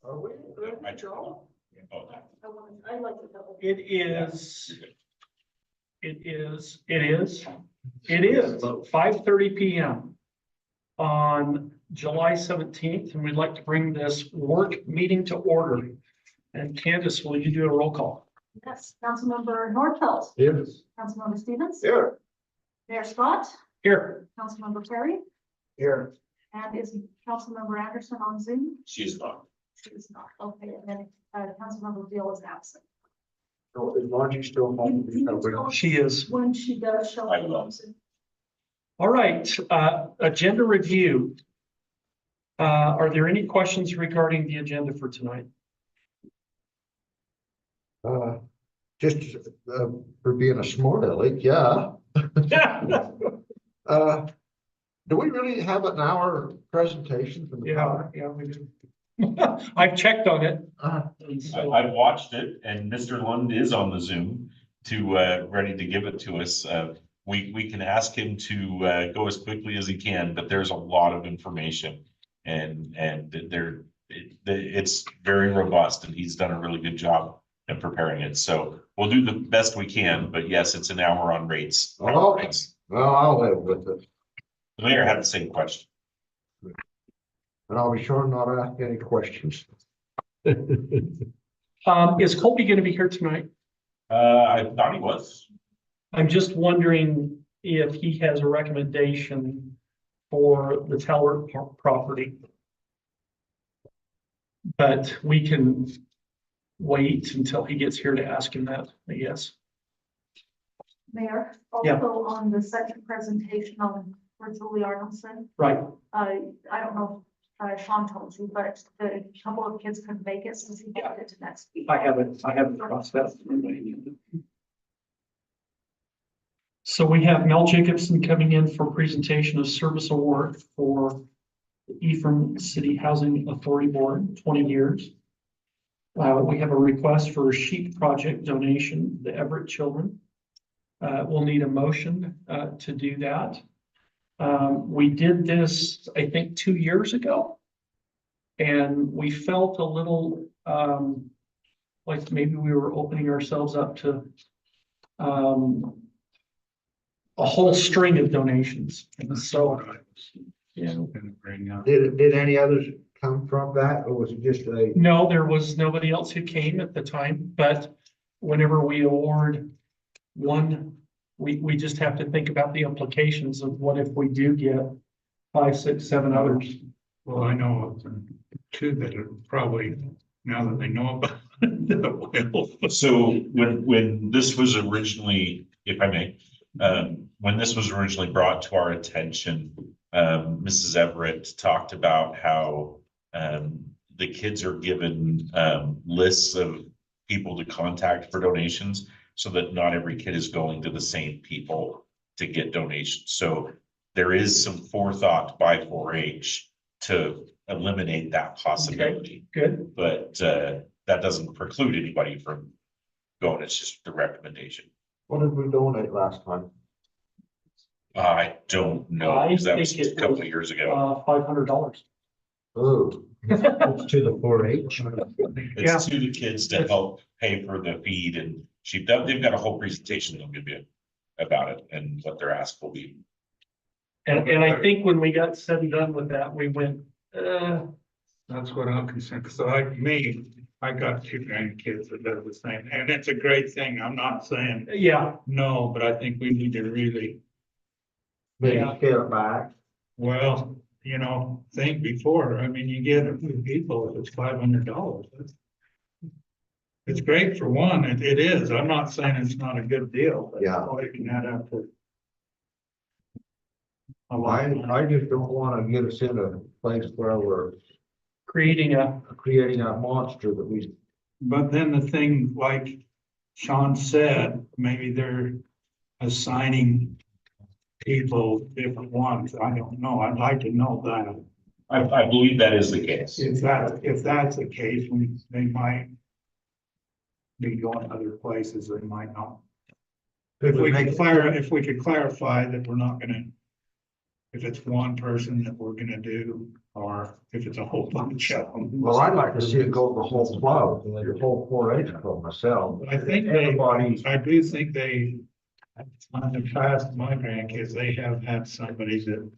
Are we ready I to go? Oh, I'd like to double. It is. It is 5:30 PM on July 17th, and we'd like to bring this work meeting to order. And Candace, will you do a roll call? Yes, Councilmember Nordfeld, Yes. Councilmember Stevens, Here. Mayor Scott, Here. Councilmember Perry, Here. and is Councilmember Anderson on Zoom? she's not. She is not. Okay, and then Councilmember Deal is absent. So is Margie still home? You can tell us She is. when she does show I up will. on Zoom. All right, agenda review. Are there any questions regarding the agenda for tonight? Just for being a smart aleck, yeah. Do we really have an hour presentation from the power? Yeah, we do. I've checked on it. And so- I've watched it and Mr. Lund is on the Zoom to, ready to give it to us. We can ask him to, go as quickly as he can, but there's a lot of information. And it's very robust and he's done a really good job in preparing it. So we'll do the best we can, but yes, it's an hour on rates. Oh, well, I'll live with it. The mayor had the same question. And I'll be sure not to ask any questions. Is Colby going to be here tonight? I thought he was. I'm just wondering if he has a recommendation for the Teller property. But we can wait until he gets here to ask him that, I guess. Mayor, Yeah. also on the second presentation on Julie Arnoldson, Right, I don't know if Sean told you, but the couple of kids couldn't make it since he moved it to next week. I haven't crossed that. So we have Mel Jacobson coming in for presentation of service award for the Ephraim City Housing Authority Board, 20 years. We have a request for a sheep project donation, the Everett children. We'll need a motion to do that. We did this, I think, 2 years ago. And we felt a little like maybe we were opening ourselves up to a whole string of donations. And so, yeah. Did any others come from that, or was it just a? No, there was nobody else who came at the time, but whenever we award one, we just have to think about the implications of what if we do get 5, 6, 7 others. Well, I know of two that are probably, now that they know about it, will. So when this was originally, if I may, when this was originally brought to our attention, Mrs. Everett talked about how the kids are given lists of people to contact for donations so that not every kid is going to the same people to get donations. So there is some forethought by 4-H to eliminate that possibility. Good. But that doesn't preclude anybody from going. It's just the recommendation. What did we donate last time? I don't know, because that was I think a it couple was, of years ago. $500. Oh. It's to the 4-H. yeah. It's to the kids to help pay for the feed and sheep. They've got a whole presentation they'll give you about it and what their ask will be. And I think when we got said and done with that, we went, That's what I'm concerned, because I got 2 grandkids that do the same, and it's a great thing. I'm not saying yeah, no, but I think we need to really, Maybe Yeah. scale it back. well, think before. I mean, you get a few people, if it's $500. It's great for one, it is. I'm not saying it's not a good deal, but Yeah. it can add up to a lot. I just don't wanna get us in a place where we're creating creating a monster that we. But then the thing, like Sean said, maybe they're assigning people different ones. I don't know. I'd like to know that. I believe that is the case. If that's the case, they might be going other places, they might not. If we could clarify that we're not gonna if it's one person that we're gonna do, or if it's a whole bunch of them. Well, I'd like to see it go the whole club, your whole 4-H club myself. I think Everybody, I do think on the past, my grandkids, they have had somebody that,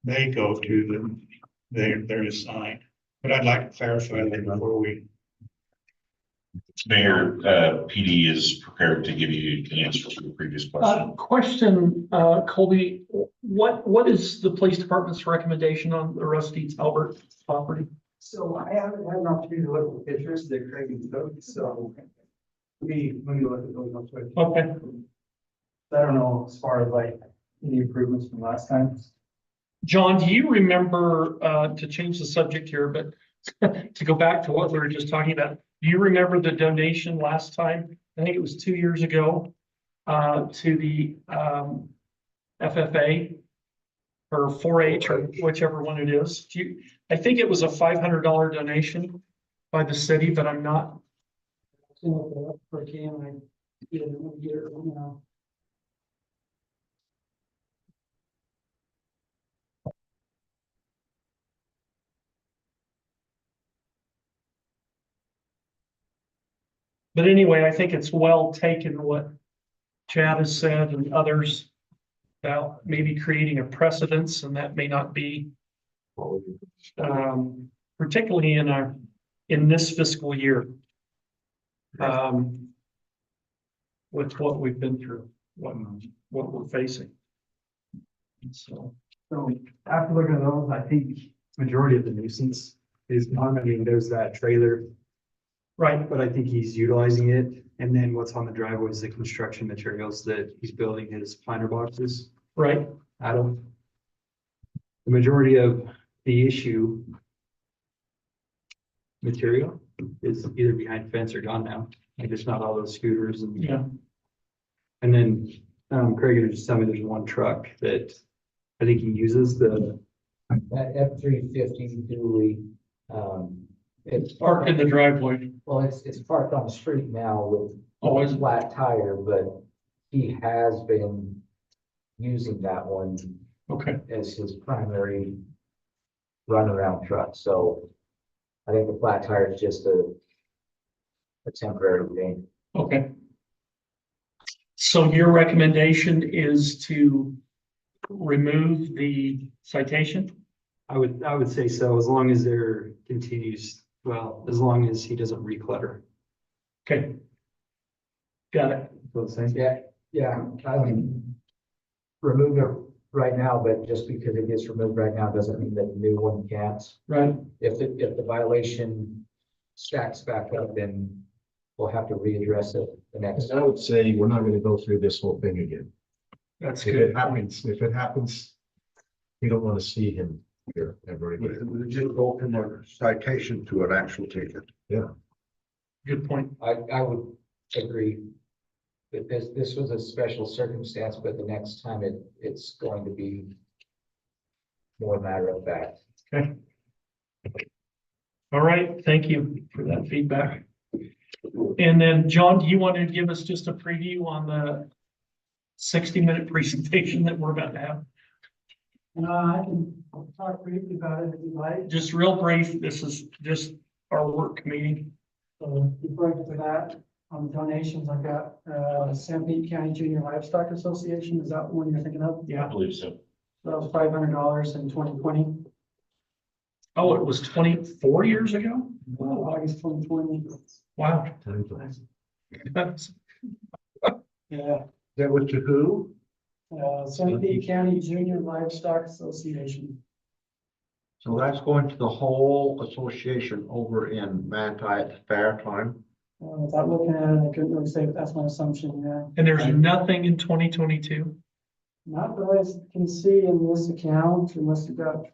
they go to them, they're assigned, but I'd like to clarify that before we. Mayor, PD is prepared to give you the answer to the previous question. Question, Colby, what is the police department's recommendation on the Rusty Talbert property? So I haven't had an opportunity to look at the pictures that Craig took, so. Let me look at those real quick. Okay, I don't know as far as like any improvements from last time. John, do you remember, to change the subject here, but to go back to what we were just talking about, do you remember the donation last time? I think it was 2 years ago, to the, FFA or 4-H or whichever one it is. I think it was a $500 donation by the city, but I'm not. But anyway, I think it's well taken what Chad has said and others about maybe creating a precedence, and that may not be particularly in this fiscal year. With what we've been through, what we're facing. So, After looking at those, I think majority of the nuisance is gone. I mean, there's that trailer, right, but I think he's utilizing it. And then what's on the driveway is the construction materials that he's building his planter boxes right, out of. The majority of the issue material is either behind fence or gone now. Like it's not all those scooters and. yeah, And then, Craig had just tell me there's one truck that I think he uses That F-350 dually, it's parked in the driveway. well, it's parked on the street now with Oh, a is it? flat tire, but he has been using that one Okay, as his primary runaround truck, so I think the flat tire is just a temporary thing. okay. So your recommendation is to remove the citation? I would say so, as long as there continues, well, as long as he doesn't reclutter. Okay. Got it. Yeah, I mean, remove it right now, but just because it gets removed right now doesn't mean that the new one can't. Right, If the violation stacks back up, then we'll have to readdress it the next. I would say we're not gonna go through this whole thing again. that's If good. it happens, we don't wanna see him here ever again. Just go from a citation to an actual ticket. Yeah. Good point. I would agree that this was a special circumstance, but the next time it's going to be more matter of fact. Okay. All right, thank you for that feedback. And then, John, do you want to give us just a preview on the 60-minute presentation that we're about to have? I can talk briefly about it if you like. Just real brief, this is just our work meeting. So before I get to that, on the donations, I've got, San Pete County Junior Livestock Association. Is that the one you're thinking of? I Yeah. believe so. That was $500 in 2020, Oh, it was 24 years ago? August 2020. Wow. Yeah, That was to who? San Pete County Junior Livestock Association. So that's going to the whole association over in Manti at the fair time. Without looking at it, I couldn't really say, but that's my assumption, yeah. And there's nothing in 2022? Not that I can see in this account unless you got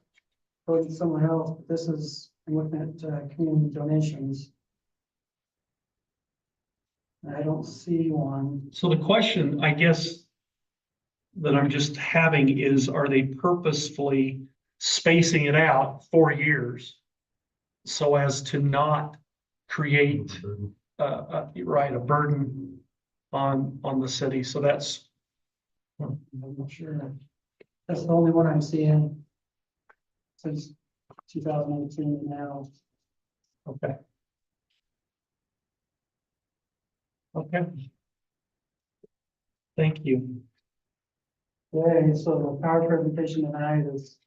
voted somewhere else, but this is, I'm looking at, community donations. I don't see one. So the question, I guess, that I'm just having is, are they purposefully spacing it out 4 years so as to not create a burden on the city? So that's I'm not sure. That's the only one I'm seeing since 2018 now. Okay. Okay. Thank you. Okay, so the power presentation tonight is,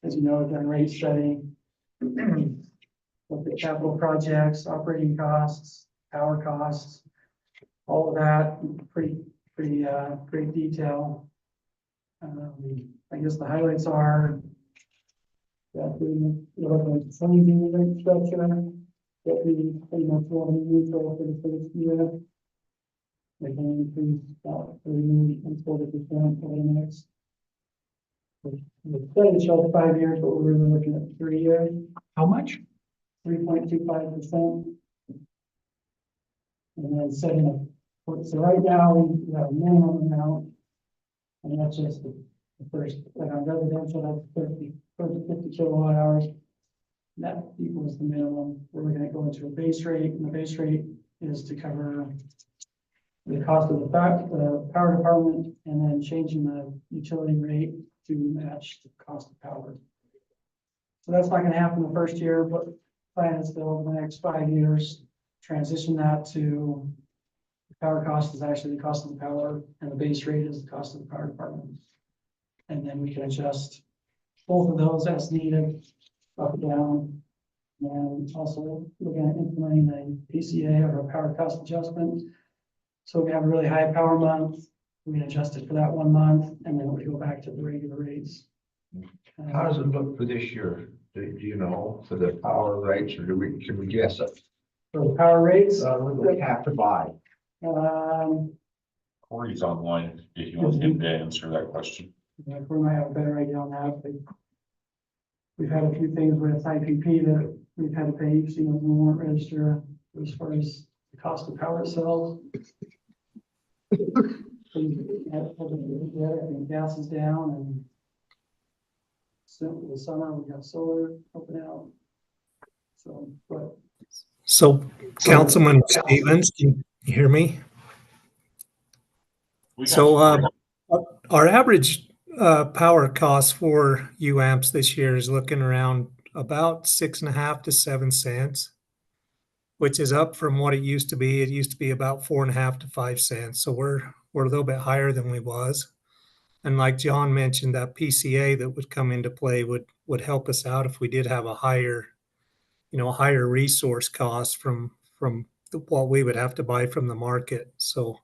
as you know, done rate study. Look at capital projects, operating costs, power costs, all of that, pretty great detail. I guess the highlights are that we're looking at some rate structure, that we pretty much want to neutral for the first year. They can increase about 30 and 40% over the next. The study shows 5 years, but we're really looking at 3 years, How much? 3.25%. And then setting up, so right now we have a minimum amount. And that's just the first, like on residential, that's 50 kilowatt hours. That equals the minimum. We're going to go into a base rate, and the base rate is to cover the cost of the power department, and then changing the utility rate to match the cost of power. So that's not going to happen the first year, but plan is to over the next 5 years, transition that to the power cost is actually the cost of the power, and the base rate is the cost of the power department. And then we can adjust both of those as needed, up and down. And also looking at implementing the PCA, or a power cost adjustment. So we have a really high power month, we can adjust it for that 1 month, and then we go back to the regular rates. How does it look for this year? Do you know, for the power rates, or can we guess it? For the power rates, We have to buy. Corey's online if you want him to answer that question. yeah, we might have a better idea on that, but we've had a few things with IPP that we've had to pay, you know, we weren't register as far as the cost of power itself. And gas is down, and so the summer we got solar open out. So, but So Councilman Stevens, can you hear me? We got So you. our average power cost for UAMPS this year is looking around about 6.5 to 7 cents, which is up from what it used to be. It used to be about 4.5 to 5 cents. So we're a little bit higher than we was. And like John mentioned, that PCA that would come into play would help us out if we did have a higher resource cost from what we would have to buy from the market. So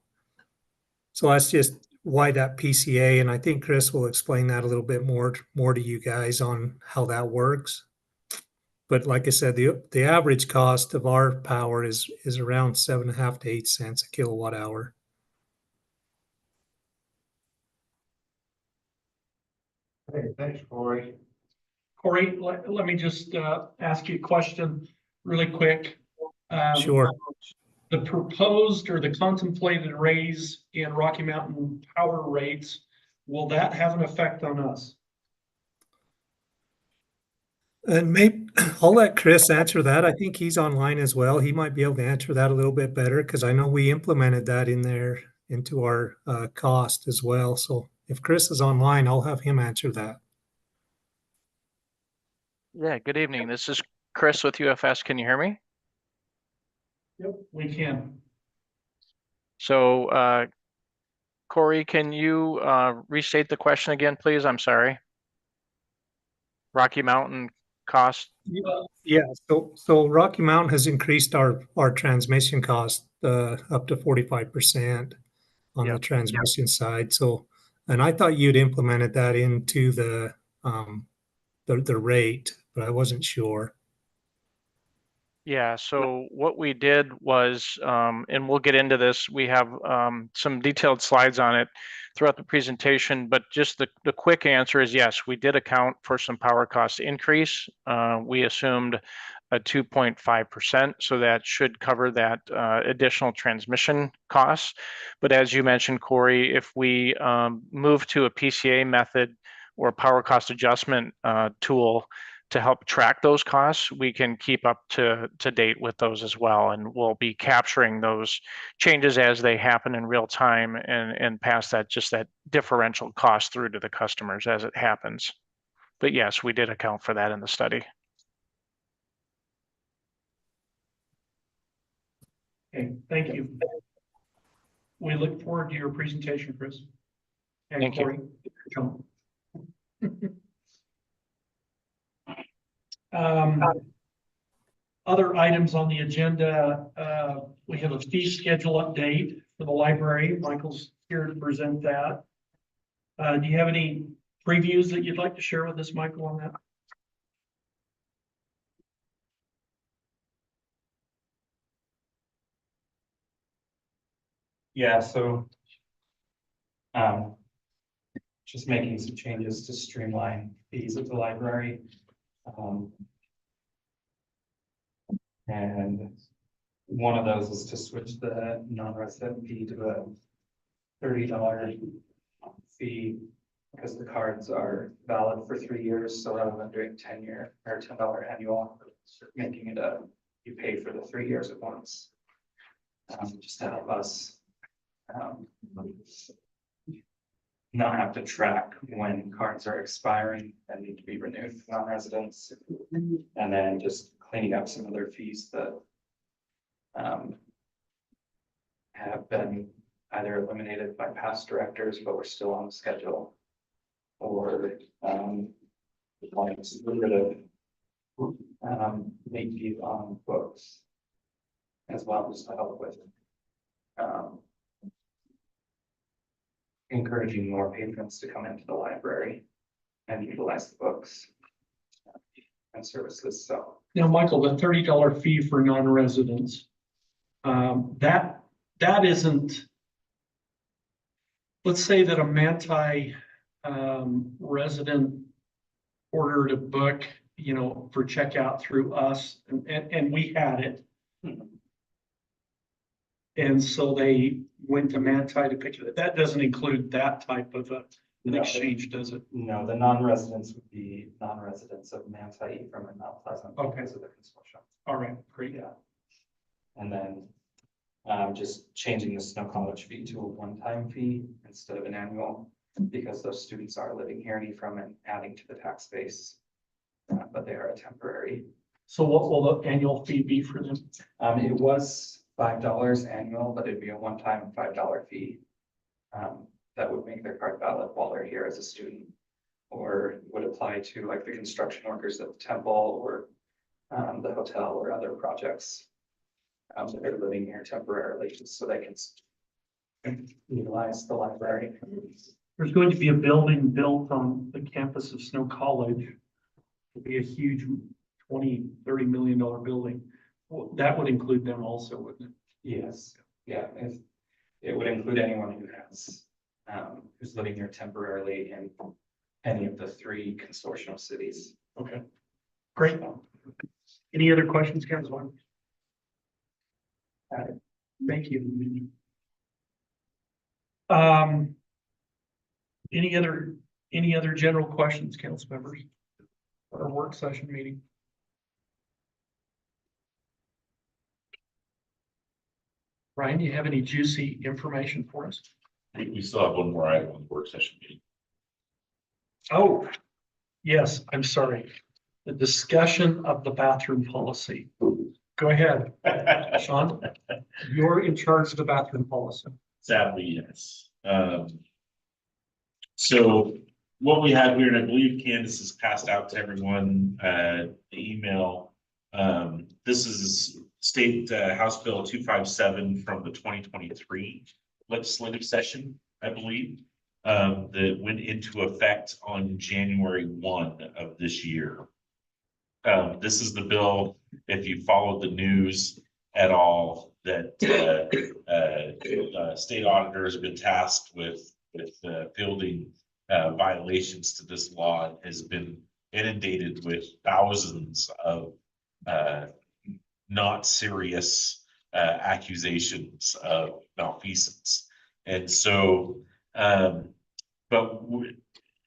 that's just why that PCA, and I think Chris will explain that a little bit more to you guys on how that works. But like I said, the average cost of our power is around 7.5 to 8 cents a kilowatt hour. Hey, thanks, Corey. Corey, let me just ask you a question really quick. Sure. The proposed or the contemplated raise in Rocky Mountain power rates, will that have an effect on us? And maybe I'll let Chris answer that. I think he's online as well. He might be able to answer that a little bit better because I know we implemented that in there into our cost as well. So if Chris is online, I'll have him answer that. Yeah, good evening. This is Chris with UFS. Can you hear me? Yep, we can. So, Corey, can you restate the question again, please? I'm sorry. Rocky Mountain cost? Yeah. So Rocky Mountain has increased our transmission cost up to 45% on the transmission side. So, and I thought you'd implemented that into the rate, but I wasn't sure. Yeah, so what we did was, and we'll get into this, we have some detailed slides on it throughout the presentation, but just the quick answer is yes, we did account for some power cost increase. We assumed a 2.5%, so that should cover that additional transmission costs. But as you mentioned, Corey, if we move to a PCA method or power cost adjustment tool to help track those costs, we can keep up to date with those as well. And we'll be capturing those changes as they happen in real time and pass that differential cost through to the customers as it happens. But yes, we did account for that in the study. Okay, thank you. We look forward to your presentation, Chris. And Thank you. Corey. John. Other items on the agenda, we have a fee schedule update for the library. Michael's here to present that. Do you have any previews that you'd like to share with us, Michael, on that? Yeah, so just making some changes to streamline fees at the library. And one of those is to switch the non-resident fee to a $30 fee because the cards are valid for 3 years. So rather than doing 10-year or $10 annual, making it you pay for the 3 years at once. Just to help us not have to track when cards are expiring and need to be renewed for non-residents. And then just cleaning up some other fees that have been either eliminated by past directors, but we're still on the schedule, or wanting to get rid of late fees on books as well, just to help with encouraging more patrons to come into the library and utilize the books and services. So Now, Michael, the $30 fee for non-residents, that isn't, let's say that a Manti resident ordered a book, for checkout through us, and we had it. And so they went to Manti to pick it up. That doesn't include that type of an exchange, does it? no, the non-residents would be non-residents of Manti, Ephraim, and Mount Pleasant. Okay. Because of the consortium. All right, great. Yeah. And then just changing the Snow College fee to a one-time fee instead of an annual, because those students are living here in Ephraim and adding to the tax base, but they are a temporary. So what will the annual fee be for them? It was $5 annual, but it'd be a one-time $5 fee. That would make their card valid while they're here as a student, or would apply to like the construction workers at the temple or the hotel or other projects. That they're living here temporarily just so they can utilize the library. There's going to be a building built on the campus of Snow College. It'll be a huge $20-30 million building. Well, that would include them also, wouldn't it? Yes, yeah, it would include anyone who has who's living here temporarily in any of the 3 consortium cities. Okay, great. Any other questions, Councilman? Thank you. Any other general questions, council members? Our work session meeting. Ryan, do you have any juicy information for us? We still have one more item on the work session meeting. Oh, yes, I'm sorry. The discussion of the bathroom policy. Go ahead, Sean. You're in charge of the bathroom policy. Sadly, yes. So what we had here, and I believe Candace has passed out to everyone, the email. This is State House Bill 257 from the 2023 legislative session, I believe, that went into effect on January 1 of this year. This is the bill, if you followed the news at all, that state auditor has been tasked with fielding violations to this law, and has been inundated with thousands of not serious accusations of malfeasance. And so, but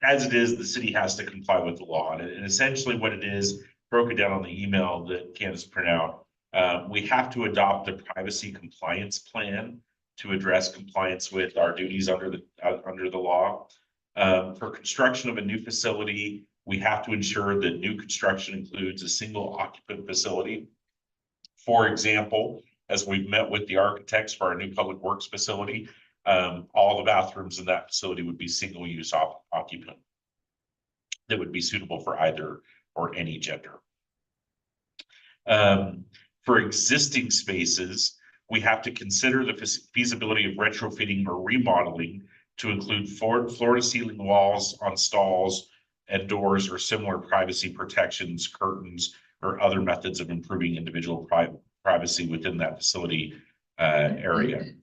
as it is, the city has to comply with the law. And essentially what it is, broken down on the email that Candace printed out, we have to adopt a privacy compliance plan to address compliance with our duties under the law. For construction of a new facility, we have to ensure that new construction includes a single occupant facility. For example, as we've met with the architects for our new public works facility, all the bathrooms in that facility would be single-use occupant that would be suitable for either or any gender. For existing spaces, we have to consider the feasibility of retrofitting or remodeling to include floor-to-ceiling walls on stalls and doors or similar privacy protections, curtains, or other methods of improving individual privacy within that facility area.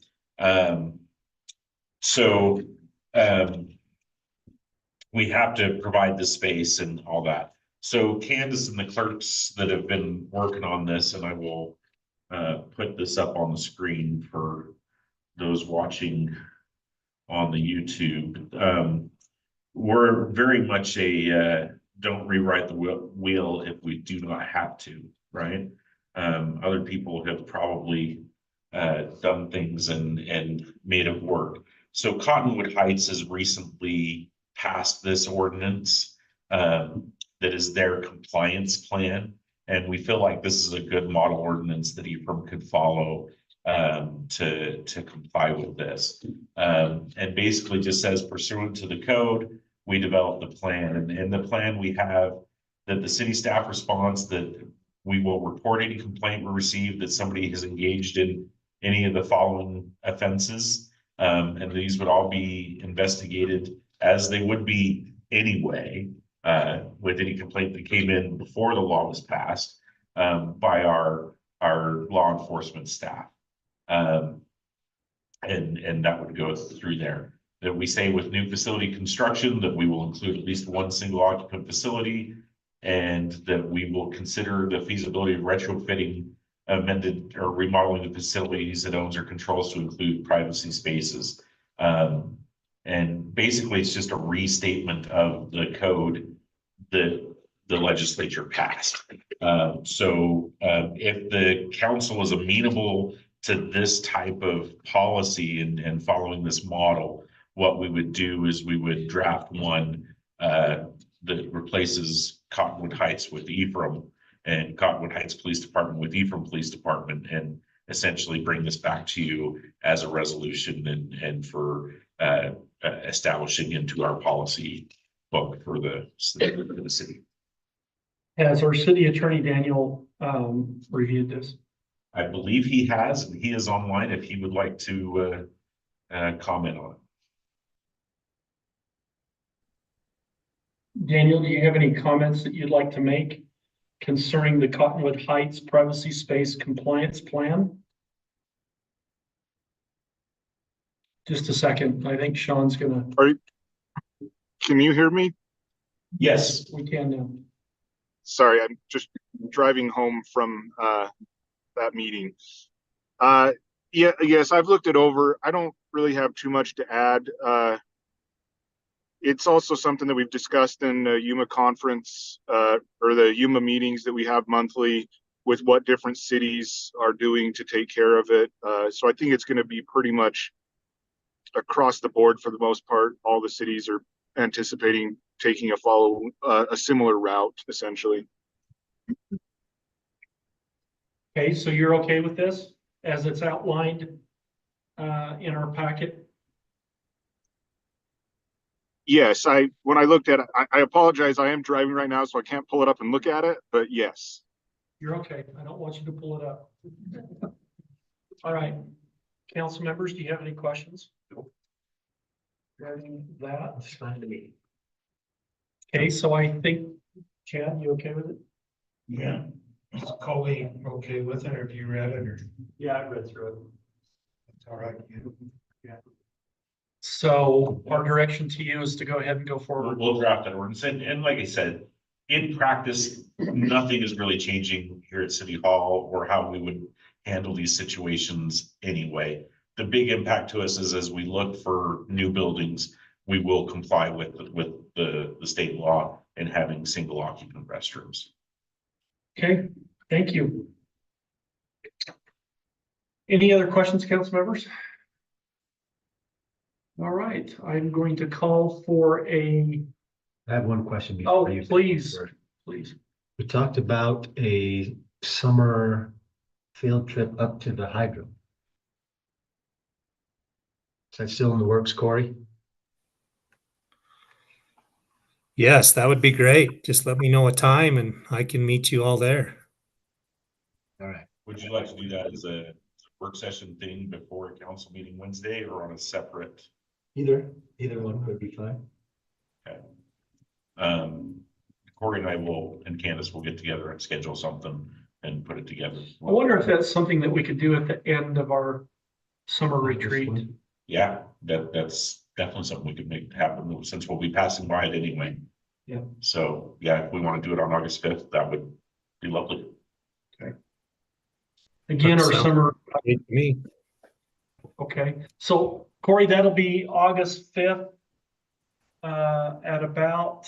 We have to provide the space and all that. So Candace and the clerks that have been working on this, and I will put this up on the screen for those watching on the YouTube. We're very much a don't rewrite the wheel if we do not have to, right? Other people have probably done things and made it work. So Cottonwood Heights has recently passed this ordinance that is their compliance plan. And we feel like this is a good model ordinance that Ephraim could follow to comply with this. And basically just says pursuant to the code, we develop the plan. And in the plan we have that the city staff responds that we will report any complaint we receive that somebody has engaged in any of the following offenses. And these would all be investigated as they would be anyway, with any complaint that came in before the law was passed by our law enforcement staff. And that would go through there. That we say with new facility construction that we will include at least one single occupant facility, and that we will consider the feasibility of retrofitting, amended or remodeling the facilities it owns or controls to include privacy spaces. And basically it's just a restatement of the code that the legislature passed. If the council is amenable to this type of policy and following this model, what we would do is we would draft one that replaces Cottonwood Heights with Ephraim, and Cottonwood Heights Police Department with Ephraim Police Department, and essentially bring this back to you as a resolution and for establishing into our policy book for the city. Has our city attorney Daniel reviewed this? I believe he has, and he is online if he would like to comment on it. Daniel, do you have any comments that you'd like to make concerning the Cottonwood Heights Privacy Space Compliance Plan? Just a second. I think Sean's gonna. Can you hear me? Yes. We can now. Sorry, I'm just driving home from that meeting. Yes, I've looked it over. I don't really have too much to add. It's also something that we've discussed in the UMA conference or the UMA meetings that we have monthly with what different cities are doing to take care of it. So I think it's going to be pretty much across the board for the most part. All the cities are anticipating taking a similar route, essentially. Okay, so you're okay with this as it's outlined in our packet? Yes, when I looked at it, I apologize. I am driving right now, so I can't pull it up and look at it, but yes. You're okay. I don't want you to pull it up. All right. Council members, do you have any questions? Regarding that? It's fine to me. Okay, so I think, Chad, you okay with it? Yeah. Is Coley okay with it, or have you read it, or? Yeah, I read through it. It's all right. Yeah. So our direction to you is to go ahead and go forward. We'll draft that ordinance, and like I said, in practice, nothing is really changing here at City Hall or how we would handle these situations anyway. The big impact to us is as we look for new buildings, we will comply with the state law and having single occupant restrooms. Okay, thank you. Any other questions, council members? All right, I'm going to call for a, I have one question. oh, before you. please, please. We talked about a summer field trip up to the hydro. Is that still in the works, Corey? Yes, that would be great. Just let me know a time and I can meet you all there. All right. Would you like to do that as a work session thing before a council meeting Wednesday or on a separate? Either one would be fine. Okay. Corey and I will, and Candace will get together and schedule something and put it together. I wonder if that's something that we could do at the end of our summer retreat. Yeah, that's definitely something we could make happen since we'll be passing by it anyway. Yeah. So yeah, if we want to do it on August 5th, that would be lovely. Again, our Sounds summer, great to me. okay. So Corey, that'll be August 5th at about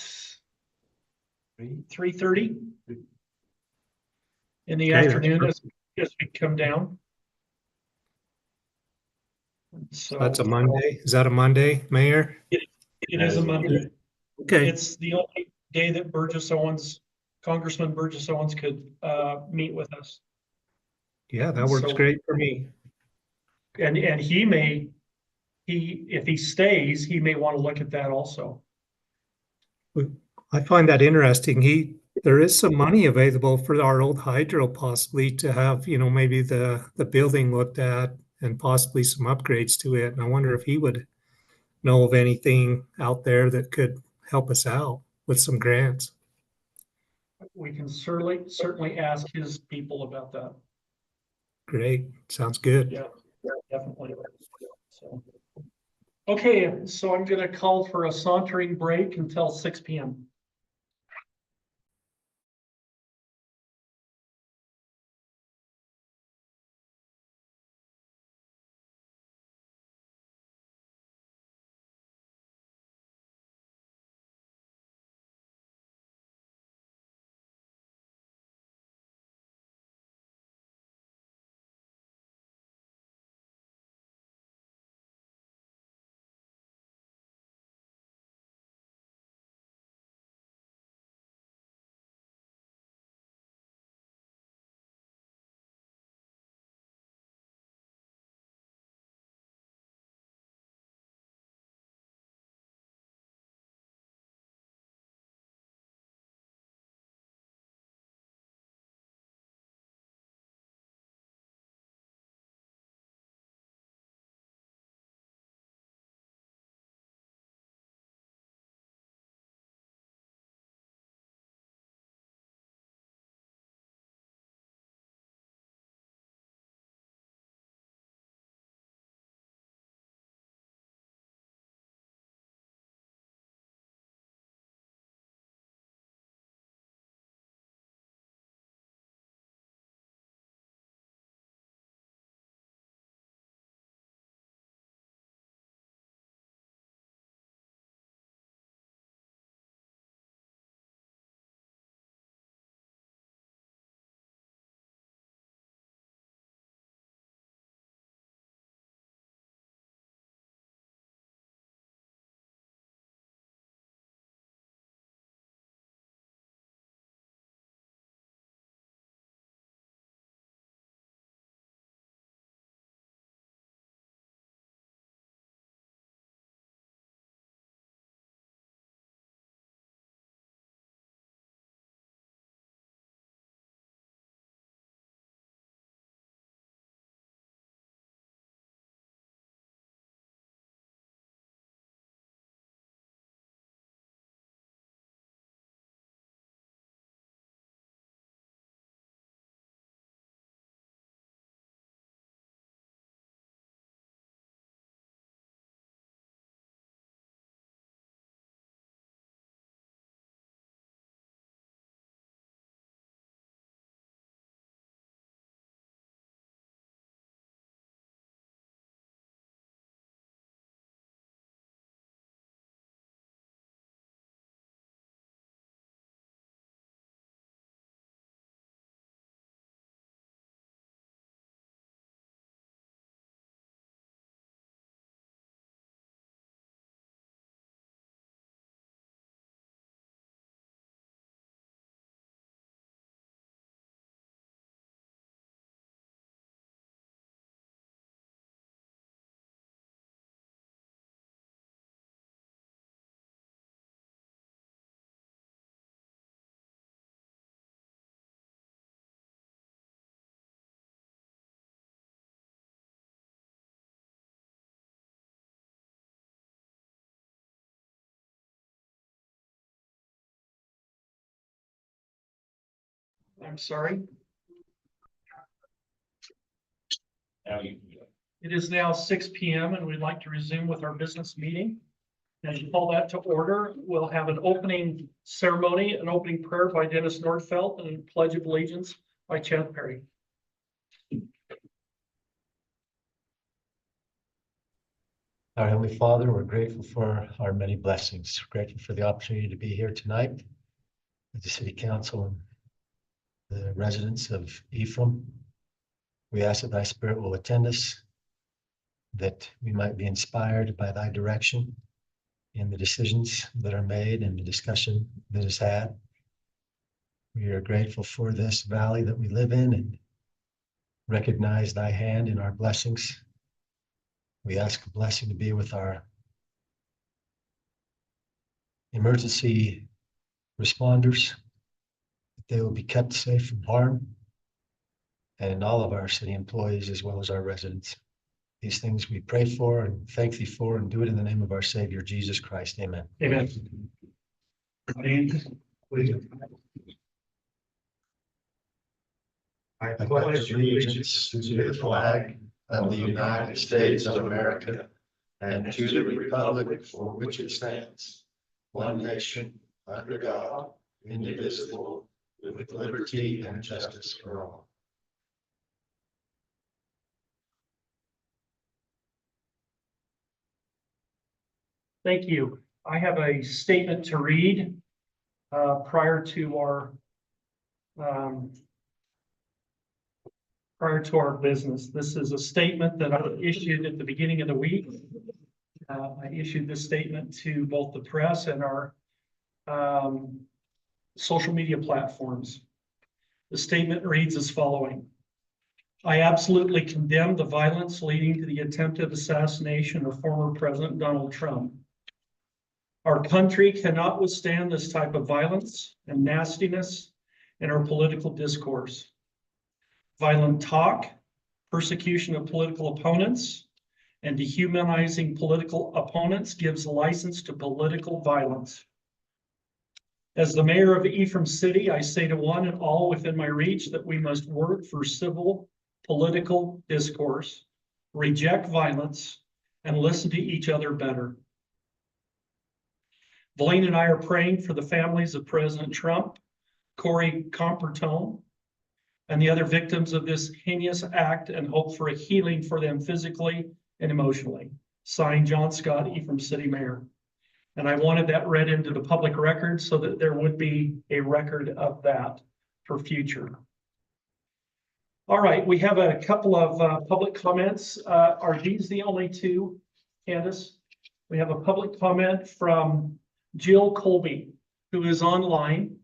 3:30 in the Okay, afternoon as we come down. So That's a Monday. Is that a Monday, Mayor? it is a Monday. Okay, It's the only day that Congressman Burgess Owens could meet with us. yeah, that works So- great for me. And if he stays, he may want to look at that also. I find that interesting. There is some money available for our old hydro possibly to have, maybe the building looked at and possibly some upgrades to it. And I wonder if he would know of anything out there that could help us out with some grants. We can certainly ask his people about that. Great. Sounds good. Yeah, definitely. So, okay, so I'm gonna call for a sauntering break until 6 p.m. I'm sorry. Now you. It is now 6 p.m. and we'd like to resume with our business meeting. And to call that to order, we'll have an opening ceremony, an opening prayer by Dennis Nordfeld, and a pledge of allegiance by Chad Perry. Our Heavenly Father, we're grateful for our many blessings. We're grateful for the opportunity to be here tonight with the City Council and the residents of Ephraim. We ask that Thy Spirit will attend us, that we might be inspired by Thy direction in the decisions that are made and the discussion that is had. We are grateful for this valley that we live in and recognize Thy hand in our blessings. We ask a blessing to be with our emergency responders, that they will be kept safe from harm, and all of our city employees as well as our residents. These things we pray for and thank Thee for, and do it in the name of our Savior, Jesus Christ. Amen. Amen. I pledge allegiance to the flag of the United States of America and to the republic for which it stands, one nation, under God, indivisible, with liberty and justice for all. Thank you. I have a statement to read prior to our business. This is a statement that I issued at the beginning of the week. I issued this statement to both the press and our social media platforms. The statement reads as following. I absolutely condemn the violence leading to the attempted assassination of former President Donald Trump. Our country cannot withstand this type of violence and nastiness in our political discourse. Violent talk, persecution of political opponents, and dehumanizing political opponents gives license to political violence. As the mayor of Ephraim City, I say to one and all within my reach that we must work for civil political discourse, reject violence, and listen to each other better. Blaine and I are praying for the families of President Trump, Corey Compertone, and the other victims of this heinous act, and hope for a healing for them physically and emotionally. Signed, John Scott, Ephraim City Mayor. And I wanted that read into the public record so that there would be a record of that for future. All right, we have a couple of public comments. Are these the only two, Candace? We have a public comment from Jill Colby, who is online.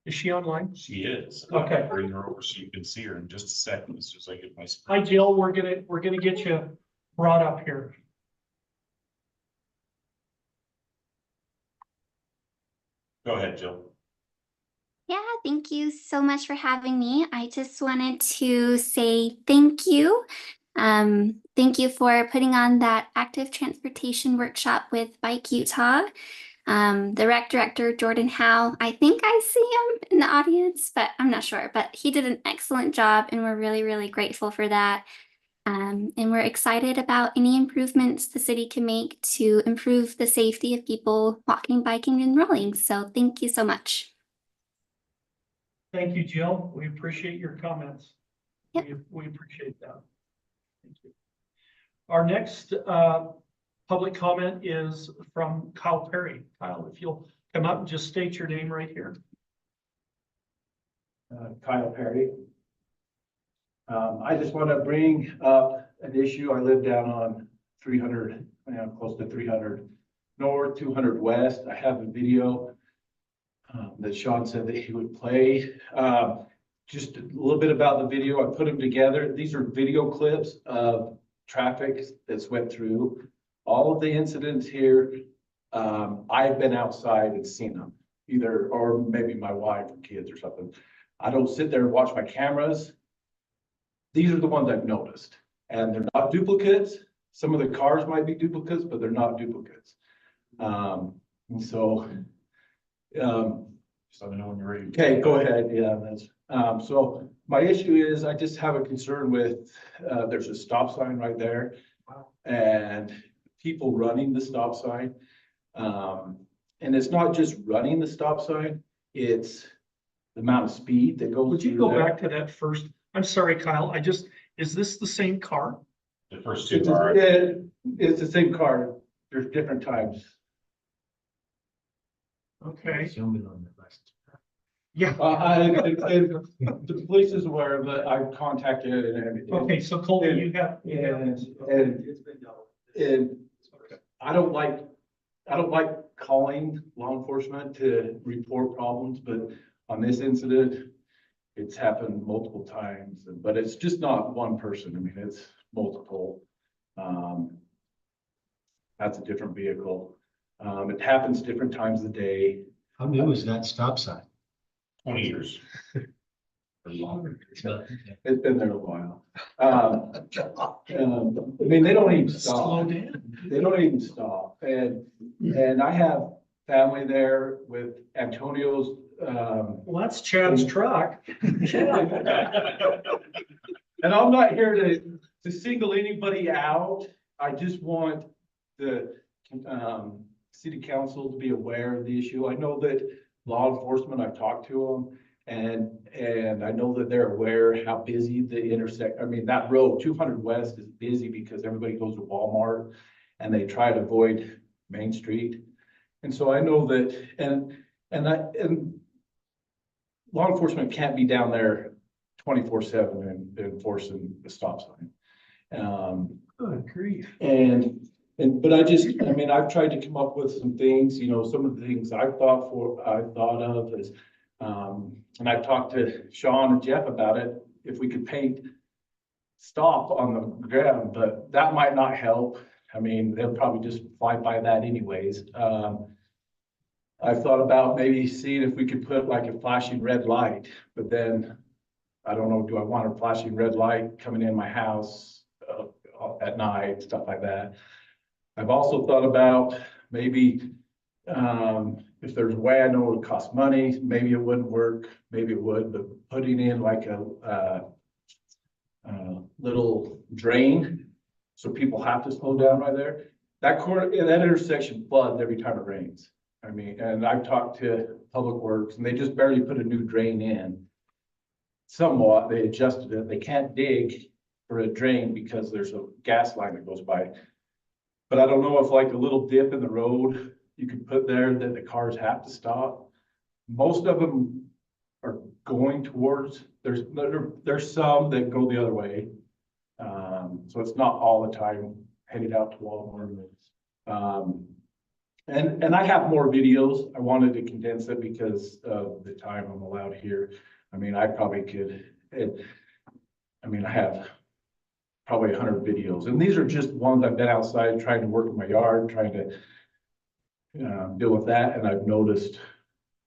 Is she online? She is. Okay. I'll bring her over so you can see her in just a second, as soon as I get my. Hi, Jill. We're gonna get you brought up here. Go ahead, Jill. Yeah, thank you so much for having me. I just wanted to say thank you. Thank you for putting on that active transportation workshop with Bike Utah. The rec director, Jordan Howe, I think I see him in the audience, but I'm not sure. But he did an excellent job, and we're really, really grateful for that. And we're excited about any improvements the city can make to improve the safety of people walking, biking, and rolling. So thank you so much. Thank you, Jill. We appreciate your comments. Yep. We appreciate that. Thank you. Our next public comment is from Kyle Perry. Kyle, if you'll come up and just state your name right here. Kyle Perry. I just want to bring up an issue. I live down on 300, close to 300 North, 200 West. I have a video that Sean said that he would play. Just a little bit about the video. I put them together. These are video clips of traffic that's went through. All of the incidents here, I've been outside and seen them, either, or maybe my wife or kids or something. I don't sit there and watch my cameras. These are the ones I've noticed, and they're not duplicates. Some of the cars might be duplicates, but they're not duplicates. And so Just let me know when you're ready. Okay, go ahead. Yeah, that's, so my issue is I just have a concern with, there's a stop sign right there. And people running the stop sign. And it's not just running the stop sign, it's the amount of speed that goes. Would you through go there. back to that first? I'm sorry, Kyle, is this the same car? The first two It's, are, it's the same car. There's different times. Okay, Zoom in on the last. yeah, The police is aware of it. I've contacted and. okay, so Colby, you have. And I don't like calling law enforcement to report problems, but on this incident, it's happened multiple times, but it's just not one person. I mean, it's multiple. That's a different vehicle. It happens different times of the day. How new is that stop sign? 20 years. Or longer. It's been there a while. I mean, they don't even Slow stop. down. They don't even stop. And I have family there with Antonio's, Well, that's Chad's truck. and I'm not here to single anybody out. I just want the, city council to be aware of the issue. I know that law enforcement, I've talked to them, and I know that they're aware how busy the I mean, that road, 200 West is busy because everybody goes to Walmart and they try to avoid Main Street. And so I know that, and law enforcement can't be down there 24/7 and enforcing the stop sign. Good grief. But I mean, I've tried to come up with some things, you know, some of the things I thought of is, and I've talked to Sean and Jeff about it, if we could paint stop on the ground, but that might not help. I mean, they'll probably just fly by that anyways. I've thought about maybe seeing if we could put like a flashing red light, but then I don't know, do I want a flashing red light coming in my house at night, stuff like that. I've also thought about maybe, if there's a way, I know it would cost money, maybe it wouldn't work, maybe it would, but putting in like a little drain, so people have to slow down right there. That intersection floods every time it rains. I mean, and I've talked to Public Works and they just barely put a new drain in. Somewhat, they adjusted it. They can't dig for a drain because there's a gas line that goes by. But I don't know if like a little dip in the road you could put there that the cars have to stop. Most of them are going towards, there's some that go the other way. So it's not all the time headed out to Walmart. And I have more videos. I wanted to condense it because of the time I'm allowed here. I mean, I probably could, I have probably 100 videos, and these are just ones I've been outside trying to work in my yard, trying to deal with that, and I've noticed.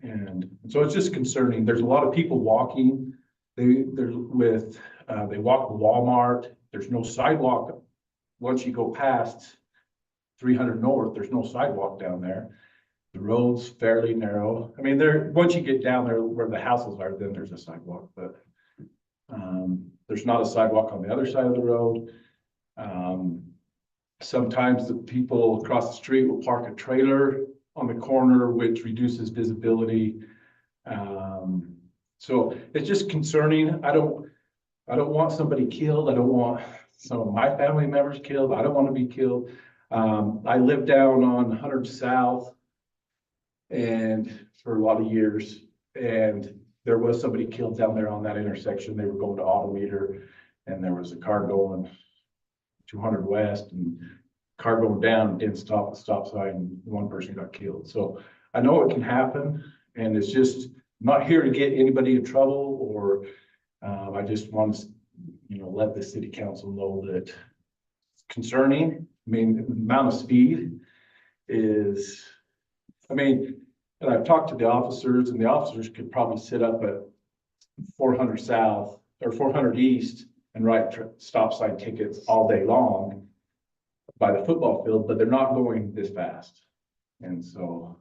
And so it's just concerning. There's a lot of people walking. They walk to Walmart. There's no sidewalk. Once you go past 300 North, there's no sidewalk down there. The road's fairly narrow. I mean, once you get down there where the houses are, then there's a sidewalk, but there's not a sidewalk on the other side of the road. Sometimes the people across the street will park a trailer on the corner, which reduces visibility. So it's just concerning. I don't want somebody killed. I don't want some of my family members killed. I don't want to be killed. I lived down on 100 South and for a lot of years, and there was somebody killed down there on that intersection. They were going to Autometer, and there was a car going 200 West, and car going down and didn't stop at the stop sign, and one person got killed. So I know it can happen, and it's just not here to get anybody in trouble, or I just want to, let the city council know that it's concerning. I mean, the amount of speed is, and I've talked to the officers, and the officers could probably sit up at 400 South or 400 East and write stop sign tickets all day long by the football field, but they're not going this fast. And so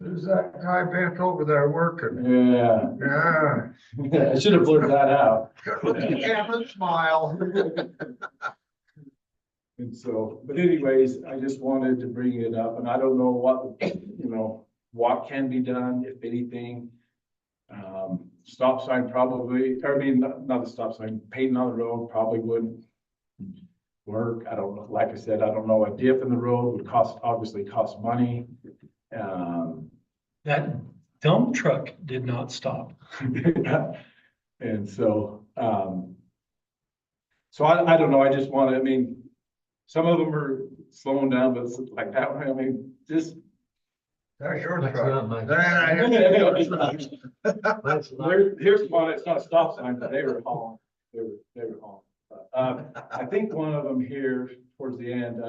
Who's that guy bent over there working? Yeah. Yeah. I should have blurred that out. Kevin, smile. And so, but anyways, I just wanted to bring it up, and I don't know what can be done, if anything. Stop sign probably, or I mean, not the stop sign, painting on the road probably wouldn't work. I don't know, like I said, I don't know, a dip in the road would obviously cost money. That dump truck did not stop. And so, so I don't know, I just want to, I mean, some of them are slowing down, but it's like that one, I mean, just. That's your That's truck. not mine. Here's one, it's not a stop sign, but they were hauling, they were hauling. I think one of them here towards the end,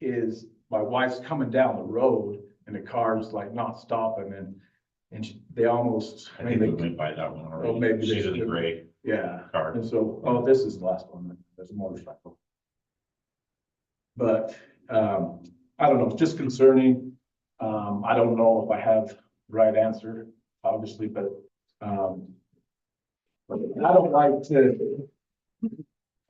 is my wife's coming down the road and the car's like not stopping and they almost. I think we went by that one already. Oh, maybe they She's in the should. gray Yeah, car. and so, oh, this is the last one, there's a motorcycle. But, I don't know, it's just concerning. I don't know if I have the right answer, obviously, but I don't like to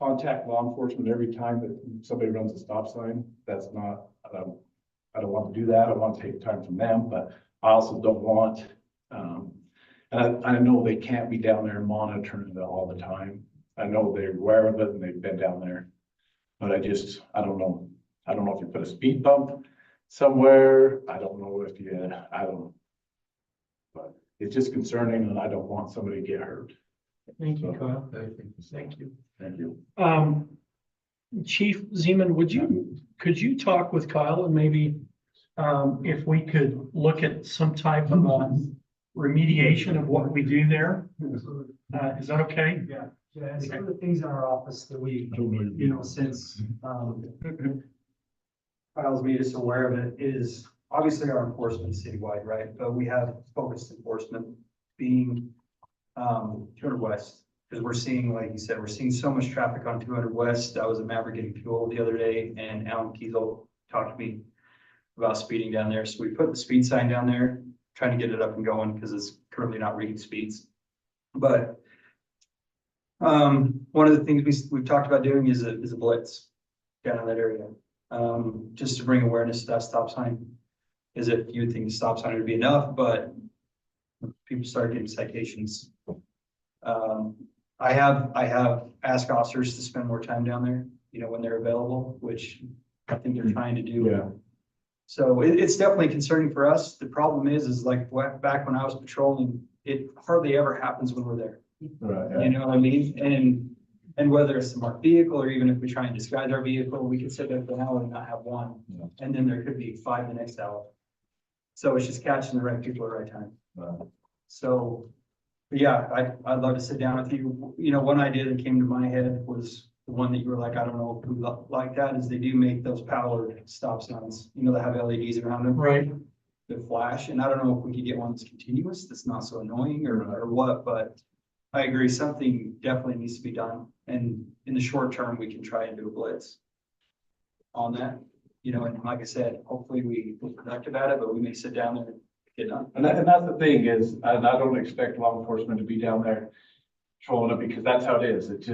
contact law enforcement every time that somebody runs a stop sign. That's not, I don't want to do that. I want to take time from them, but I also don't want, and I know they can't be down there monitoring it all the time. I know they're aware of it and they've been down there, but I don't know. I don't know if you put a speed bump somewhere. I don't know if you, I don't know. But it's just concerning and I don't want somebody to get hurt. Thank you, Kyle. Thank you. Thank you. Chief Zeman, could you talk with Kyle and maybe if we could look at some type of remediation of what we do there? Is that okay? Yeah, and some of the things in our office that we, since, Kyle's made us aware of it, is obviously our enforcement citywide, right? But we have focused enforcement being, 200 West. Because we're seeing, like you said, we're seeing so much traffic on 200 West. I was at Maverick getting fuel the other day and Alan Kiesel talked to me about speeding down there. So we put the speed sign down there, trying to get it up and going because it's currently not reading speeds. But one of the things we've talked about doing is a blitz down in that area. Just to bring awareness to that stop sign. Is it, you would think the stop sign would be enough, but people start getting citations. I have asked officers to spend more time down there, when they're available, which I think they're trying to do. Yeah. So it's definitely concerning for us. The problem is like back when I was patrolling, it hardly ever happens when we're there. Right. You know what I mean? And whether it's a marked vehicle or even if we try and disguise our vehicle, we could sit there for an hour and not have one. Yeah. And then there could be 5 the next hour. So it's just catching the right people at the right time. Right. So, but yeah, I'd love to sit down with you. One idea that came to my head was the one that you were like, I don't know who like that, is they do make those powered stop signs, that have LEDs around them. Right. That flash, and I don't know if we could get one that's continuous, that's not so annoying or what, but I agree, something definitely needs to be done. And in the short term, we can try and do a blitz on that, and like I said, hopefully we're productive at it, but we may sit down there and get done. And that's the thing is, and I don't expect law enforcement to be down there patrolling it because that's how it is. It's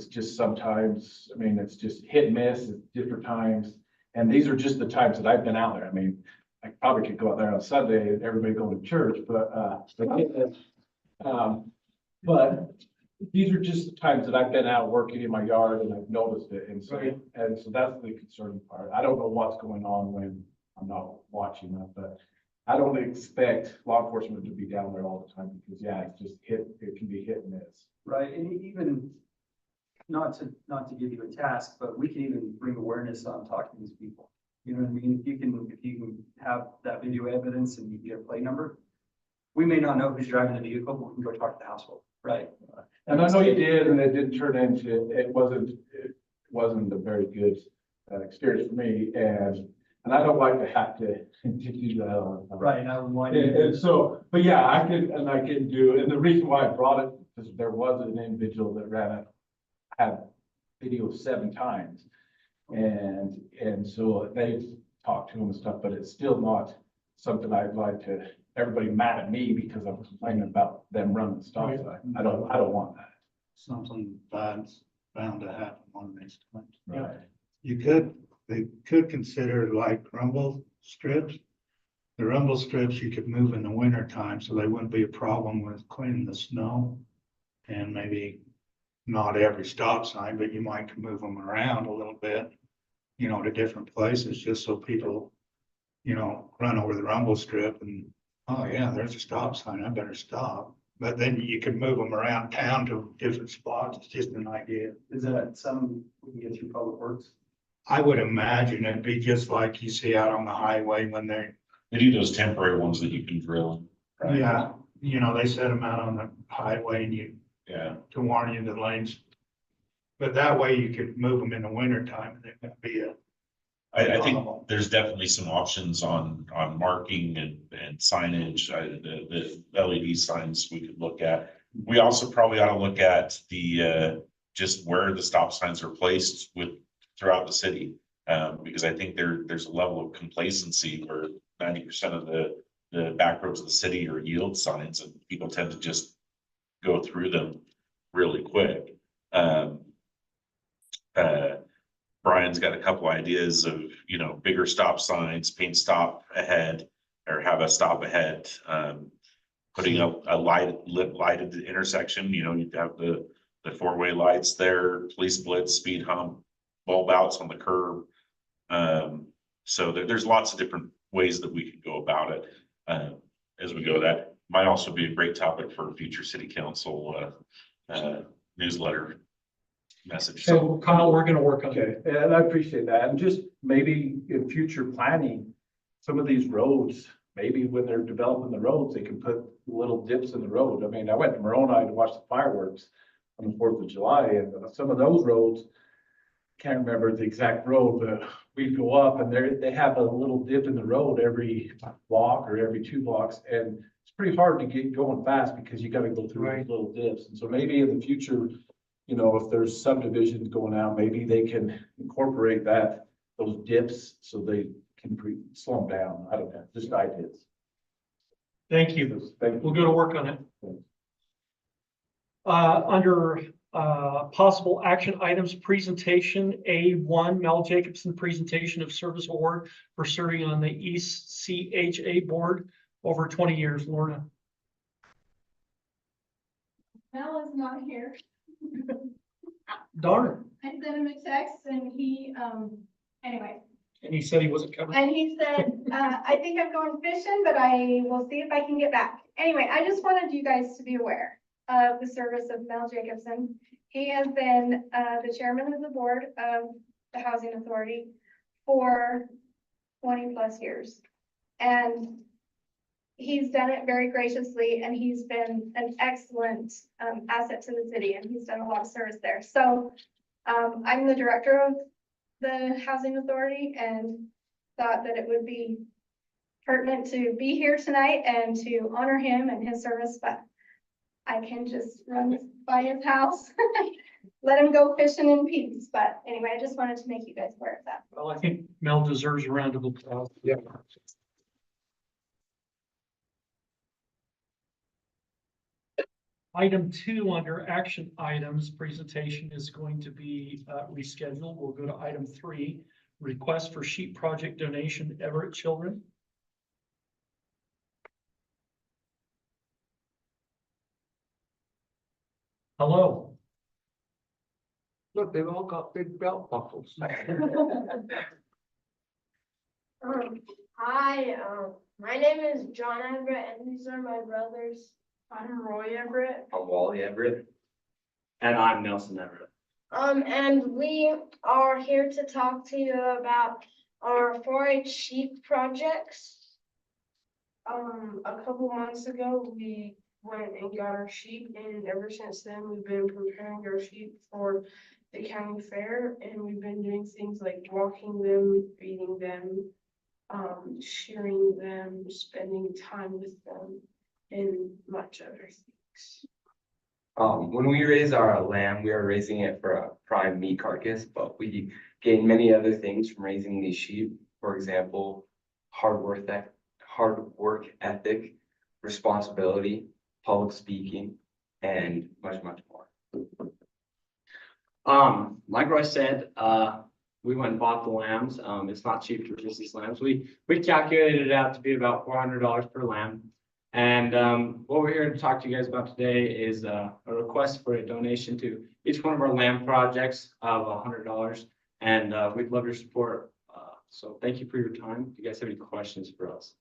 just sometimes, I mean, it's just hit and miss at different times. And these are just the times that I've been out there. I mean, I probably could go out there on Sunday and everybody go to church, but these are just the times that I've been out working in my yard and I've noticed it. And so, that's the concerning part. I don't know what's going on when I'm not watching that, but I don't expect law enforcement to be down there all the time because it's just it can be hit and miss. Right, and even, not to give you a task, but we can even bring awareness on talking to these people. You know what I mean? If you can have that video evidence and you get a plate number, we may not know who's driving the vehicle, but we can go talk to the household, right? And I know you did, and it didn't turn into, it wasn't a very good experience for me, and I don't like to have to do that all the time. Right, I would want And so, but yeah, I can do, and the reason why I brought it, because there was an individual that had video 7 times. And so they've talked to him and stuff, but it's still not something I'd like to, everybody mad at me because I'm complaining about them running the stop sign. I don't want that. Something bad's bound to happen one of these times. Right. They could consider like rumble strips. The rumble strips you could move in the winter time, so they wouldn't be a problem with cleaning the snow. And maybe not every stop sign, but you might move them around a little bit, you know, to different places, just so people, you know, run over the rumble strip and, oh yeah, there's a stop sign, I better stop. But then you could move them around town to different spots. It's just an idea. Is that something we can get through Public Works? I would imagine it'd be just like you see out on the highway when they're, They do those temporary ones that you can drill. yeah, you know, they set them out on the highway and you, Yeah. to warn you the lanes. But that way you could move them in the winter time and it would be a. I think there's definitely some options on marking and signage, the LED signs we could look at. We also probably ought to look at the, just where the stop signs are placed throughout the city. Because I think there's a level of complacency where 90% of the back roads of the city are yield signs and people tend to just go through them really quick. Brian's got a couple ideas of, you know, bigger stop signs, paint stop ahead, or have a stop ahead. Putting a lighted intersection, you know, you'd have the four-way lights there, police blitz, speed hump, bulb outs on the curb. So there's lots of different ways that we could go about it as we go. That might also be a great topic for a future city council newsletter message. So Kyle, we're gonna work on it. Okay, and I appreciate that. And just maybe in future planning, some of these roads, maybe when they're developing the roads, they can put little dips in the road. I mean, I went to Moroni to watch the fireworks on the 4th of July, and some of those roads, can't remember the exact road, but we'd go up and they have a little dip in the road every block or every 2 blocks. And it's pretty hard to get going fast because you gotta go through these little dips. And so maybe in the future, you know, if there's subdivisions going out, maybe they can incorporate those dips so they can slow them down. I don't know, just ideas. Thank you. We'll go to work on it. Under possible action items, presentation A1, Mel Jacobson presentation of service award for serving on the ECHA board over 20 years. Lorna. Mel is not here. Darn. I sent him a text and he, anyway. And he said he wasn't coming. And he said, I think I'm going fishing, but I will see if I can get back. Anyway, I just wanted you guys to be aware of the service of Mel Jacobson. He has been the chairman of the board of the Housing Authority for 20+ years. And he's done it very graciously, and he's been an excellent asset to the city, and he's done a lot of service there. So I'm the director of the Housing Authority and thought that it would be pertinent to be here tonight and to honor him and his service, but I can just run by his house, let him go fishing in peace. But anyway, I just wanted to make you guys aware of that. Well, I think Mel deserves a round of applause. Yeah. Item 2 under action items, presentation is going to be rescheduled. We'll go to item 3, request for sheep project donation, Everett Children. Hello. Look, they've all got big belt buckles. Hi, my name is John Everett, and these are my brothers. I'm Roy Everett. I'm Wally Everett. And I'm Nelson Everett. And we are here to talk to you about our 4-H sheep projects. A couple months ago, we went and got our sheep, and ever since then, we've been preparing our sheep for the county fair, and we've been doing things like walking them, feeding them, shearing them, spending time with them, and much other things. When we raise our lamb, we are raising it for a prime meat carcass, but we gain many other things from raising these sheep. For example, hard hard work ethic, responsibility, public speaking, and much, much more. Like Roy said, we went and bought the lambs. It's not cheap to raise these lambs. We calculated it out to be about $400 per lamb. And what we're here to talk to you guys about today is a request for a donation to each one of our lamb projects of $100. And we'd love your support. So thank you for your time. Do you guys have any questions for us?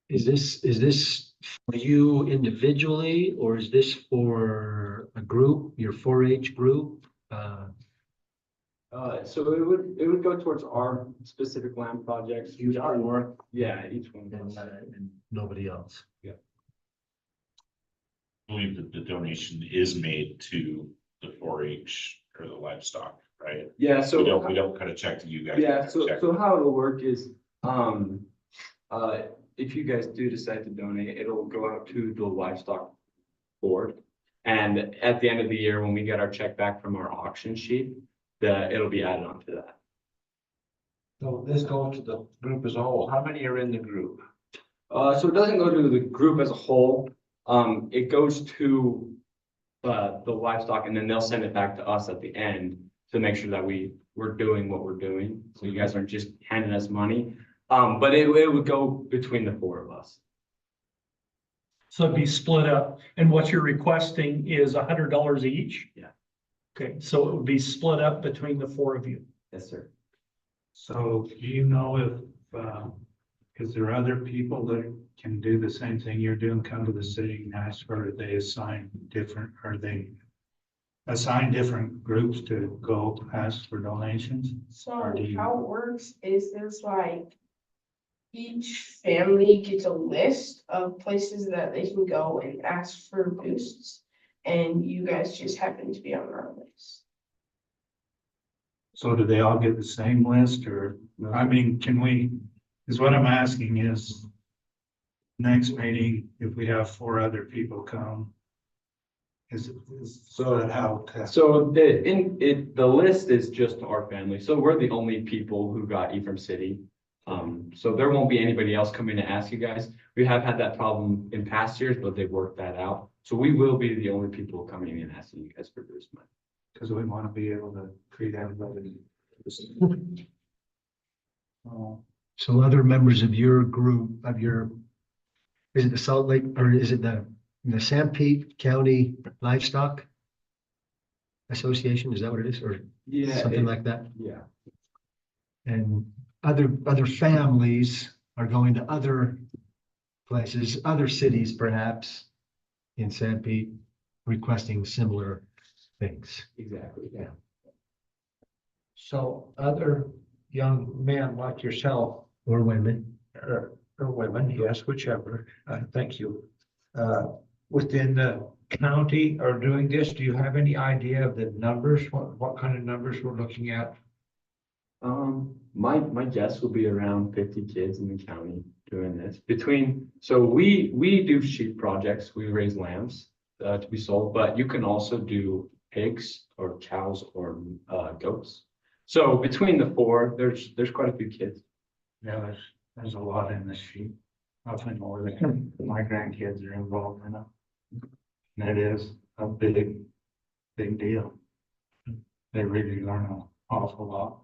Is this for you individually, or is this for a group, your 4-H group? So it would go towards our specific lamb projects. Each one? Yeah, each one. And nobody else? I believe that the donation is made to the 4-H or the livestock, right? Yeah, so We don't cut a check to you guys. yeah, so how it'll work is, if you guys do decide to donate, it'll go out to the livestock board. And at the end of the year, when we get our check back from our auction sheet, it'll be added onto that. So this goes to the group as a whole. How many are in the group? So it doesn't go to the group as a whole. It goes to the livestock, and then they'll send it back to us at the end to make sure that we're doing what we're doing. So you guys aren't just handing us money. But it would go between the 4 of us. So it'd be split up, and what you're requesting is $100 each? Yeah. Okay, so it would be split up between the 4 of you. Yes, sir. So do you know if, is there other people that can do the same thing you're doing, come to the city and ask, or are they assigned different groups to go ask for donations? So Or do you- how it works is there's like each family gets a list of places that they can go and ask for boosts. And you guys just happen to be on our list. So do they all get the same list, or, I mean, is what I'm asking is, next meeting, if we have 4 other people come, is that how? So the list is just our family. So we're the only people who got Ephraim City. So there won't be anybody else coming to ask you guys. We have had that problem in past years, but they've worked that out. So we will be the only people coming in asking you guys for boost money. Because we want to be able to treat everybody. So other members of your group, is it the Salt Lake, or is it the Sanpete County Livestock Association? Is that what it is, or something like that? Yeah. And other families are going to other places, other cities perhaps in Sanpete, requesting similar things. Exactly. Yeah. So other young men like yourself, Or women. or women, yes, whichever, thank you. Within the county are doing this, do you have any idea of the numbers, what kind of numbers we're looking at? My guess will be around 50 kids in the county doing this. So we do sheep projects, we raise lambs to be sold, but you can also do pigs or cows or goats. So between the 4, there's quite a few kids. Yeah, there's a lot in the sheep, nothing more than my grandkids are involved in it. And it is a big deal. They really learn an awful lot.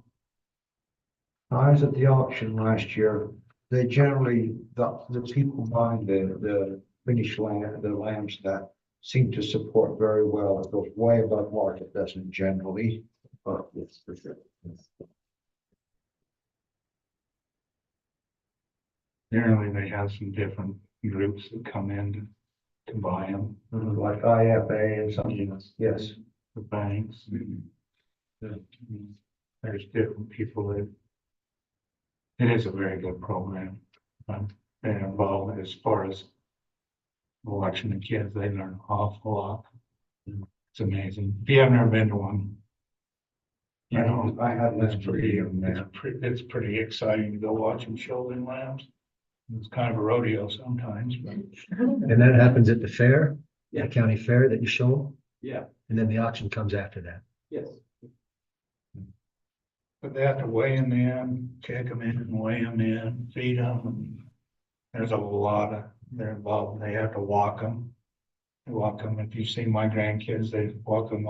I was at the auction last year. They generally, the people buying the finished lamb, the lambs that seem to support very well. It goes way above market, doesn't generally, but Yes, for sure. Generally, they have some different groups that come in to buy them, like IFA and something, yes. the banks. There's different people that. It is a very good program. They're involved as far as watching the kids, they learn an awful lot. It's amazing. If you have never been to one. You know, I have it's lambs. it's pretty exciting to go watch them show them lambs. It's kind of a rodeo sometimes, but And that happens at the fair, Yeah. the county fair that you show, Yeah, and then the auction comes after that. yes. But they have to weigh them in, check them in and weigh them in, feed them. And there's a lot of, they're involved. They have to walk them. They walk them. If you see my grandkids, they walk them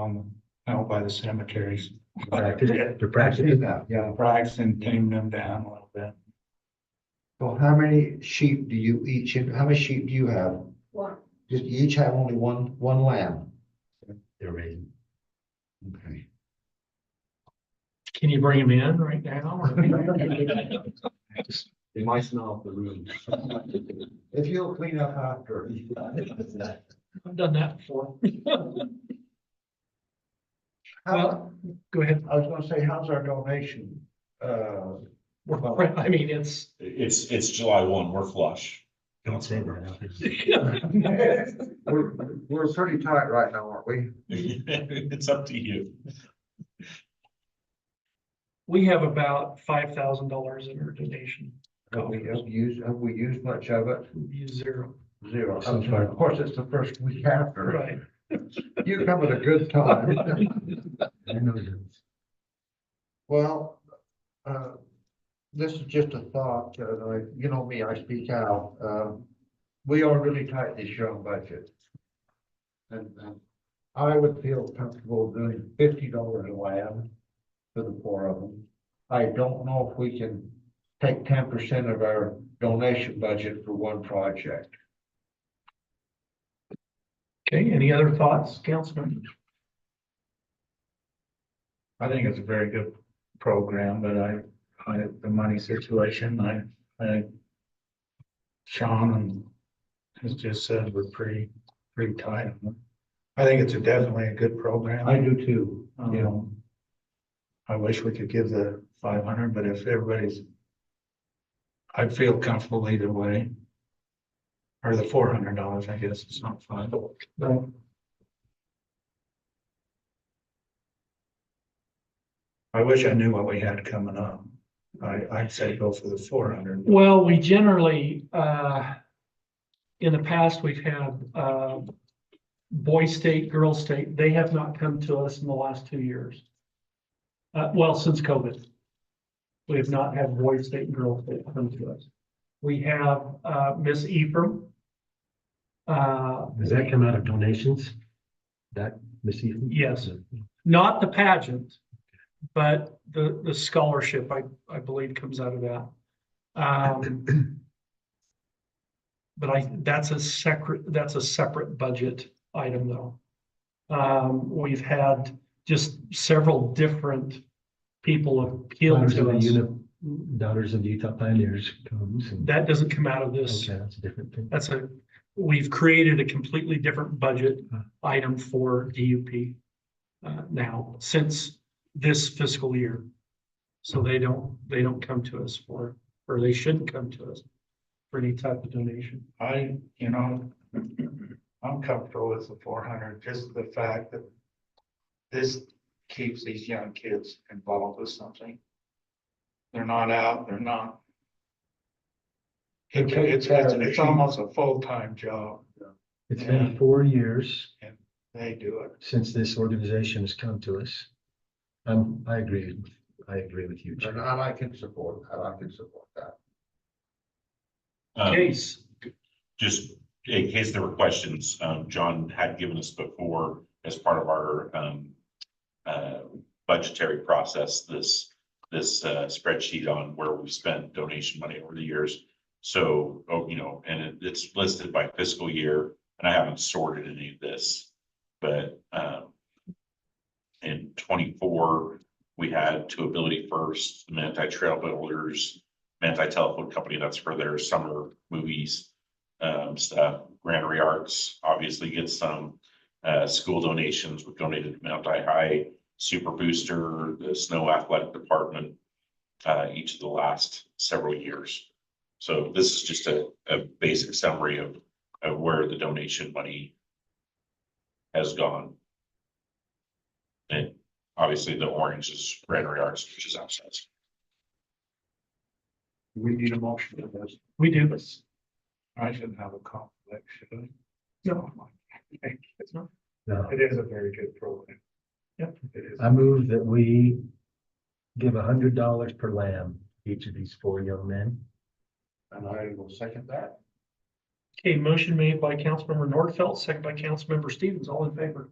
out by the cemeteries. They're practicing that. Yeah. Practicing, tame them down a little bit. So how many sheep do you each, how many sheep do you have? One. Just you each have only one lamb? They're raising. Okay. Can you bring them in right now? They might smell off the room. If you'll clean up after. I've done that before. How, Go ahead. I was gonna say, how's our donation? I mean, it's, It's July 1, we're flush. Don't say that. We're pretty tight right now, aren't we? It's up to you. we have about $5,000 in our donation. Have we used much of it? We use zero. Zero. I'm sorry. Of course, it's the first week after. Right. You come at a good time. I know this. Well, this is just a thought, you know me, I speak out. We are really tight this year on budget. And I would feel comfortable doing $50 a lamb for the 4 of them. I don't know if we can take 10% of our donation budget for one project. Okay, any other thoughts, Councilman? I think it's a very good program, but the money situation, Sean has just said we're pretty tight on it. I think it's definitely a good program. I do too. You know, I wish we could give the 500, but if everybody's, I'd feel comfortable either way. Or the $400, I guess, it's not fun. I wish I knew what we had coming up. I'd say go for the 400. Well, we generally, in the past, we've had, boy state, girl state. They have not come to us in the last 2 years. Well, since COVID. We have not had boy state and girl state come to us. We have, Miss Ephraim. Does that come out of donations? That, Miss Ethan? Yes. Not the pageant, but the scholarship, I believe, comes out of that. But that's a separate budget item though. We've had just several different people appeal to us. Daughters of the Utah Pioneers comes. That doesn't come out of this. Okay, that's a different thing. We've created a completely different budget item for DUP now since this fiscal year. So they don't come to us or they shouldn't come to us for any type of donation. I'm comfortable with the 400, just the fact that this keeps these young kids involved with something. They're not out, they're not. It's almost a full-time job. It's been 4 years They do it. since this organization has come to us. I agree with you, Chair. And I can support that. Case. Just in case there were questions, John had given us before as part of our budgetary process, this spreadsheet on where we've spent donation money over the years. So, and it's listed by fiscal year, and I haven't sorted any of this, but in 24, we had To Ability First, the Manti Trail Builders, Manti Telephone Company, that's for their summer movies stuff. Granary Arts obviously gets some school donations. We've donated to Manti High, Super Booster, the Snow Athletic Department, each of the last several years. So this is just a basic summary of where the donation money has gone. And obviously the orange is Granary Arts, which is outside. We need a motion for this. We do this. I shouldn't have a conflict, should I? No. It's not. No. It is a very good program. Yep. It is. I move that we give $100 per lamb, to each of these 4 young men. And I will second that. Okay, motion made by Councilmember Nordfeld, second by Councilmember Stevens, all in favor.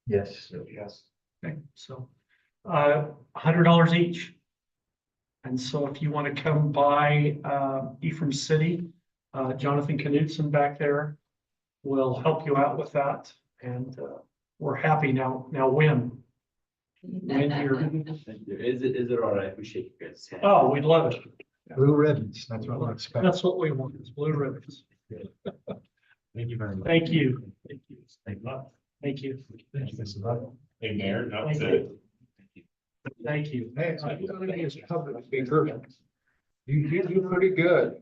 Yes. Yes. Okay, so, $100 each. And so if you want to come by, Ephraim City, Jonathan Knudsen back there will help you out with that. And, we're happy now. Now when you're, Is it all right if we shake your guys' hand? oh, we'd love it. Blue ribbons, that's what we expect. That's what we want, is blue ribbons. Thank you very much. Thank you. Thank you. Thank you. Thank you. Thank you, Mr. Butler. Hey, Mayor, that was Thank it. Thank you. Hey, I thought it was public speaker. You do pretty good.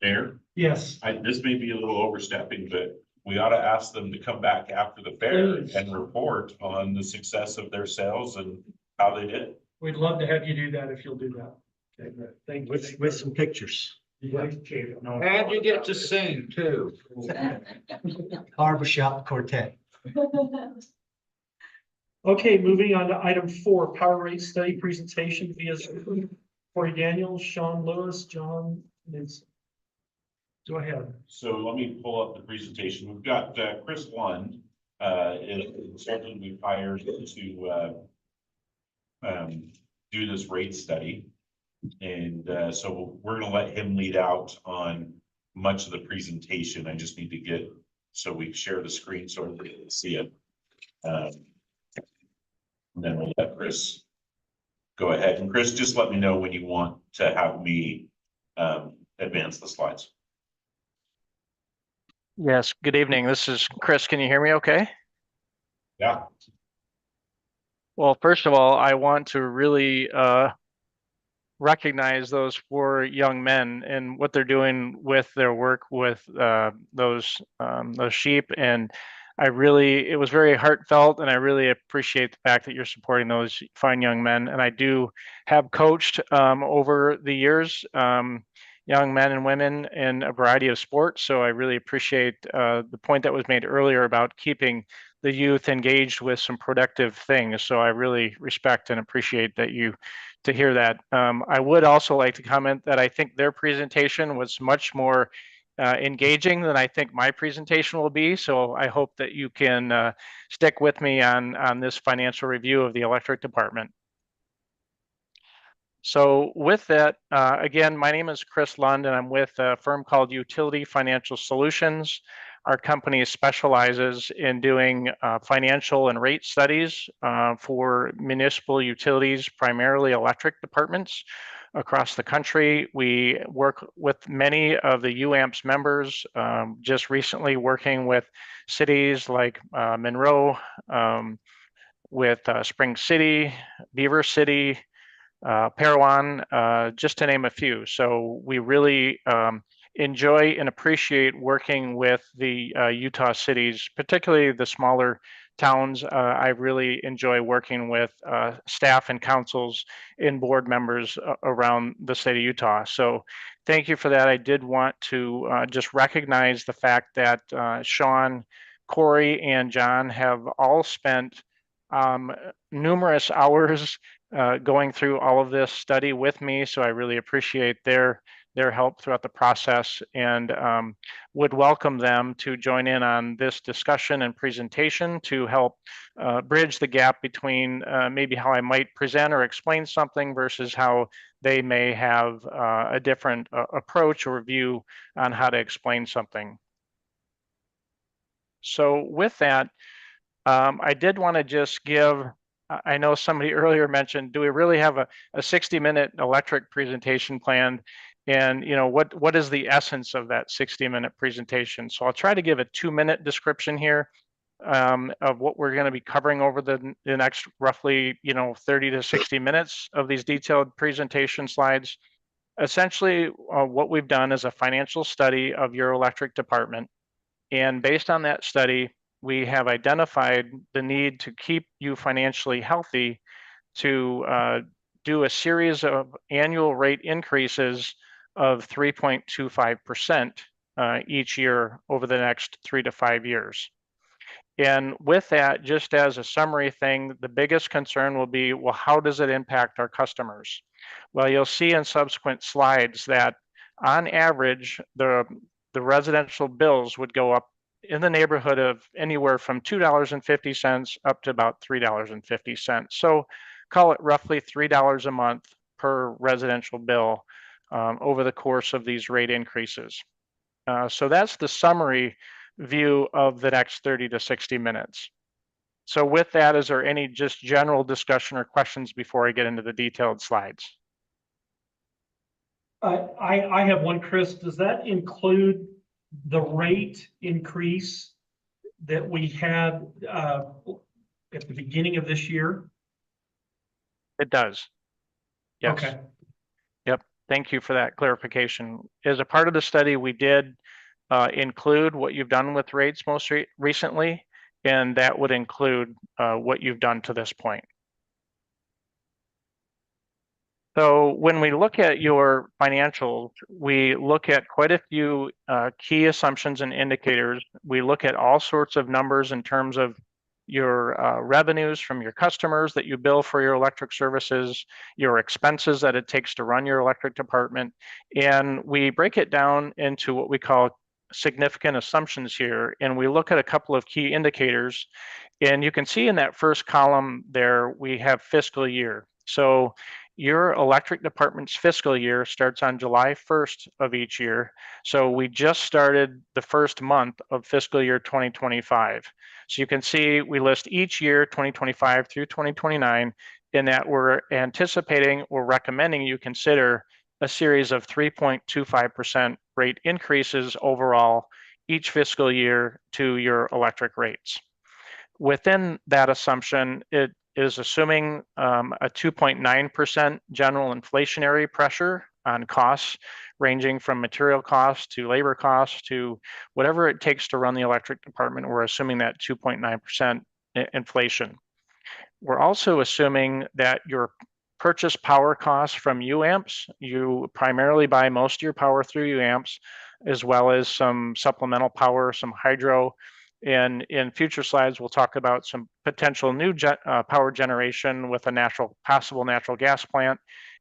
Mayor, Yes. this may be a little overstepping, but we ought to ask them to come back after the fair Please. and report on the success of their sales and how they did. We'd love to have you do that if you'll do that. Okay, thank you. With some pictures. And you get to sing too. Barbershop quartet. Okay, moving on to item 4, power rate study presentation via Zoom. Corey Daniels, Sean Lewis, John Newsom. Go ahead. So let me pull up the presentation. We've got Chris Lund, is the consultant we've hired to do this rate study. And so we're going to let him lead out on much of the presentation. I just need to get, so we share the screen so everybody can see it. And then we'll let Chris go ahead. And Chris, just let me know when you want to have me advance the slides. Yes, good evening. This is Chris. Can you hear me okay? Yeah. Well, first of all, I want to really recognize those 4 young men and what they're doing with their work with those sheep. And it was very heartfelt, and I really appreciate the fact that you're supporting those fine young men. And I do have coached over the years young men and women in a variety of sports. So I really appreciate the point that was made earlier about keeping the youth engaged with some productive things. So I really respect and appreciate that to hear that. I would also like to comment that I think their presentation was much more engaging than I think my presentation will be. So I hope that you can stick with me on this financial review of the electric department. So with that, again, my name is Chris Lund, and I'm with a firm called Utility Financial Solutions. Our company specializes in doing financial and rate studies for municipal utilities, primarily electric departments across the country. We work with many of the UAMPS members, just recently working with cities like Monroe, with Spring City, Beaver City, Parowan, just to name a few. So we really enjoy and appreciate working with the Utah cities, particularly the smaller towns. I really enjoy working with staff and councils and board members around the state of Utah. So thank you for that. I did want to just recognize the fact that Sean, Corey, and John have all spent numerous hours going through all of this study with me. So I really appreciate their help throughout the process, and would welcome them to join in on this discussion and presentation to help bridge the gap between maybe how I might present or explain something versus how they may have a different approach or view on how to explain something. So with that, I did want to just give, I know somebody earlier mentioned, do we really have a 60-minute electric presentation planned? And what is the essence of that 60-minute presentation? So I'll try to give a 2-minute description here of what we're going to be covering over the next roughly 30 to 60 minutes of these detailed presentation slides. Essentially, what we've done is a financial study of your electric department. And based on that study, we have identified the need to keep you financially healthy to do a series of annual rate increases of 3.25% each year over the next 3 to 5 years. And with that, just as a summary thing, the biggest concern will be, well, how does it impact our customers? Well, you'll see in subsequent slides that on average, the residential bills would go up in the neighborhood of anywhere from $2.50 up to about $3.50. So call it roughly $3 a month per residential bill over the course of these rate increases. So that's the summary view of the next 30 to 60 minutes. So with that, is there any just general discussion or questions before I get into the detailed slides? I have one, Chris. Does that include the rate increase that we had at the beginning of this year? It does. Yes. Okay. Yep. Thank you for that clarification. As a part of the study, we did include what you've done with rates most recently, and that would include what you've done to this point. So when we look at your financials, we look at quite a few key assumptions and indicators. We look at all sorts of numbers in terms of your revenues from your customers that you bill for your electric services, your expenses that it takes to run your electric department. And we break it down into what we call significant assumptions here. And we look at a couple of key indicators. And you can see in that first column there, we have fiscal year. So your electric department's fiscal year starts on July 1st of each year. So we just started the first month of fiscal year 2025. So you can see we list each year 2025 through 2029 in that we're anticipating or recommending you consider a series of 3.25% rate increases overall each fiscal year to your electric rates. Within that assumption, it is assuming a 2.9% general inflationary pressure on costs, ranging from material costs to labor costs to whatever it takes to run the electric department. We're assuming that 2.9% inflation. We're also assuming that your purchase power costs from UAMPs, you primarily buy most of your power through UAMPs, as well as some supplemental power, some hydro. And in future slides, we'll talk about some potential new power generation with a possible natural gas plant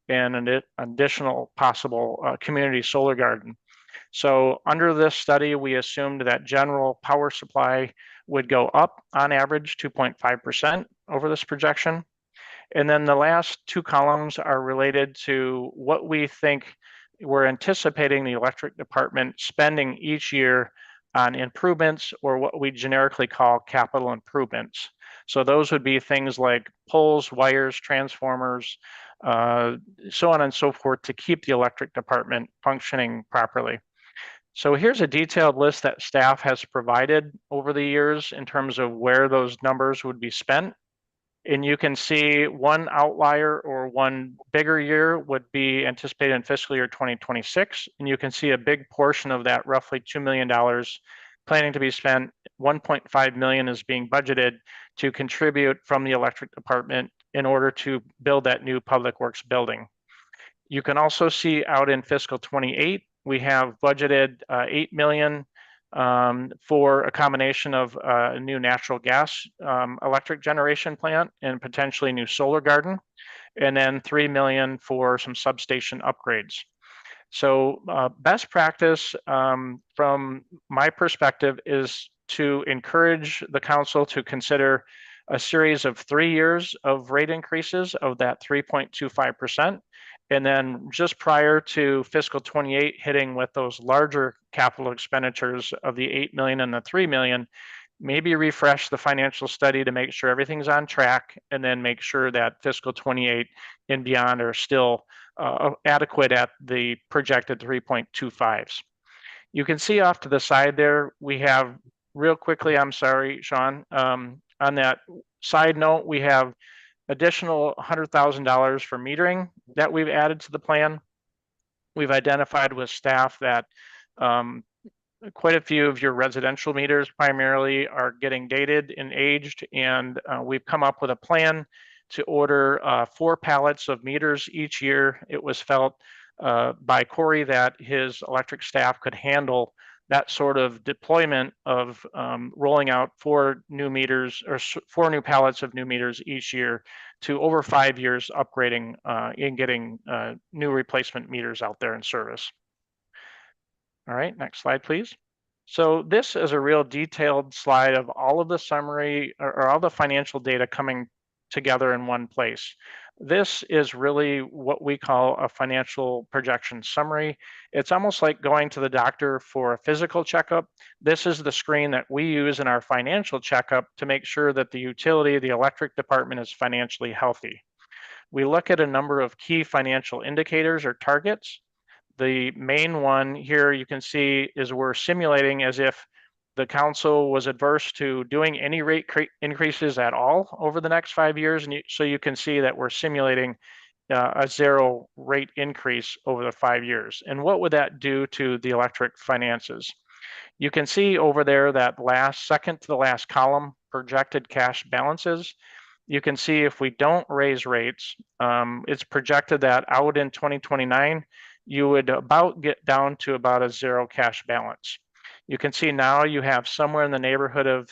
and an additional possible community solar garden. So under this study, we assumed that general power supply would go up on average 2.5% over this projection. And then the last two columns are related to what we think we're anticipating the electric department spending each year on improvements, or what we generically call capital improvements. So those would be things like poles, wires, transformers, so on and so forth, to keep the electric department functioning properly. So here's a detailed list that staff has provided over the years in terms of where those numbers would be spent. And you can see one outlier or one bigger year would be anticipated in fiscal year 2026. And you can see a big portion of that, roughly $2 million, planning to be spent. 1.5 million is being budgeted to contribute from the electric department in order to build that new public works building. You can also see out in fiscal 28, we have budgeted 8 million for a combination of a new natural gas electric generation plant and potentially new solar garden, and then 3 million for some substation upgrades. So best practice from my perspective is to encourage the council to consider a series of 3 years of rate increases of that 3.25%. And then just prior to fiscal 28 hitting with those larger capital expenditures of the 8 million and the 3 million, maybe refresh the financial study to make sure everything's on track, and then make sure that fiscal 28 and beyond are still adequate at the projected 3.25s. You can see off to the side there, we have real quickly, I'm sorry, Sean, on that side note, we have additional $100,000 for metering that we've added to the plan. We've identified with staff that quite a few of your residential meters primarily are getting dated and aged, and we've come up with a plan to order 4 pallets of meters each year. It was felt by Corey that his electric staff could handle that sort of deployment of rolling out 4 new meters or 4 new pallets of new meters each year to over 5 years upgrading and getting new replacement meters out there in service. All right, next slide, please. So this is a real detailed slide of all of the summary or all the financial data coming together in one place. This is really what we call a financial projection summary. It's almost like going to the doctor for a physical checkup. This is the screen that we use in our financial checkup to make sure that the utility, the electric department, is financially healthy. We look at a number of key financial indicators or targets. The main one here you can see is we're simulating as if the council was adverse to doing any rate increases at all over the next 5 years. And so you can see that we're simulating a 0 rate increase over the 5 years. And what would that do to the electric finances? You can see over there that second to the last column, projected cash balances. You can see if we don't raise rates, it's projected that out in 2029, you would about get down to about a 0 cash balance. You can see now you have somewhere in the neighborhood of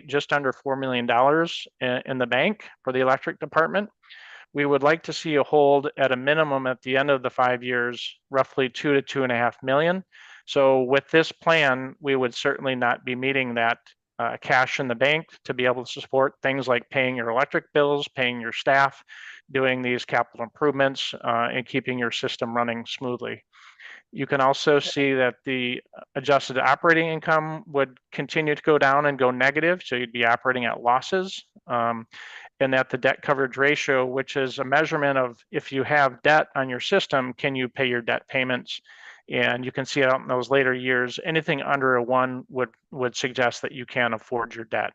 just under $4 million in the bank for the electric department. We would like to see a hold at a minimum at the end of the 5 years, roughly 2 to 2.5 million. So with this plan, we would certainly not be meeting that cash in the bank to be able to support things like paying your electric bills, paying your staff, doing these capital improvements, and keeping your system running smoothly. You can also see that the adjusted operating income would continue to go down and go negative, so you'd be operating at losses. And that the debt coverage ratio, which is a measurement of if you have debt on your system, can you pay your debt payments? And you can see out in those later years, anything under a 1 would suggest that you can't afford your debt.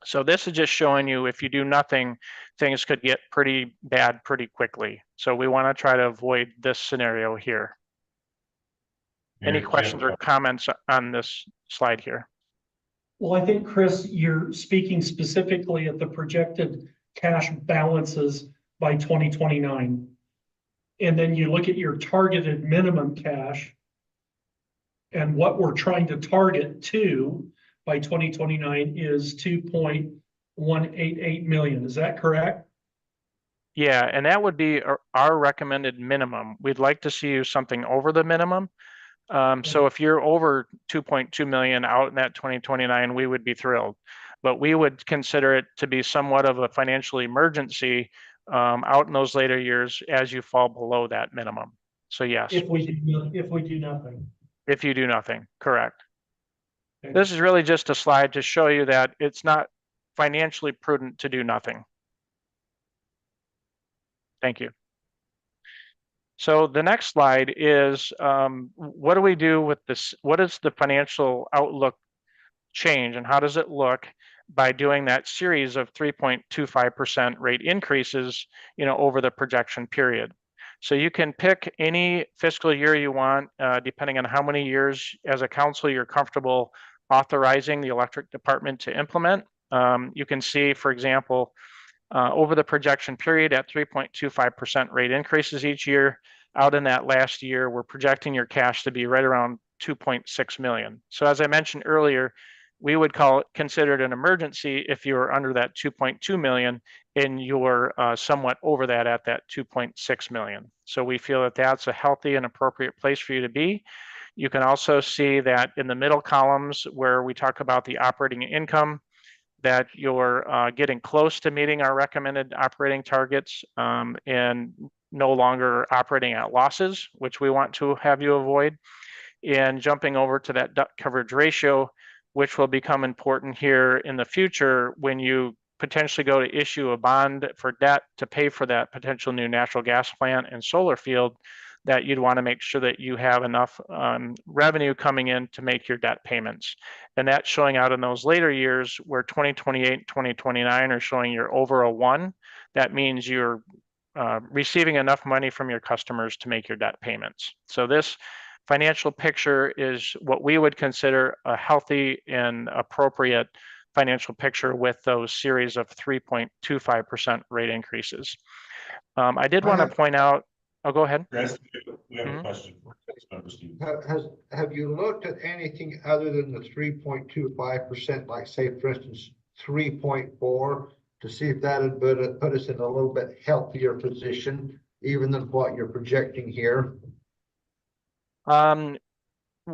So this is just showing you if you do nothing, things could get pretty bad pretty quickly. So we want to try to avoid this scenario here. Any questions or comments on this slide here? Well, I think, Chris, you're speaking specifically at the projected cash balances by 2029. And then you look at your targeted minimum cash and what we're trying to target to by 2029 is 2.188 million. Is that correct? Yeah, and that would be our recommended minimum. We'd like to see you something over the minimum. So if you're over 2.2 million out in that 2029, we would be thrilled. But we would consider it to be somewhat of a financial emergency out in those later years as you fall below that minimum. So yes. If we do nothing. If you do nothing, correct. Okay. This is really just a slide to show you that it's not financially prudent to do nothing. Thank you. So the next slide is what do we do with this? What is the financial outlook change and how does it look by doing that series of 3.25% rate increases, over the projection period? So you can pick any fiscal year you want, depending on how many years as a council you're comfortable authorizing the electric department to implement. You can see, for example, over the projection period at 3.25% rate increases each year. Out in that last year, we're projecting your cash to be right around 2.6 million. So as I mentioned earlier, we would consider it an emergency if you were under that 2.2 million and you're somewhat over that at that 2.6 million. So we feel that that's a healthy and appropriate place for you to be. You can also see that in the middle columns where we talk about the operating income, that you're getting close to meeting our recommended operating targets and no longer operating at losses, which we want to have you avoid. And jumping over to that debt coverage ratio, which will become important here in the future when you potentially go to issue a bond for debt to pay for that potential new natural gas plant and solar field, that you'd want to make sure that you have enough revenue coming in to make your debt payments. And that's showing out in those later years where 2028, 2029 are showing you're over a 1. That means you're receiving enough money from your customers to make your debt payments. So this financial picture is what we would consider a healthy and appropriate financial picture with those series of 3.25% rate increases. I did want to point out, Oh, go ahead. Chris, we have a Mhm. question for Councilmember Stevens. Have you looked at anything other than the 3.25%, like say, for instance, 3.4, to see if that would put us in a little bit healthier position, even than what you're projecting here?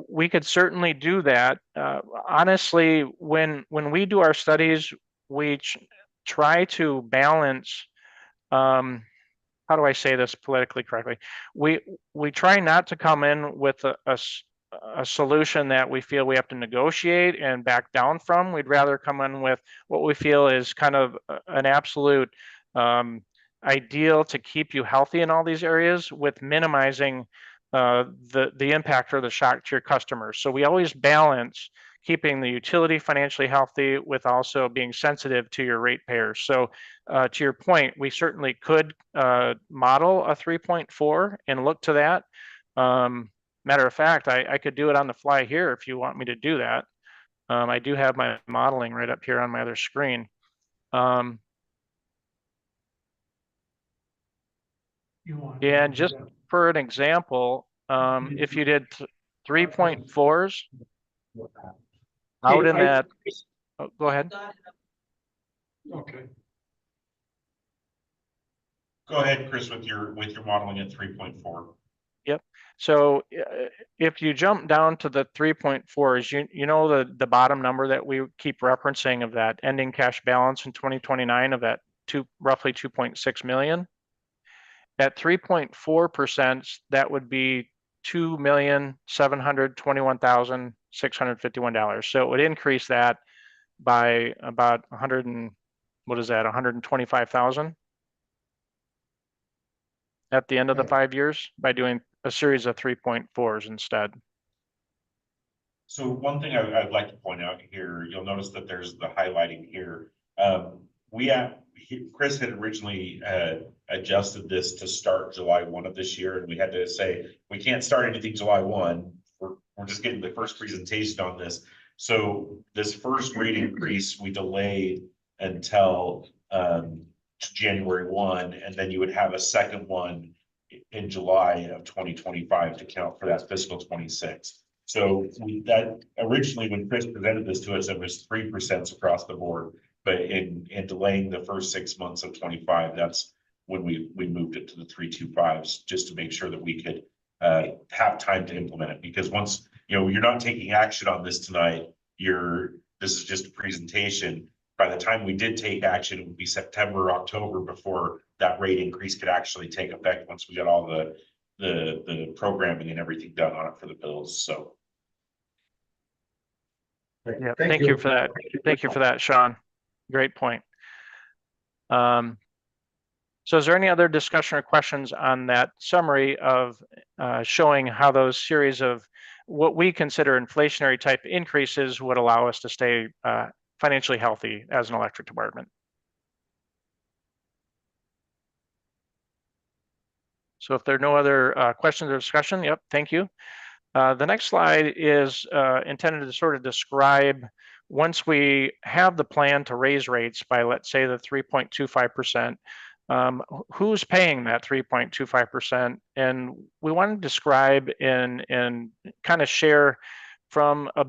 We could certainly do that. Honestly, when we do our studies, we try to balance. How do I say this politically correctly? We try not to come in with a solution that we feel we have to negotiate and back down from. We'd rather come in with what we feel is kind of an absolute ideal to keep you healthy in all these areas with minimizing the impact or the shock to your customers. So we always balance keeping the utility financially healthy with also being sensitive to your ratepayers. So to your point, we certainly could model a 3.4 and look to that. Matter of fact, I could do it on the fly here if you want me to do that. I do have my modeling right up here on my other screen. Yeah, and just for an example, if you did 3.4s out in that, oh, go ahead. Okay. Go ahead, Chris, with your modeling at 3.4. Yep. So if you jump down to the 3.4s, you know the bottom number that we keep referencing of that ending cash balance in 2029 of that roughly 2.6 million. At 3.4%, that would be $2,721,651. So it would increase that by about 100 and what is that, 125,000 at the end of the 5 years by doing a series of 3.4s instead. So one thing I'd like to point out here, you'll notice that there's the highlighting here. Chris had originally adjusted this to start July 1 of this year, and we had to say, we can't start anything July 1. We're just getting the first presentation on this. So this first rate increase, we delayed until January 1, and then you would have a second one in July of 2025 to count for that fiscal 26. So that originally, when Chris presented this to us, it was 3% across the board. But in delaying the first 6 months of 25, that's when we moved it to the 3.25s, just to make sure that we could have time to implement it. Because once you're not taking action on this tonight, this is just a presentation. By the time we did take action, it would be September, October before that rate increase could actually take effect. Once we got all the programming and everything done on it for the bills. So. Yeah, thank you for that. Thank you for that, Sean. Great point. So is there any other discussion or questions on that summary of showing how those series of what we consider inflationary type increases would allow us to stay financially healthy as an electric department? So if there are no other questions or discussion, yep, thank you. The next slide is intended to sort of describe once we have the plan to raise rates by, let's say, the 3.25%, who's paying that 3.25%? And we want to describe and kind of share from a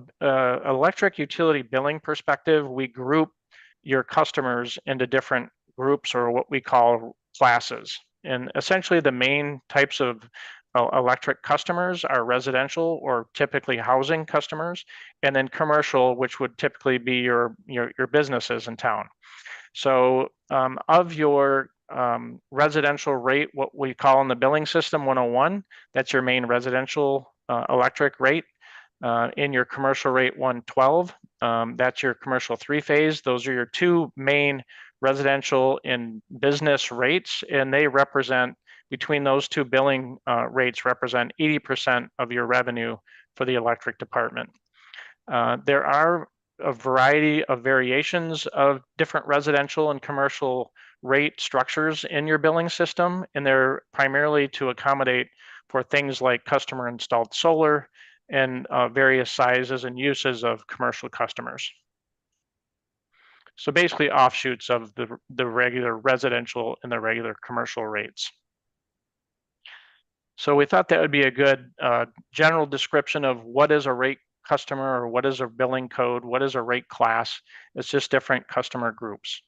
electric utility billing perspective, we group your customers into different groups or what we call classes. And essentially the main types of electric customers are residential or typically housing customers, and then commercial, which would typically be your businesses in town. So of your residential rate, what we call in the billing system 101, that's your main residential electric rate. In your commercial rate 112, that's your commercial three-phase. Those are your two main residential and business rates, and they represent, between those two billing rates, represent 80% of your revenue for the electric department. There are a variety of variations of different residential and commercial rate structures in your billing system, and they're primarily to accommodate for things like customer installed solar and various sizes and uses of commercial customers. So basically offshoots of the regular residential and the regular commercial rates. So we thought that would be a good general description of what is a rate customer, or what is a billing code, what is a rate class. It's just different customer groups.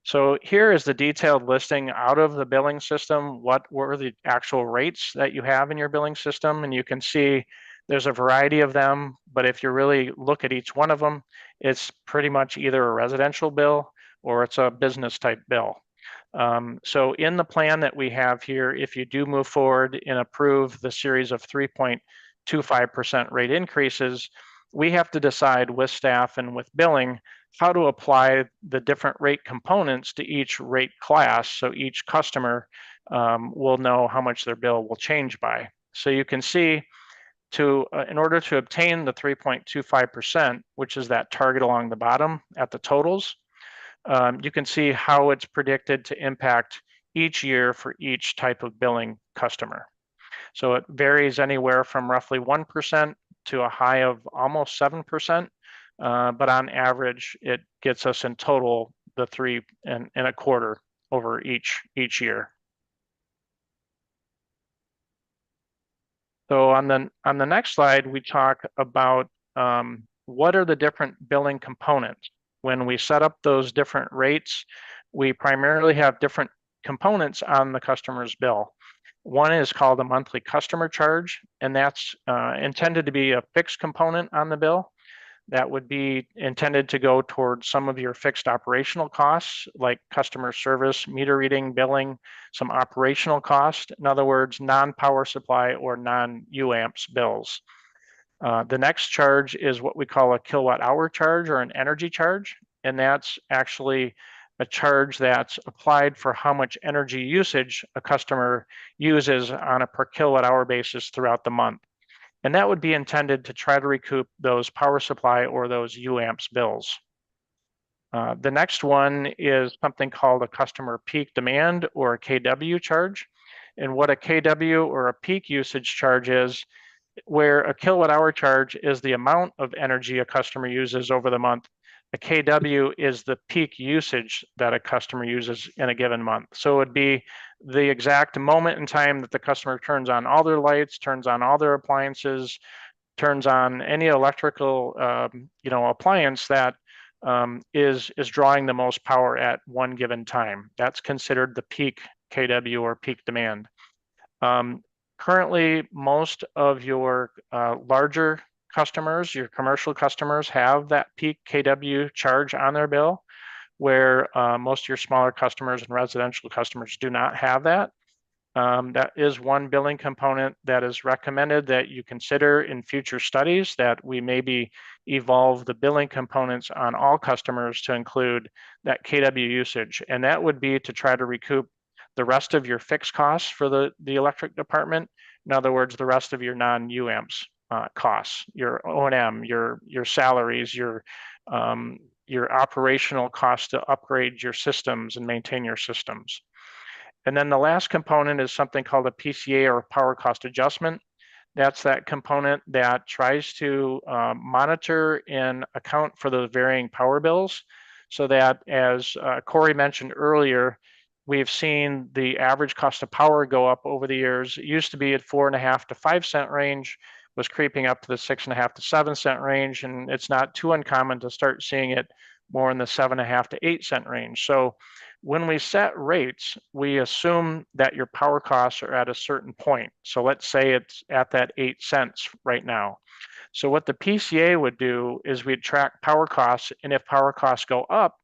So here is the detailed listing out of the billing system. What were the actual rates that you have in your billing system? And you can see there's a variety of them, but if you really look at each one of them, it's pretty much either a residential bill or it's a business type bill. So in the plan that we have here, if you do move forward and approve the series of 3.25% rate increases, we have to decide with staff and with billing how to apply the different rate components to each rate class, so each customer will know how much their bill will change by. So you can see in order to obtain the 3.25%, which is that target along the bottom at the totals, you can see how it's predicted to impact each year for each type of billing customer. So it varies anywhere from roughly 1% to a high of almost 7%. But on average, it gets us in total the 3.25% over each year. So on the next slide, we talk about what are the different billing components. When we set up those different rates, we primarily have different components on the customer's bill. One is called a monthly customer charge, and that's intended to be a fixed component on the bill. That would be intended to go towards some of your fixed operational costs, like customer service, meter reading, billing, some operational cost. In other words, non-power supply or non-UAMPS bills. The next charge is what we call a kilowatt hour charge or an energy charge. And that's actually a charge that's applied for how much energy usage a customer uses on a per kilowatt hour basis throughout the month. And that would be intended to try to recoup those power supply or those UAMPS bills. The next one is something called a customer peak demand or a KW charge. And what a KW or a peak usage charge is, where a kilowatt hour charge is the amount of energy a customer uses over the month. A KW is the peak usage that a customer uses in a given month. So it would be the exact moment in time that the customer turns on all their lights, turns on all their appliances, turns on any electrical appliance that is drawing the most power at one given time. That's considered the peak KW or peak demand. Currently, most of your larger customers, your commercial customers, have that peak KW charge on their bill, where most of your smaller customers and residential customers do not have that. That is one billing component that is recommended that you consider in future studies, that we maybe evolve the billing components on all customers to include that KW usage. And that would be to try to recoup the rest of your fixed costs for the electric department. In other words, the rest of your non-UAMPS costs, your O&M, your salaries, your operational costs to upgrade your systems and maintain your systems. And then the last component is something called a PCA or power cost adjustment. That's that component that tries to monitor and account for those varying power bills, so that, as Corey mentioned earlier, we've seen the average cost of power go up over the years. It used to be at 4.5 to 5 cent range, was creeping up to the 6.5 to 7 cent range, and it's not too uncommon to start seeing it more in the 7.5 to 8 cent range. So when we set rates, we assume that your power costs are at a certain point. So let's say it's at that 8 cents right now. So what the PCA would do is we'd track power costs, and if power costs go up,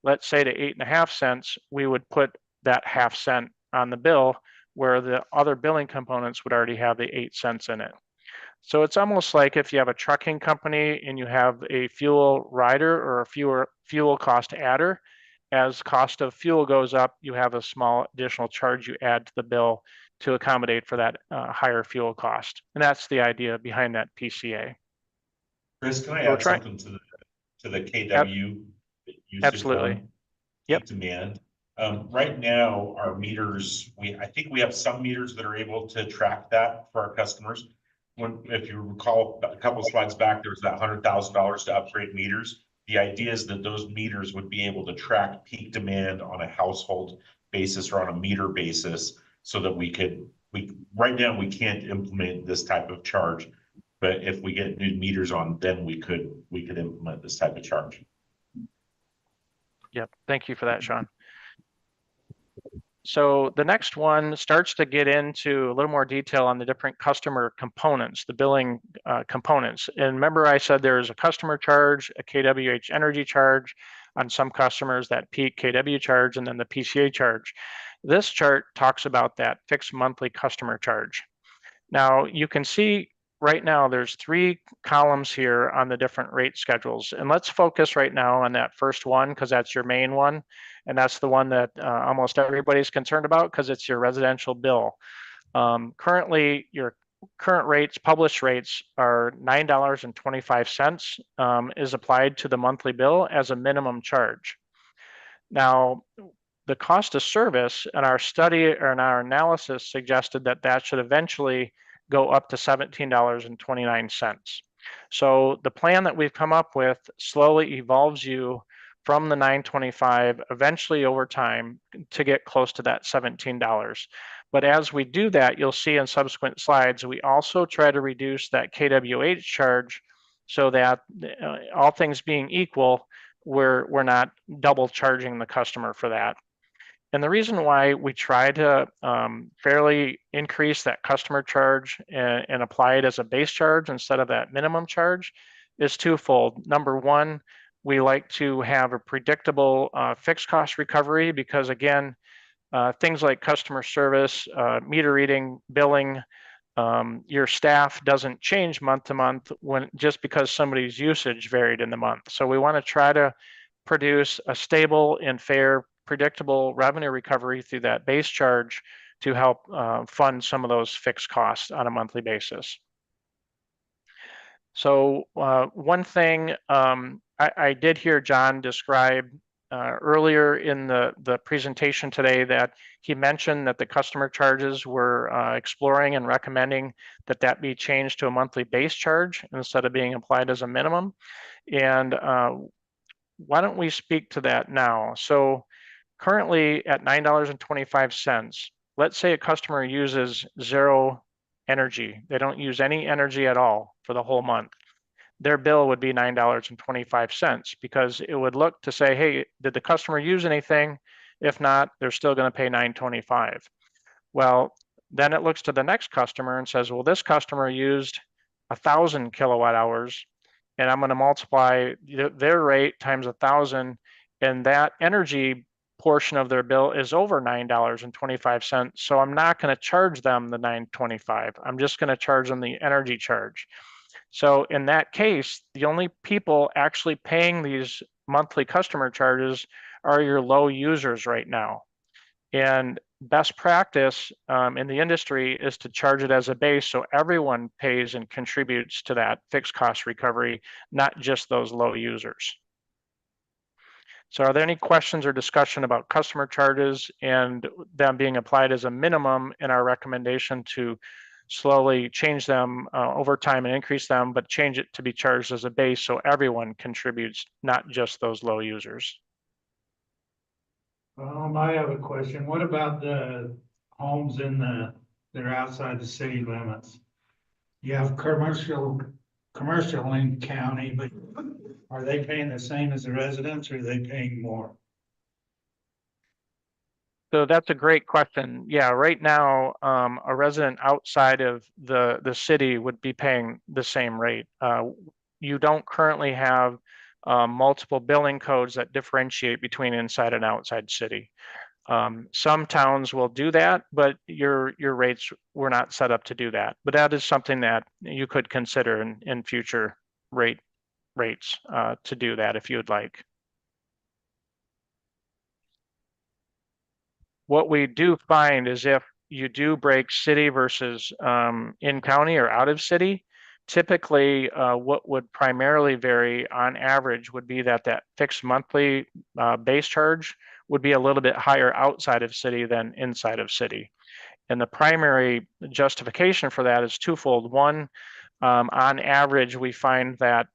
let's say to 8.5 cents, we would put that half cent on the bill, where the other billing components would already have the 8 cents in it. So it's almost like if you have a trucking company and you have a fuel rider or a fuel cost adder. As cost of fuel goes up, you have a small additional charge you add to the bill to accommodate for that higher fuel cost. And that's the idea behind that PCA. Chris, can I add something to the KW usage? Absolutely. Yep. Demand. Right now, our meters, I think we have some meters that are able to track that for our customers. If you recall, a couple of slides back, there was that $100,000 to upgrade meters. The idea is that those meters would be able to track peak demand on a household basis or on a meter basis, so that we could right now, we can't implement this type of charge. But if we get new meters on, then we could implement this type of charge. Yep, thank you for that, Sean. So the next one starts to get into a little more detail on the different customer components, the billing components. And remember I said there's a customer charge, a kWh energy charge, on some customers that peak kW charge, and then the PCA charge. This chart talks about that fixed monthly customer charge. Now you can see right now there's 3 columns here on the different rate schedules. And let's focus right now on that first one because that's your main one. And that's the one that almost everybody's concerned about because it's your residential bill. Currently, your current rates, published rates, are $9.25 is applied to the monthly bill as a minimum charge. Now, the cost of service in our study or in our analysis suggested that that should eventually go up to $17.29. So the plan that we've come up with slowly evolves you from the $9.25 eventually over time to get close to that $17. But as we do that, you'll see in subsequent slides, we also try to reduce that kWh charge so that all things being equal, we're not double charging the customer for that. And the reason why we try to fairly increase that customer charge and apply it as a base charge instead of that minimum charge is twofold. Number one, we like to have a predictable fixed cost recovery because again, things like customer service, meter reading, billing, your staff doesn't change month to month just because somebody's usage varied in the month. So we want to try to produce a stable and fair, predictable revenue recovery through that base charge to help fund some of those fixed costs on a monthly basis. So one thing I did hear John describe earlier in the presentation today that he mentioned that the customer charges were exploring and recommending that that be changed to a monthly base charge instead of being applied as a minimum. And why don't we speak to that now? So currently at $9.25, let's say a customer uses 0 energy. They don't use any energy at all for the whole month. Their bill would be $9.25 because it would look to say, hey, did the customer use anything? If not, they're still going to pay $9.25. Well, then it looks to the next customer and says, well, this customer used 1,000 kilowatt hours, and I'm going to multiply their rate times 1,000, and that energy portion of their bill is over $9.25. So I'm not going to charge them the $9.25. I'm just going to charge them the energy charge. So in that case, the only people actually paying these monthly customer charges are your low users right now. And best practice in the industry is to charge it as a base so everyone pays and contributes to that fixed cost recovery, not just those low users. So are there any questions or discussion about customer charges and them being applied as a minimum in our recommendation to slowly change them over time and increase them, but change it to be charged as a base so everyone contributes, not just those low users? I have a question. What about the homes that are outside the city limits? You have commercial in county, but are they paying the same as the residents or are they paying more? So that's a great question. Yeah, right now, a resident outside of the city would be paying the same rate. You don't currently have multiple billing codes that differentiate between inside and outside city. Some towns will do that, but your rates were not set up to do that. But that is something that you could consider in future rates to do that if you would like. What we do find is if you do break city versus in county or out of city, typically what would primarily vary on average would be that fixed monthly base charge would be a little bit higher outside of city than inside of city. And the primary justification for that is twofold. One, on average, we find that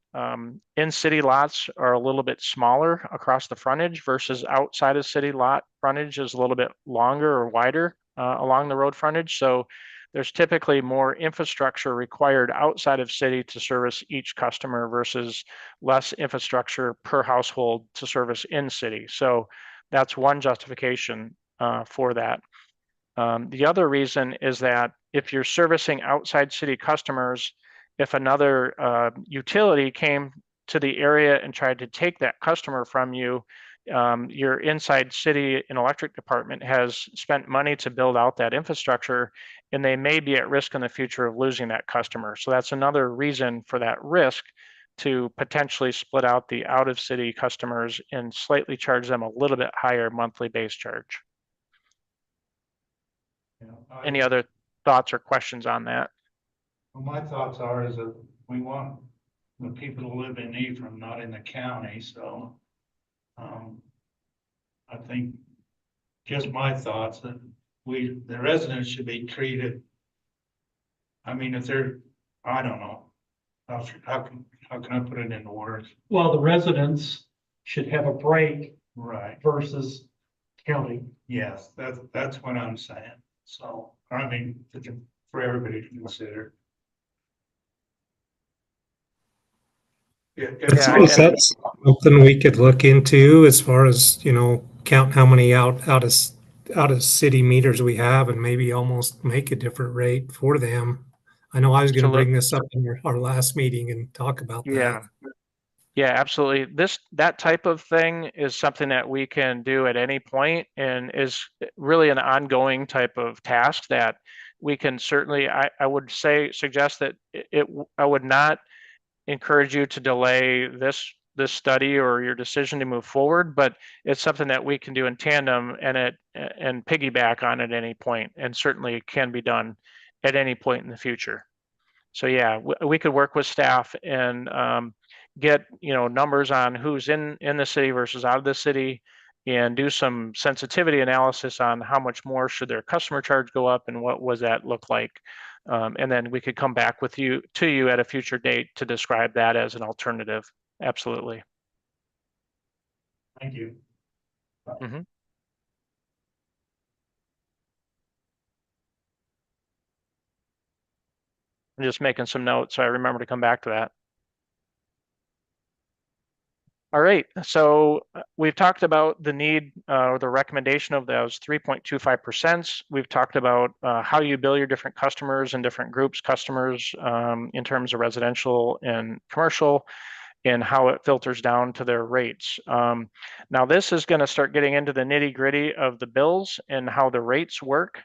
in-city lots are a little bit smaller across the frontage versus outside of city lot frontage is a little bit longer or wider along the road frontage. So there's typically more infrastructure required outside of city to service each customer versus less infrastructure per household to service in city. So that's one justification for that. The other reason is that if you're servicing outside city customers, if another utility came to the area and tried to take that customer from you, your inside city and electric department has spent money to build out that infrastructure, and they may be at risk in the future of losing that customer. So that's another reason for that risk to potentially split out the out of city customers and slightly charge them a little bit higher monthly base charge. Any other thoughts or questions on that? Well, my thoughts are is that we want the people to live in Ephraim, not in the county, so. I think, just my thoughts, that the residents should be treated. I mean, if they're, I don't know, how can I put it into words? Well, the residents should have a break Right, versus county. yes, that's what I'm saying, so, I mean, for everybody to consider. Is that something we could look into as far as, count how many out of city meters we have and maybe almost make a different rate for them? I know I was going to bring this up in our last meeting and talk about that. Yeah, absolutely. That type of thing is something that we can do at any point and is really an ongoing type of task that we can certainly, I would suggest that I would not encourage you to delay this study or your decision to move forward, but it's something that we can do in tandem and piggyback on at any point, and certainly can be done at any point in the future. So yeah, we could work with staff and get numbers on who's in the city versus out of the city, and do some sensitivity analysis on how much more should their customer charge go up and what was that look like. And then we could come back to you at a future date to describe that as an alternative. Absolutely. Thank you. Mm-hmm. I'm just making some notes so I remember to come back to that. All right, so we've talked about the need or the recommendation of those 3.25%. We've talked about how you bill your different customers and different groups customers in terms of residential and commercial, and how it filters down to their rates. Now this is going to start getting into the nitty gritty of the bills and how the rates work.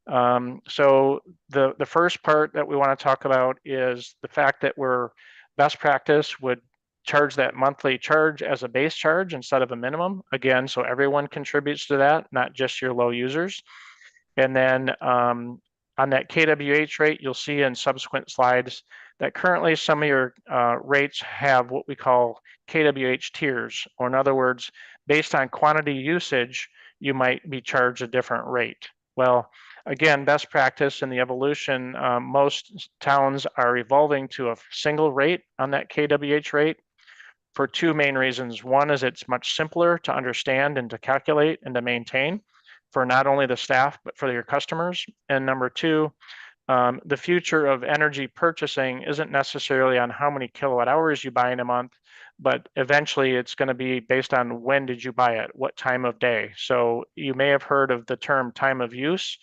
So the first part that we want to talk about is the fact that best practice would charge that monthly charge as a base charge instead of a minimum. Again, so everyone contributes to that, not just your low users. And then on that KWH rate, you'll see in subsequent slides that currently some of your rates have what we call KWH tiers, or in other words, based on quantity usage, you might be charged a different rate. Well, again, best practice in the evolution, most towns are evolving to a single rate on that KWH rate for two main reasons. One is it's much simpler to understand and to calculate and to maintain for not only the staff, but for your customers. And number two, the future of energy purchasing isn't necessarily on how many kilowatt hours you buy in a month, but eventually it's going to be based on when did you buy it, what time of day. So you may have heard of the term time of use.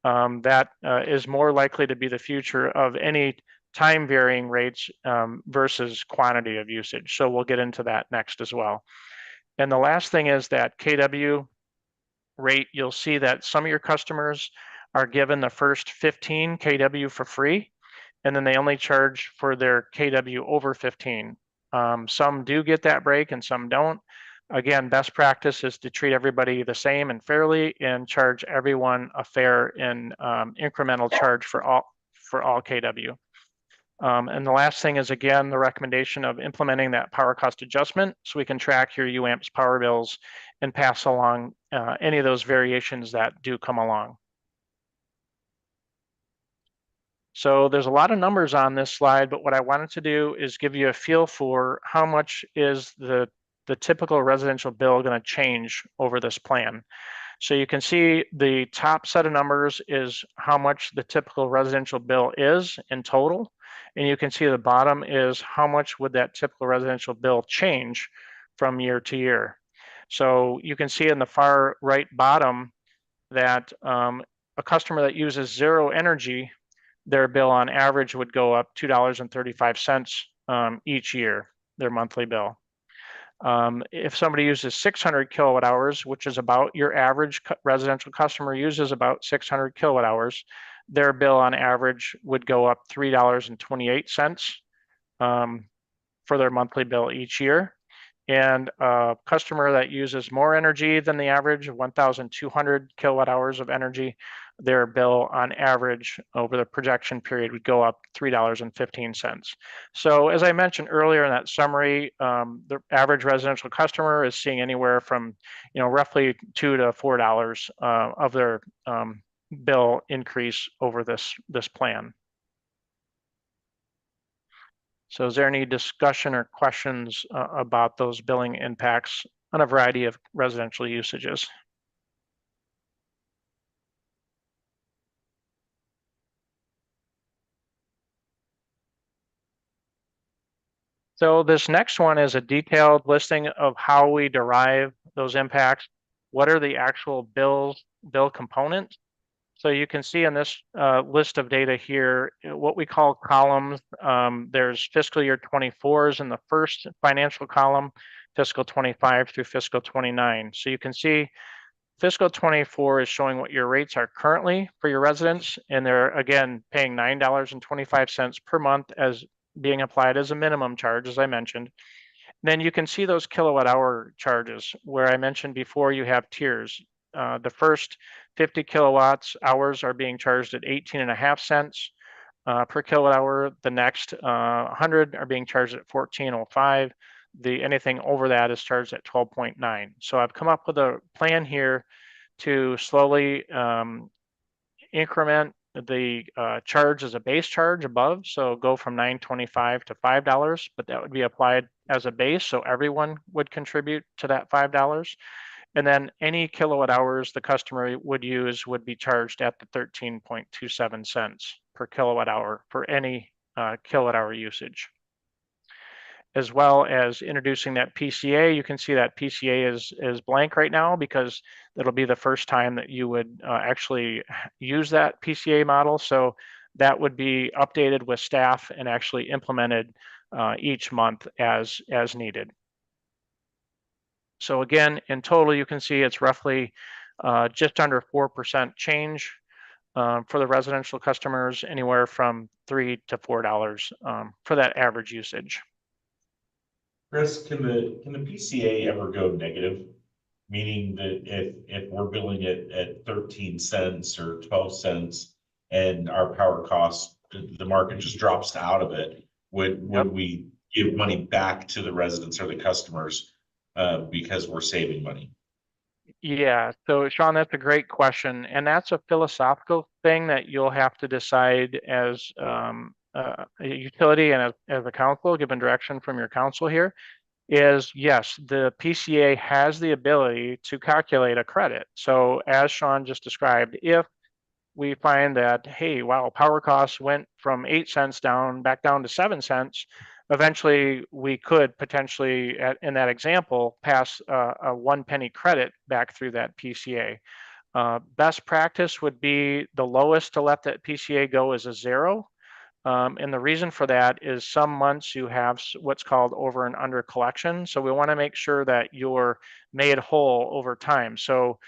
That is more likely to be the future of any time varying rates versus quantity of usage. So we'll get into that next as well. And the last thing is that KW rate, you'll see that some of your customers are given the first 15 KW for free, and then they only charge for their KW over 15. Some do get that break and some don't. Again, best practice is to treat everybody the same and fairly and charge everyone a fair and incremental charge for all KW. And the last thing is, again, the recommendation of implementing that power cost adjustment so we can track your UAMPS power bills and pass along any of those variations that do come along. So there's a lot of numbers on this slide, but what I wanted to do is give you a feel for how much is the typical residential bill going to change over this plan. So you can see the top set of numbers is how much the typical residential bill is in total. And you can see the bottom is how much would that typical residential bill change from year to year. So you can see in the far right bottom that a customer that uses zero energy, their bill on average would go up $2.35 each year, their monthly bill. If somebody uses 600 kilowatt hours, which is about your average residential customer uses about 600 kilowatt hours, their bill on average would go up $3.28 for their monthly bill each year. And a customer that uses more energy than the average of 1,200 kilowatt hours of energy, their bill on average over the projection period would go up $3.15. So as I mentioned earlier in that summary, the average residential customer is seeing anywhere from, roughly $2 to $4 of their bill increase over this plan. So is there any discussion or questions about those billing impacts on a variety of residential usages? So this next one is a detailed listing of how we derive those impacts. What are the actual bill components? So you can see in this list of data here, what we call columns. There's fiscal year 24s in the first financial column, fiscal 25 through fiscal 29. So you can see fiscal 24 is showing what your rates are currently for your residents, and they're again paying $9.25 per month as being applied as a minimum charge, as I mentioned. Then you can see those kilowatt hour charges where I mentioned before you have tiers. The first 50 kilowatts hours are being charged at 18.5 cents per kilowatt hour. The next 100 are being charged at 14.05. Anything over that is charged at 12.9. So I've come up with a plan here to slowly increment the charge as a base charge above. So go from $9.25 to $5, but that would be applied as a base. So everyone would contribute to that $5. And then any kilowatt hours the customer would use would be charged at the 13.27 cents per kilowatt hour for any kilowatt hour usage. As well as introducing that PCA. You can see that PCA is blank right now because it'll be the first time that you would actually use that PCA model. So that would be updated with staff and actually implemented each month as needed. So again, in total, you can see it's roughly just under 4% change for the residential customers, anywhere from $3 to $4 for that average usage. Chris, can the PCA ever go negative? Meaning that if we're billing it at 13 cents or 12 cents and our power costs, the market just drops out of it, would we give money back to the residents or the customers because we're saving money? Yeah, so Sean, that's a great question. And that's a philosophical thing that you'll have to decide as a utility and as a council, given direction from your council here, is yes, the PCA has the ability to calculate a credit. So as Sean just described, if we find that, hey, wow, power costs went from 8 cents back down to 7 cents, eventually we could potentially, in that example, pass a 1 penny credit back through that PCA. Best practice would be the lowest to let that PCA go is a 0. And the reason for that is some months you have what's called over and under collection. So we want to make sure that you're made whole over time. So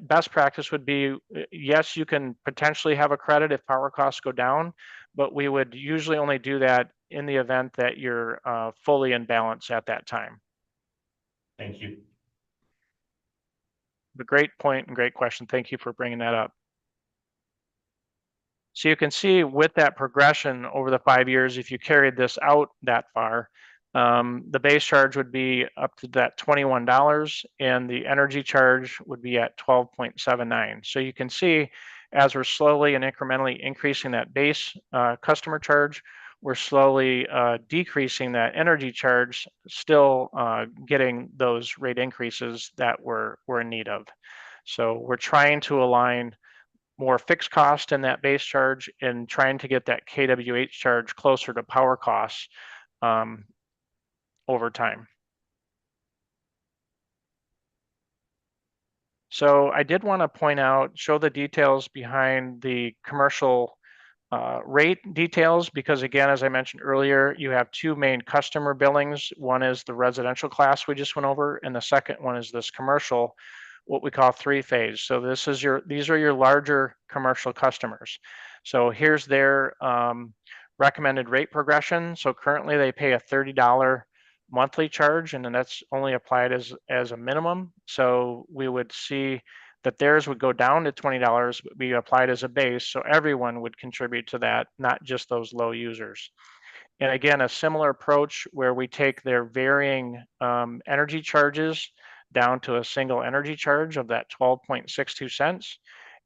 best practice would be, yes, you can potentially have a credit if power costs go down, but we would usually only do that in the event that you're fully in balance at that time. Thank you. A great point and great question. Thank you for bringing that up. So you can see with that progression over the 5 years, if you carried this out that far, the base charge would be up to that $21 and the energy charge would be at 12.79. So you can see as we're slowly and incrementally increasing that base customer charge, we're slowly decreasing that energy charge, still getting those rate increases that we're in need of. So we're trying to align more fixed cost in that base charge and trying to get that kWh charge closer to power costs over time. So I did want to point out, show the details behind the commercial rate details, because again, as I mentioned earlier, you have two main customer billings. One is the residential class we just went over, and the second one is this commercial, what we call three-phase. So these are your larger commercial customers. So here's their recommended rate progression. So currently they pay a $30 monthly charge, and then that's only applied as a minimum. So we would see that theirs would go down to $20, but be applied as a base, so everyone would contribute to that, not just those low users. And again, a similar approach where we take their varying energy charges down to a single energy charge of that 12.62 cents.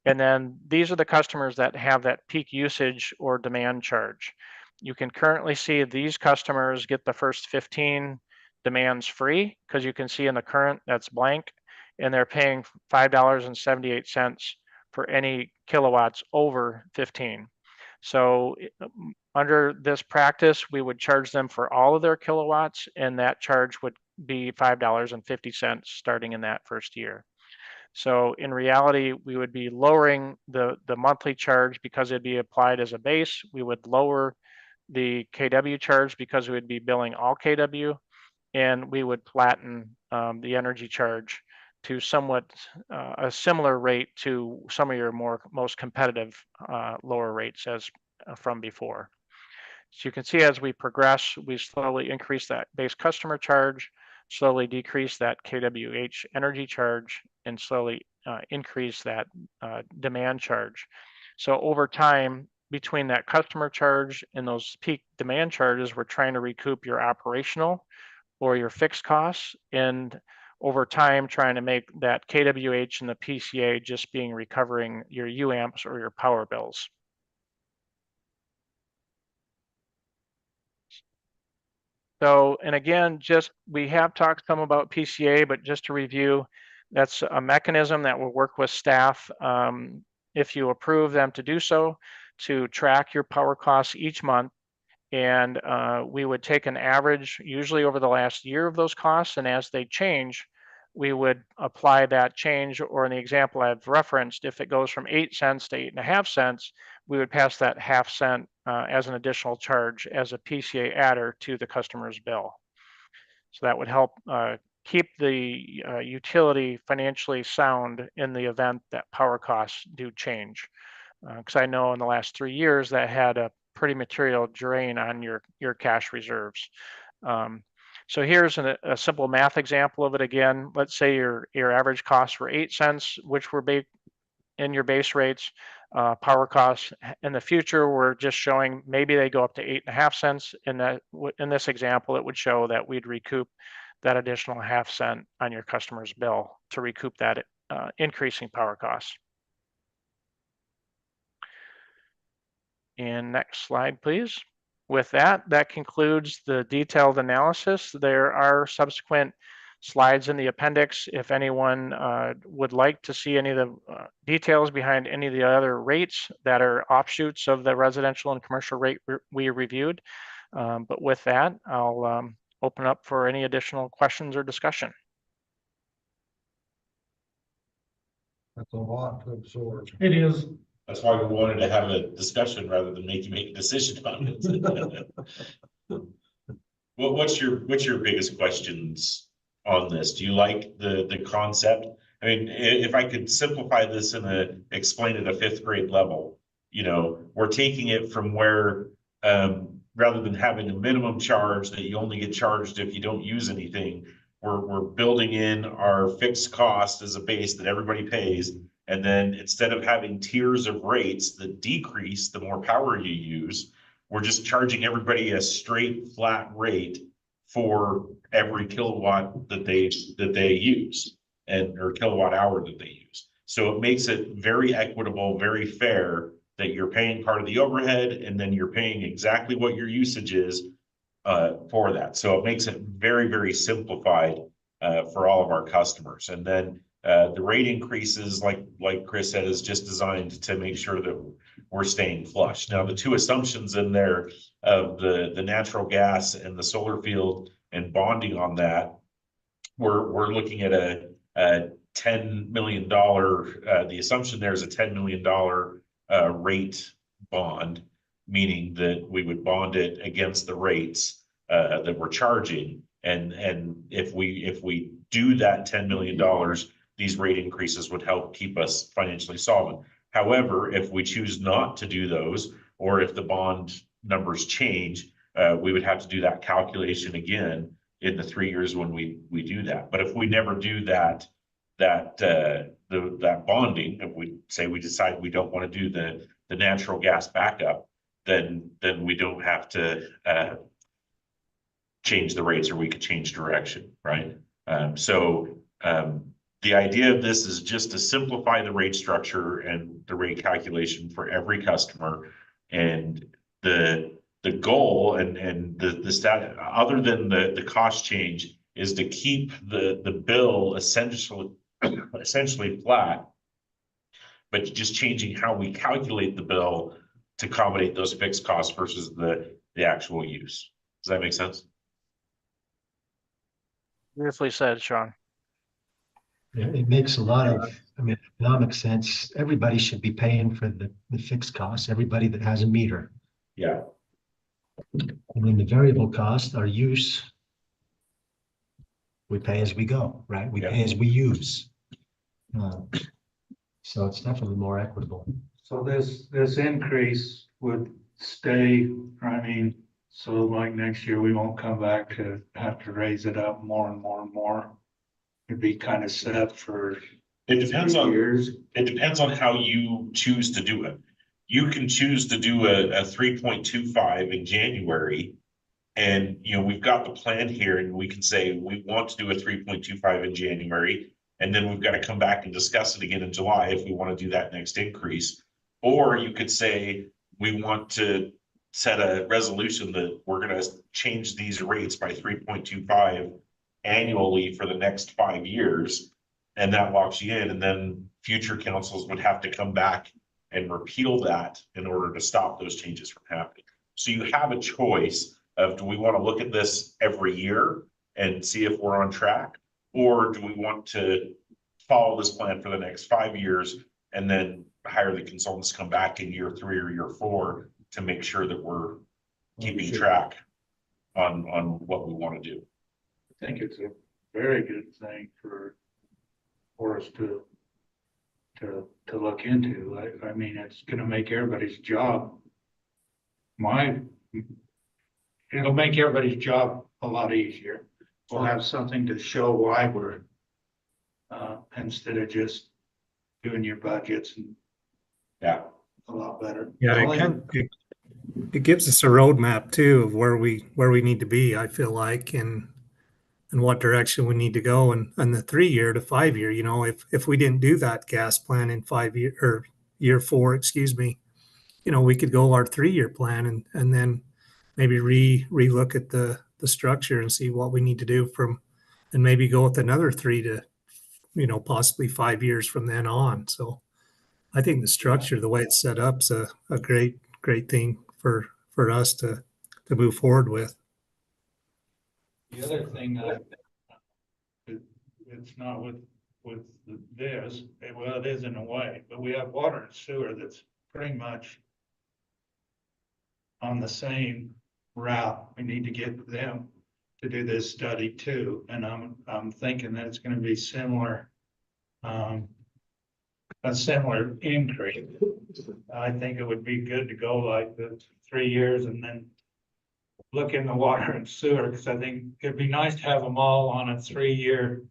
And then these are the customers that have that peak usage or demand charge. You can currently see these customers get the first 15 demands free, because you can see in the current that's blank, and they're paying $5.78 for any kilowatts over 15. So under this practice, we would charge them for all of their kilowatts, and that charge would be $5.50 starting in that first year. So in reality, we would be lowering the monthly charge because it'd be applied as a base. We would lower the KW charge because we would be billing all KW, and we would flatten the energy charge to somewhat a similar rate to some of your most competitive lower rates as from before. So you can see as we progress, we slowly increase that base customer charge, slowly decrease that kWh energy charge, and slowly increase that demand charge. So over time, between that customer charge and those peak demand charges, we're trying to recoup your operational or your fixed costs, and over time trying to make that kWh and the PCA just being recovering your UAMPs or your power bills. So, and again, we have talked some about PCA, but just to review, that's a mechanism that will work with staff, if you approve them to do so, to track your power costs each month. And we would take an average, usually over the last year, of those costs, and as they change, we would apply that change, or in the example I've referenced, if it goes from 8 cents to 8.5 cents, we would pass that half cent as an additional charge as a PCA adder to the customer's bill. So that would help keep the utility financially sound in the event that power costs do change. Because I know in the last 3 years that had a pretty material drain on your cash reserves. So here's a simple math example of it again. Let's say your average costs were 8 cents, which were in your base rates. Power costs in the future, we're just showing maybe they go up to 8.5 cents. In this example, it would show that we'd recoup that additional half cent on your customer's bill to recoup that increasing power costs. And next slide, please. With that, that concludes the detailed analysis. There are subsequent slides in the appendix if anyone would like to see any of the details behind any of the other rates that are offshoots of the residential and commercial rate we reviewed. But with that, I'll open up for any additional questions or discussion. That's a lot to absorb. It is. That's why we wanted to have a discussion rather than make a decision on it. What's your biggest questions on this? Do you like the concept? I mean, if I could simplify this and explain at a 5th grade level, we're taking it from where rather than having a minimum charge that you only get charged if you don't use anything, we're building in our fixed cost as a base that everybody pays. And then instead of having tiers of rates that decrease the more power you use, we're just charging everybody a straight flat rate for every kilowatt that they use or kilowatt hour that they use. So it makes it very equitable, very fair that you're paying part of the overhead and then you're paying exactly what your usage is for that. So it makes it very, very simplified for all of our customers. And then The rate increases, like Chris said, is just designed to make sure that we're staying flush. Now, the two assumptions in there of the natural gas and the solar field and bonding on that, we're looking at a $10 million, the assumption there is a $10 million rate bond, meaning that we would bond it against the rates that we're charging. And if we do that $10 million, these rate increases would help keep us financially solvent. However, if we choose not to do those, or if the bond numbers change, we would have to do that calculation again in the 3 years when we do that. But if we never do that bonding, if we say we decide we don't want to do the natural gas backup, then we don't have to change the rates, or we could change direction, right? The idea of this is just to simplify the rate structure and the rate calculation for every customer. And the goal and the stat, other than the cost change, is to keep the bill essentially flat, but just changing how we calculate the bill to accommodate those fixed costs versus the actual use. Does that make sense? Beautifully said, Sean. Yeah, it makes a lot of, economic sense. Everybody should be paying for the fixed costs, everybody that has a meter. Yeah. And then the variable cost, our use, we pay as we go, right? We pay as we use. So it's definitely more equitable. So this increase would stay, so like next year, we won't come back to have to raise it up more and more and more. It'd be kind of set for. It depends on years. It depends on how you choose to do it. You can choose to do a 3.25 in January. And, we've got the plan here, and we can say we want to do a 3.25 in January. And then we've got to come back and discuss it again in July if we want to do that next increase. Or you could say we want to set a resolution that we're going to change these rates by 3.25 annually for the next 5 years. And that locks you in. And then future councils would have to come back and repeal that in order to stop those changes from happening. So you have a choice of, do we want to look at this every year and see if we're on track? Or do we want to follow this plan for the next 5 years and then hire the consultants to come back in year 3 or year 4 to make sure that we're keeping track on what we want to do? I think it's a very good thing for us to look into. It's gonna make everybody's job. It'll make everybody's job a lot easier. We'll have something to show why we're, instead of just doing your budgets and. Yeah. A lot better. Yeah, it gives us a roadmap too of where we need to be, I feel like, and what direction we need to go. And the 3 year to 5 year, if we didn't do that gas plan in 5 year or year 4, excuse me, we could go our 3 year plan and then maybe relook at the structure and see what we need to do and maybe go with another 3 to, possibly 5 years from then on. So I think the structure, the way it's set up, is a great thing for us to move forward with. The other thing it's not with this, well, it is in a way, but we have water and sewer that's pretty much on the same route. We need to get them to do this study too, and I'm thinking that it's going to be similar, a similar increase. I think it would be good to go like the 3 years and then look in the water and sewer, because I think it'd be nice to have them all on a 3 year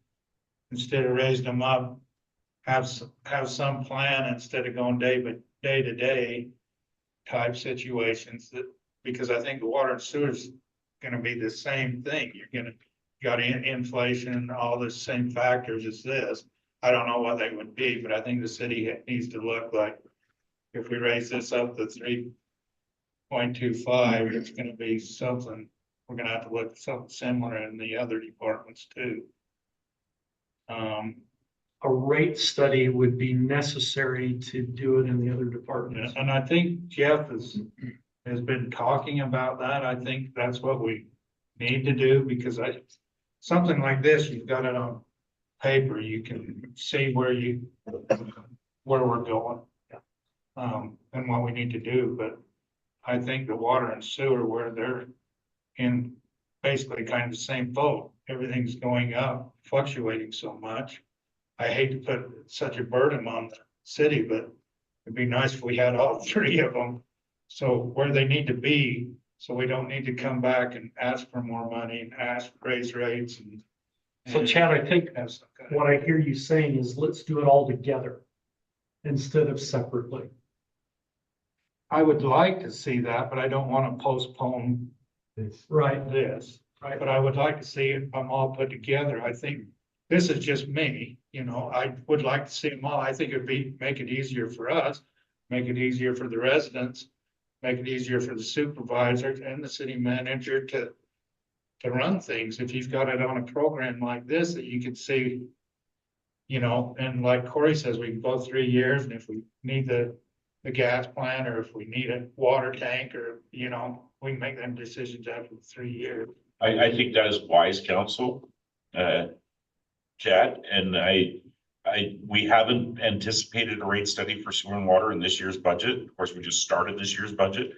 instead of raising them up. Have some plan instead of going day to day type situations, because I think the water and sewer is going to be the same thing. Got inflation, all the same factors as this. I don't know what they would be, but I think the city needs to look like, if we raise this up to 3.25, it's going to be something. We're going to have to look something similar in the other departments too. a rate study would be necessary to do it in the other departments. And I think Jeff has been talking about that. I think that's what we need to do, because something like this, you've got it on paper, you can see where we're going. And what we need to do, but I think the water and sewer, where they're in basically kind of the same boat, everything's going up, fluctuating so much. I hate to put such a burden on the city, but it'd be nice if we had all three of them. So where they need to be, so we don't need to come back and ask for more money and ask for raise rates and. So Chad, I think have some kind of- what I hear you saying is let's do it all together instead of separately. I would like to see that, but I don't want to postpone Right. this. Right. But I would like to see them all put together. I think this is just me, I would like to see them all. I think make it easier for us, make it easier for the residents, make it easier for the supervisor and the city manager to run things. If you've got it on a program like this that you can see, and like Corey says, we can go 3 years, and if we need the gas plant, or if we need a water tank, or, we can make them decisions after 3 years. I think that is wise counsel, Chad, and we haven't anticipated a rate study for sewer and water in this year's budget. Of course, we just started this year's budget.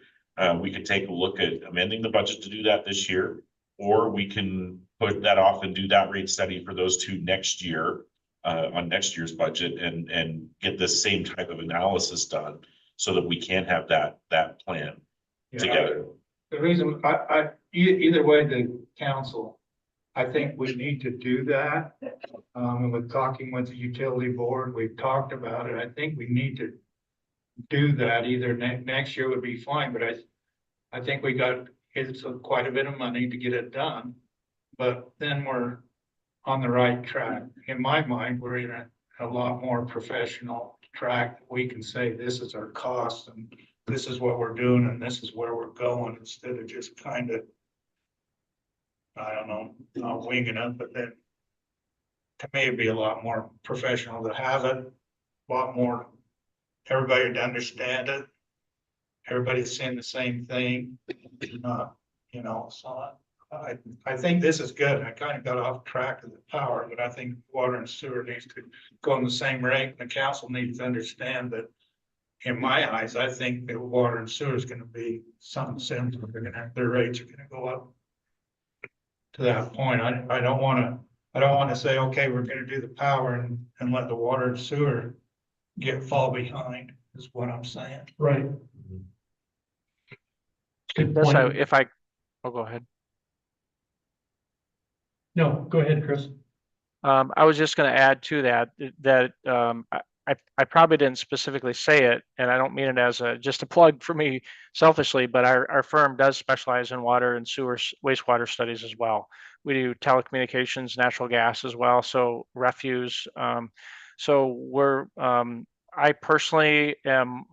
We could take a look at amending the budget to do that this year, or we can put that off and do that rate study for those two next year, on next year's budget, and get the same type of analysis done so that we can have that plan together. The reason, either way, the council, I think we need to do that. And with talking with the utility board, we've talked about it. I think we need to do that. Either next year would be fine, but I think it's quite a bit of money to get it done. But then we're on the right track. In my mind, we're in a lot more professional track. We can say, this is our cost, and this is what we're doing, and this is where we're going, instead of just kind of, I don't know, not winging it. But then to me, it'd be a lot more professional to have it, a lot more, everybody to understand it. Everybody's saying the same thing, so I think this is good. I kind of got off track of the power, but I think water and sewer needs to go on the same rate. The council needs to understand that, in my eyes, I think that water and sewer is gonna be something similar. Their rates are gonna go up to that point. I don't wanna say, okay, we're gonna do the power and let the water and sewer fall behind, is what I'm saying. Right. Good Yes, point. oh, go ahead. No, go ahead, Chris. I was just going to add to that I probably didn't specifically say it, and I don't mean it as just a plug for me selfishly, but our firm does specialize in water and sewer wastewater studies as well. We do telecommunications, natural gas as well, so refuse. So I personally am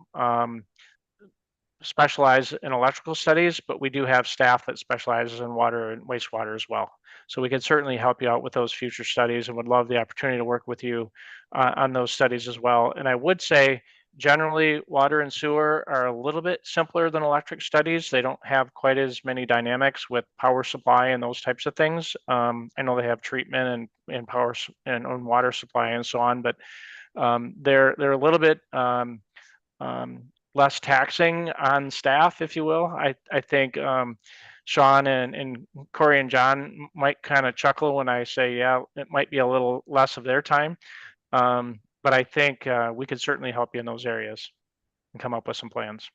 specialize in electrical studies, but we do have staff that specializes in water and wastewater as well. So we can certainly help you out with those future studies, and would love the opportunity to work with you on those studies as well. And I would say generally water and sewer are a little bit simpler than electric studies. They don't have quite as many dynamics with power supply and those types of things. I know they have treatment and power and water supply and so on, but they're a little bit less taxing on staff, if you will. I think Sean and Corey and John might kind of chuckle when I say, yeah, it might be a little less of their time. But I think we could certainly help you in those areas and come up with some plans.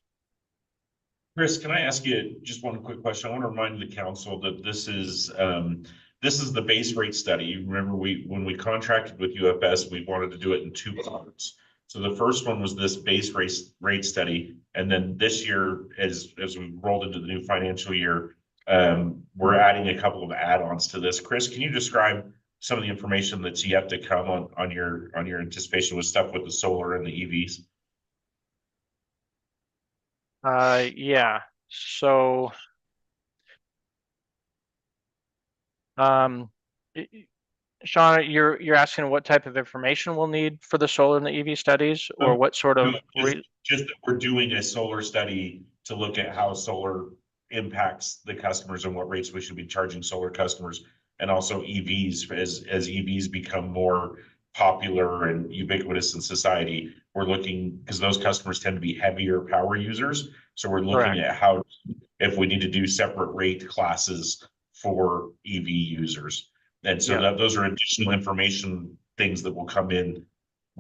Chris, can I ask you just one quick question? I want to remind the council that this is the base rate study. You remember when we contracted with UFS, we wanted to do it in 2 parts. So the first one was this base rate study, and then this year, as we rolled into the new financial year, we're adding a couple of add-ons to this. Chris, can you describe some of the information that's yet to come on your anticipation with stuff with the solar and the EVs? Yeah. So Sean, you're asking what type of information we'll need for the solar and the EV studies, or what sort of No, just that we're doing a solar study to look at how solar impacts the customers and what rates we should be charging solar customers. And also EVs, as EVs become more popular and ubiquitous in society, we're looking, because those customers tend to be heavier power users. So we're looking Correct. at how, if we need to do separate rate classes for EV users. And so Yeah. those are additional information things that will come in.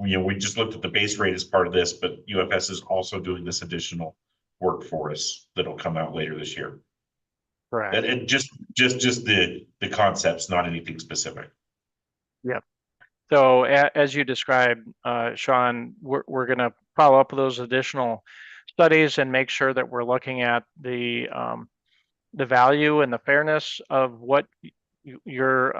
You know, we just looked at the base rate as part of this, but UFS is also doing this additional work for us that'll come out later this year. Correct. And just the concepts, not anything specific. Yep. So as you described, Sean, we're going to follow up with those additional studies and make sure that we're looking at the value and the fairness of what you're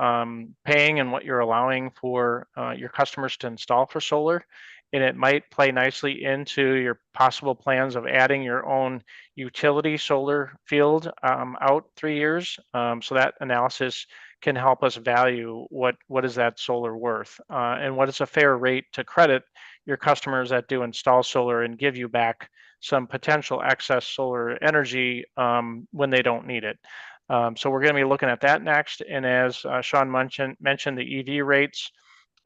paying and what you're allowing for your customers to install for solar. And it might play nicely into your possible plans of adding your own utility solar field out 3 years. So that analysis can help us value what is that solar worth and what is a fair rate to credit your customers that do install solar and give you back some potential excess solar energy when they don't need it. So we're going to be looking at that next. And as Sean mentioned the EV rates.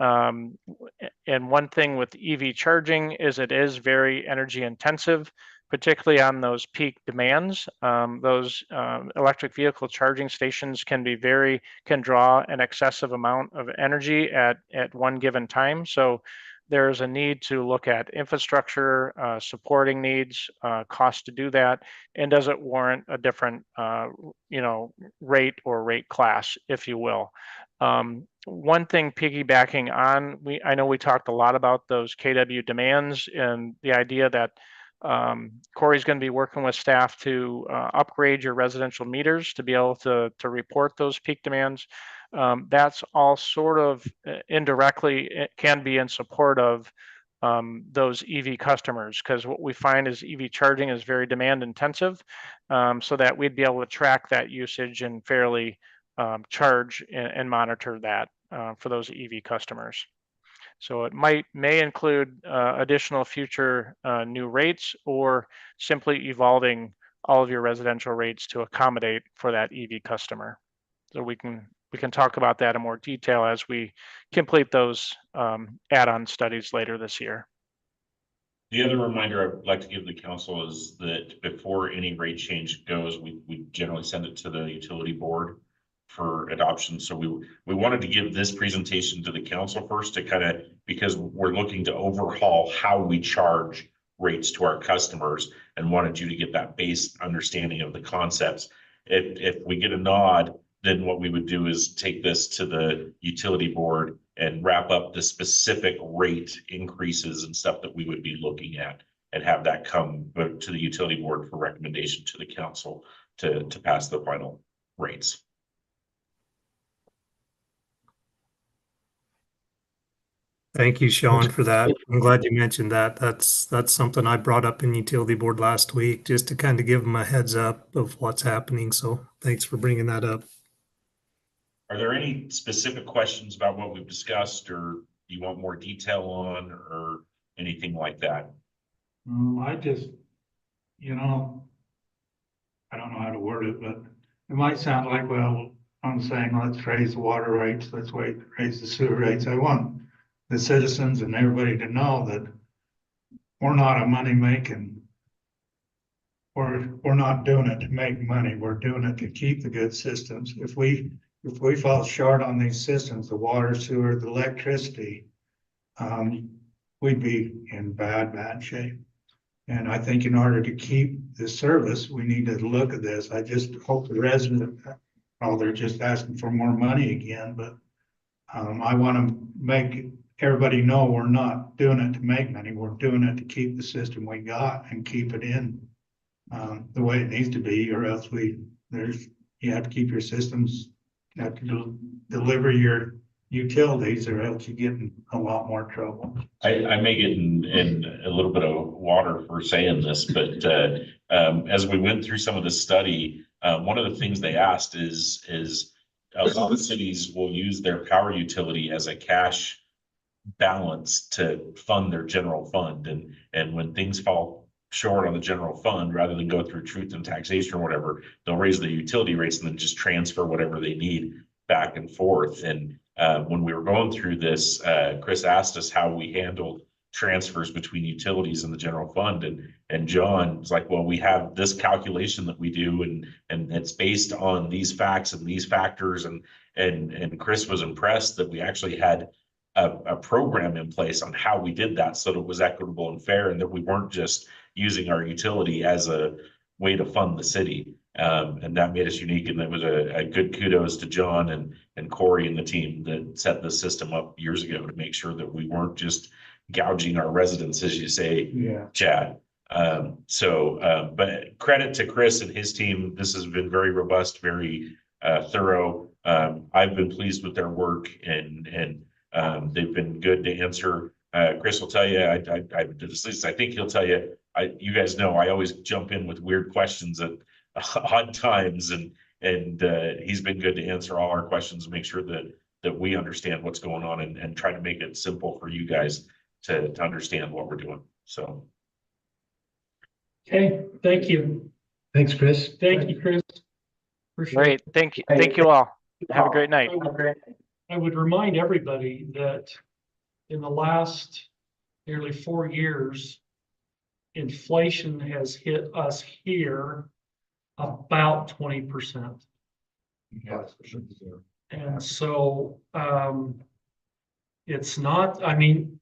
And one thing with EV charging is it is very energy intensive, particularly on those peak demands. Those electric vehicle charging stations can draw an excessive amount of energy at one given time. So there's a need to look at infrastructure, supporting needs, cost to do that, and does it warrant a different, rate or rate class, if you will. One thing piggybacking on, I know we talked a lot about those KW demands and the idea that Corey's going to be working with staff to upgrade your residential meters to be able to report those peak demands. That's all sort of indirectly, it can be in support of those EV customers, because what we find is EV charging is very demand intensive, so that we'd be able to track that usage and fairly charge and monitor that for those EV customers. So it may include additional future new rates, or simply evolving all of your residential rates to accommodate for that EV customer. So we can talk about that in more detail as we complete those add-on studies later this year. The other reminder I'd like to give the council is that before any rate change goes, we generally send it to the utility board for adoption. So we wanted to give this presentation to the council first to kind of, because we're looking to overhaul how we charge rates to our customers, and wanted you to get that base understanding of the concepts. If we get a nod, then what we would do is take this to the utility board and wrap up the specific rate increases and stuff that we would be looking at, and have that come to the utility board for recommendation to the council to pass the final rates. Thank you, Sean, for that. I'm glad you mentioned that. That's something I brought up in utility board last week, just to kind of give them a heads up of what's happening. So thanks for bringing that up. Are there any specific questions about what we've discussed, or do you want more detail on, or anything like that? I just, I don't know how to word it, but it might sound like, well, I'm saying, let's raise the water rates, let's raise the sewer rates. I want the citizens and everybody to know that we're not a money making. We're not doing it to make money. We're doing it to keep the good systems. If we fall short on these systems, the water, sewer, the electricity, we'd be in bad shape. And I think in order to keep the service, we need to look at this. I just hope the resident, they're just asking for more money again, but I want to make everybody know we're not doing it to make money. We're doing it to keep the system we got and keep it in the way it needs to be, or else you have to keep your systems, you have to deliver your utilities, or else you get in a lot more trouble. I may get in a little bit of water for saying this, but as we went through some of the study, one of the things they asked is a lot of cities will use their power utility as a cash balance to fund their general fund. And when things fall short on the general fund, rather than go through truth and taxation or whatever, they'll raise the utility rates and then just transfer whatever they need back and forth. And when we were going through this, Chris asked us how we handled transfers between utilities and the general fund. And John was like, well, we have this calculation that we do, and it's based on these facts and these factors. And Chris was impressed that we actually had a program in place on how we did that so that it was equitable and fair, and that we weren't just using our utility as a way to fund the city. And that made us unique. And that was a good kudos to John and Corey and the team that set the system up years ago to make sure that we weren't just gouging our residents, as you say, Yeah. Chad. But credit to Chris and his team. This has been very robust, very thorough. I've been pleased with their work, and they've been good to answer. Chris will tell you, I think he'll tell you, you guys know, I always jump in with weird questions at odd times, and he's been good to answer all our questions and make sure that we understand what's going on, and try to make it simple for you guys to understand what we're doing. So. Okay, thank you. Thanks, Chris. Thank you, Chris. Appreciate it. Great. Thank you all. Have a great night. I would remind everybody that in the last nearly 4 years, inflation has hit us here about 20%. Yes. And so, it's not, I mean,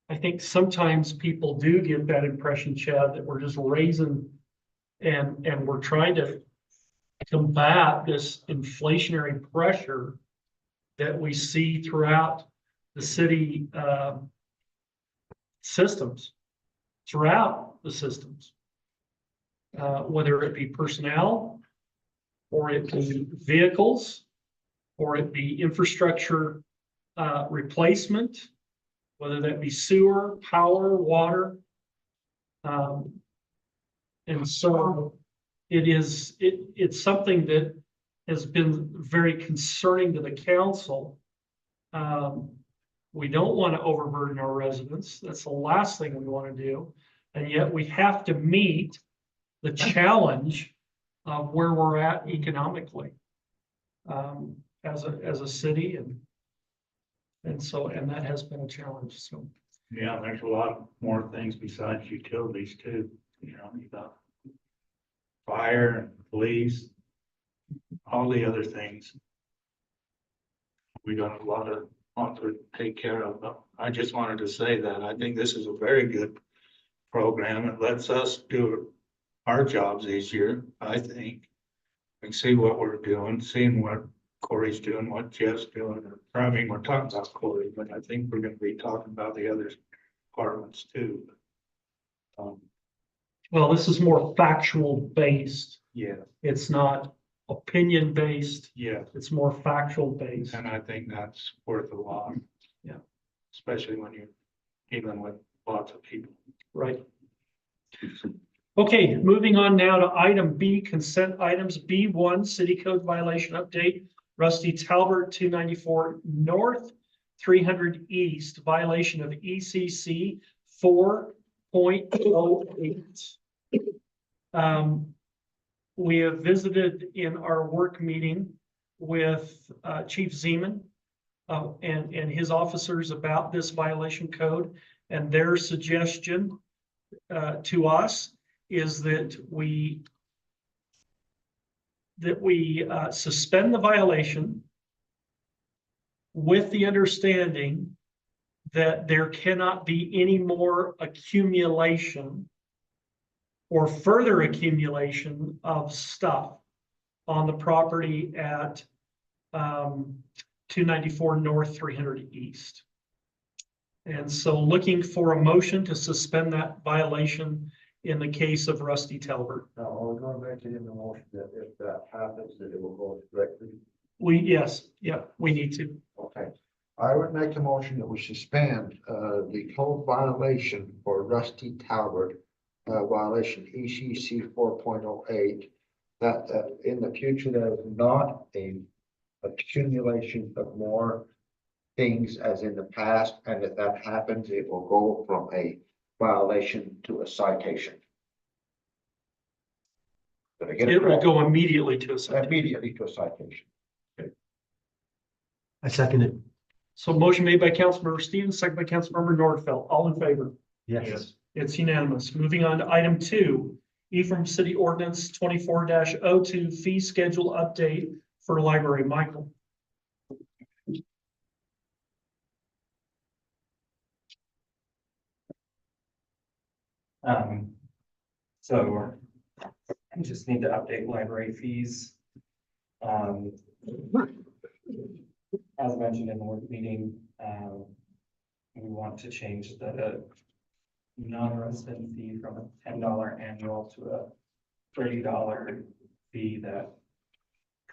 I think sometimes people do get that impression, Chad, that we're just raising and we're trying to combat this inflationary pressure that we see throughout the city systems, whether it be personnel, or it be vehicles, or it be infrastructure replacement, whether that be sewer, power, water. And so it's something that has been very concerning to the council. We don't want to overburden our residents. That's the last thing we want to do. And yet we have to meet the challenge of where we're at economically as a city, and that has been a challenge. So Yeah, there's a lot more things besides utilities too, you know, you got fire and police, all the other things. We got a lot to take care of, but I just wanted to say that I think this is a very good program. It lets us do our jobs easier, I think. And see what we're doing, seeing what Corey's doing, what Jeff's doing. I mean, we're talking about Corey, but I think we're gonna be talking about the other departments too. well, this is more factual based. Yeah, It's not opinion based. yeah, It's more factual based. and I think that's worth a lot. Yeah. Especially when you're dealing with lots of people. Right. Okay, moving on now to item B, consent items. B1, city code violation update. Rusty Talbert, 294 North, 300 East, violation of ECC 4.08. We have visited in our work meeting with Chief Zeman and his officers about this violation code, and their suggestion to us is that we suspend the violation with the understanding that there cannot be any more accumulation or further accumulation of stuff on the property at 294 North, 300 East. And so looking for a motion to suspend that violation in the case of Rusty Talbert. Now, we're gonna make it in the motion that if that happens, that it will go directly. Yes, we need to. Okay, I would make a motion that we suspend the code violation for Rusty Talbert, violation ECC 4.08. That in the future, there is not a accumulation of more things as in the past, and if that happens, it will go from a violation to a citation. Did I get it It will correct? go immediately to a citation. Immediately to a citation. I second it. So motion made by Councilmember Stevens, second by Councilmember Nordfeld. All in favor? Yes. It's unanimous. Moving on to item 2, Ephraim City Ordinance 24-02 fee schedule update for library. Michael. So I just need to update library fees. As mentioned in the work meeting, we want to change the non-resident fee from a $10 annual to a $30 fee that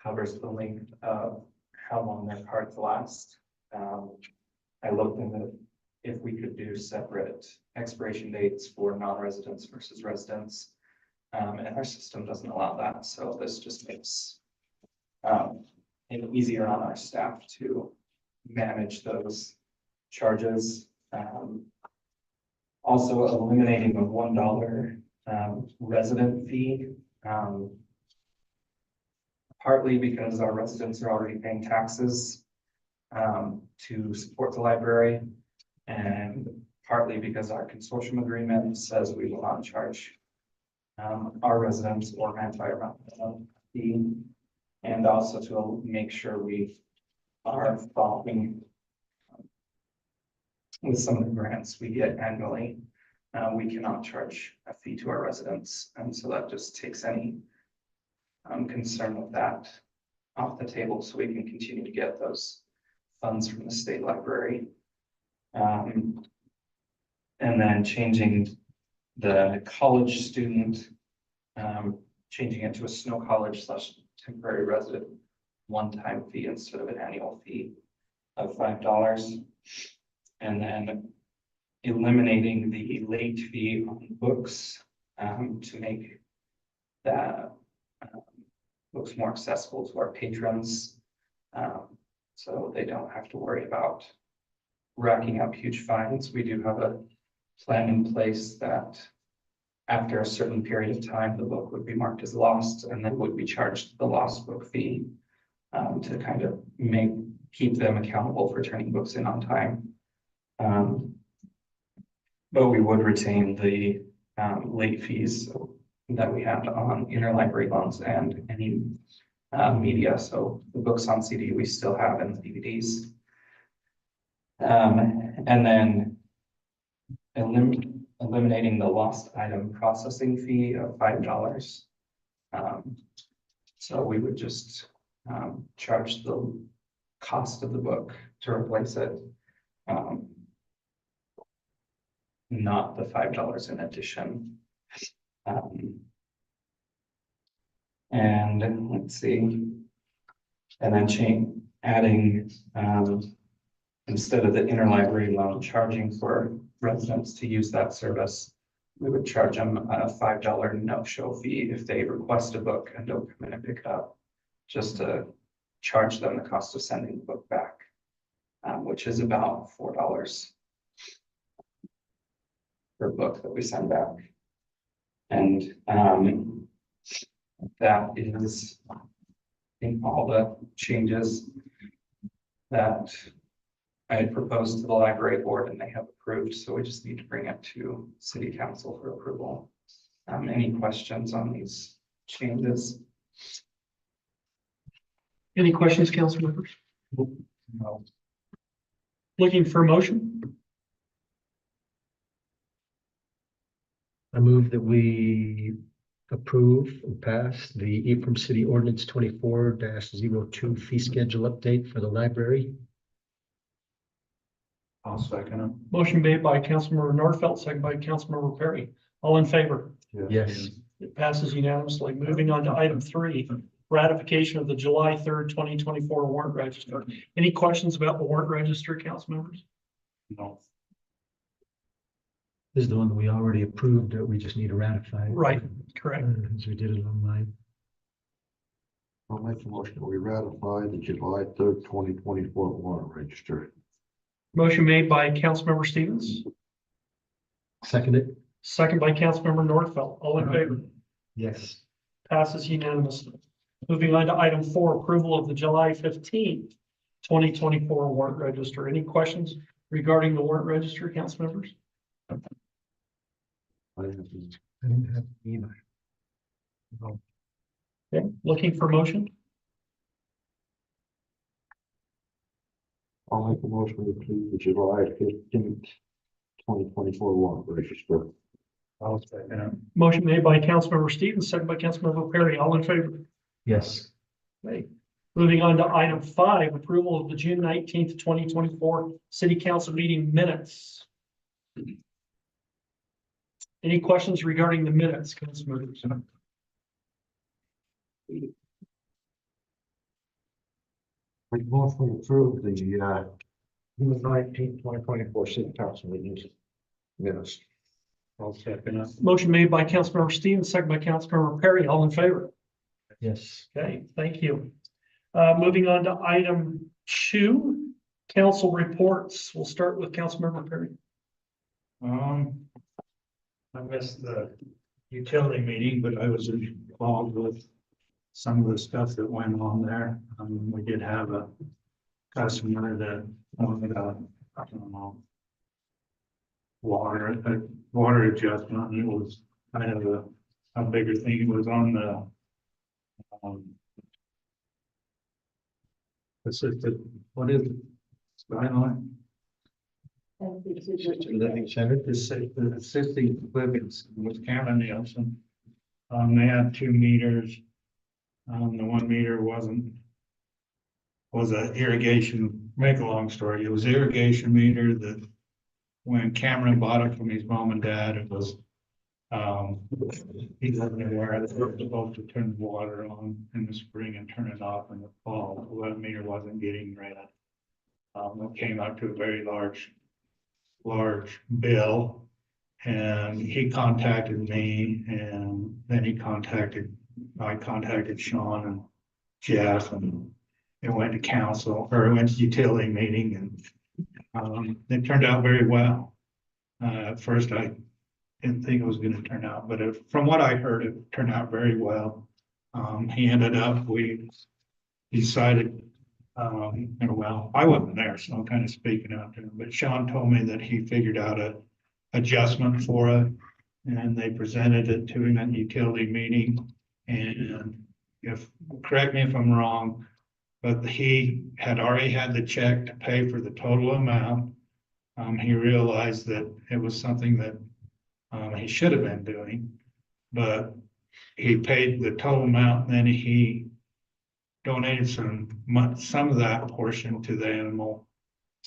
covers the length of how long their cards last. I looked into if we could do separate expiration dates for non-residents versus residents. And our system doesn't allow that, so this just makes it easier on our staff to manage those charges. Also eliminating the $1 resident fee. Partly because our residents are already paying taxes to support the library, and partly because our consortium agreement says we will not charge our residents or anti-environmental fee, and also to make sure we are following with some of the grants we get annually. We cannot charge a fee to our residents, and so that just takes any concern with that off the table, so we can continue to get those funds from the state library. And then changing the college student, changing it to a snow college / temporary resident one-time fee instead of an annual fee of $5. And then eliminating the late fee on books to make that books more accessible to our patrons, so they don't have to worry about racking up huge fines. We do have a plan in place that after a certain period of time, the book would be marked as lost and then would be charged the lost book fee to kind of keep them accountable for turning books in on time. But we would retain the late fees that we have on interlibrary loans and any media. So the books on CD we still have in the DVDs. And then eliminating the lost item processing fee of $5. So we would just charge the cost of the book to replace it, not the $5 in addition. And let's see, and then adding instead of the interlibrary loan charging for residents to use that service, we would charge them a $5 no-show fee if they request a book and don't come in and pick it up, just to charge them the cost of sending the book back, which is about $4 per book that we send back. And that is, I think, all the changes that I had proposed to the library board and they have approved, so we just need to bring it to city council for approval. Any questions on these changes? Any questions, council members? No. Looking for a motion? I move that we approve and pass the Ephraim City Ordinance 24-02 fee schedule update for the library. I'll second it. Motion made by Councilmember Nordfeld, second by Councilmember Perry. All in favor? Yes. It passes unanimously. Moving on to item 3, ratification of the July 3rd, 2024 warrant register. Any questions about the warrant register, council members? No. This is the one that we already approved, that we just need to ratify. Right, correct. As we did it online. I'll make a motion that we ratify the July 3rd, 2024 warrant register. Motion made by Councilmember Stevens, Seconded? second by Councilmember Nordfeld. All in favor? Yes. Passes unanimously. Moving on to item 4, approval of the July 15th, 2024 warrant register. Any questions regarding the warrant register, council members? I have- I didn't have either. Okay, looking for motion? I'll make a motion to approve the July 15th, 2024 warrant register. I'll second it. Motion made by Councilmember Stevens, second by Councilmember Perry. All in favor? Yes. Okay. Moving on to item 5, approval of the June 19th, 2024 City Council meeting minutes. Any questions regarding the minutes, council members? Make a motion to approve the June 19th, 2024 city council meetings minutes. I'll second it. Motion made by Councilmember Stevens, second by Councilmember Perry. All in favor? Yes. Okay, thank you. Moving on to item 2, council reports. We'll start with Councilmember Perry. I missed the utility meeting, but I was involved with some of the stuff that went on there. We did have a customer that wanted I don't know, water adjustment, and it was kind of a bigger thing. It was on the assisted, what is it? Skyline? Living center. The assisted living with Cameron Nielsen. They had 2 meters. The 1 meter was a irrigation, make a long story, it was irrigation meter that when Cameron bought it from his mom and dad, it was, he wasn't aware that they were supposed to turn the water on in the spring and turn it off in the fall. The 1 meter wasn't getting read. It came out to a very large bill, and he contacted me, and then I contacted Sean and Jeff, and it went to council, or it went to utility meeting, and it turned out very well. At first, I didn't think it was gonna turn out, but from what I heard, it turned out very well. We decided, well, I wasn't there, so I'm kind of speaking out there, but Sean told me that he figured out a adjustment for it, and they presented it to him at the utility meeting. And correct me if I'm wrong, but he had already had the check to pay for the total amount. He realized that it was something that he should have been doing, but he paid the total amount, and then he donated some of that portion to the animal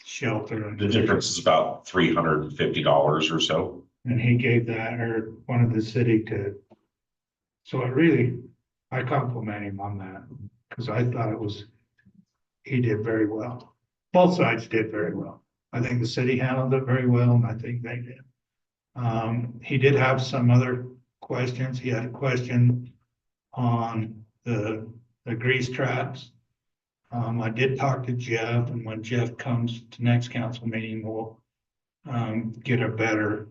shelter. The difference is about $350 or so. And he gave that, or wanted the city to. So I compliment him on that, because I thought he did very well. Both sides did very well. I think the city handled it very well, and I think they did. He did have some other questions. He had a question on the grease traps. I did talk to Jeff, and when Jeff comes to next council meeting, we'll get a better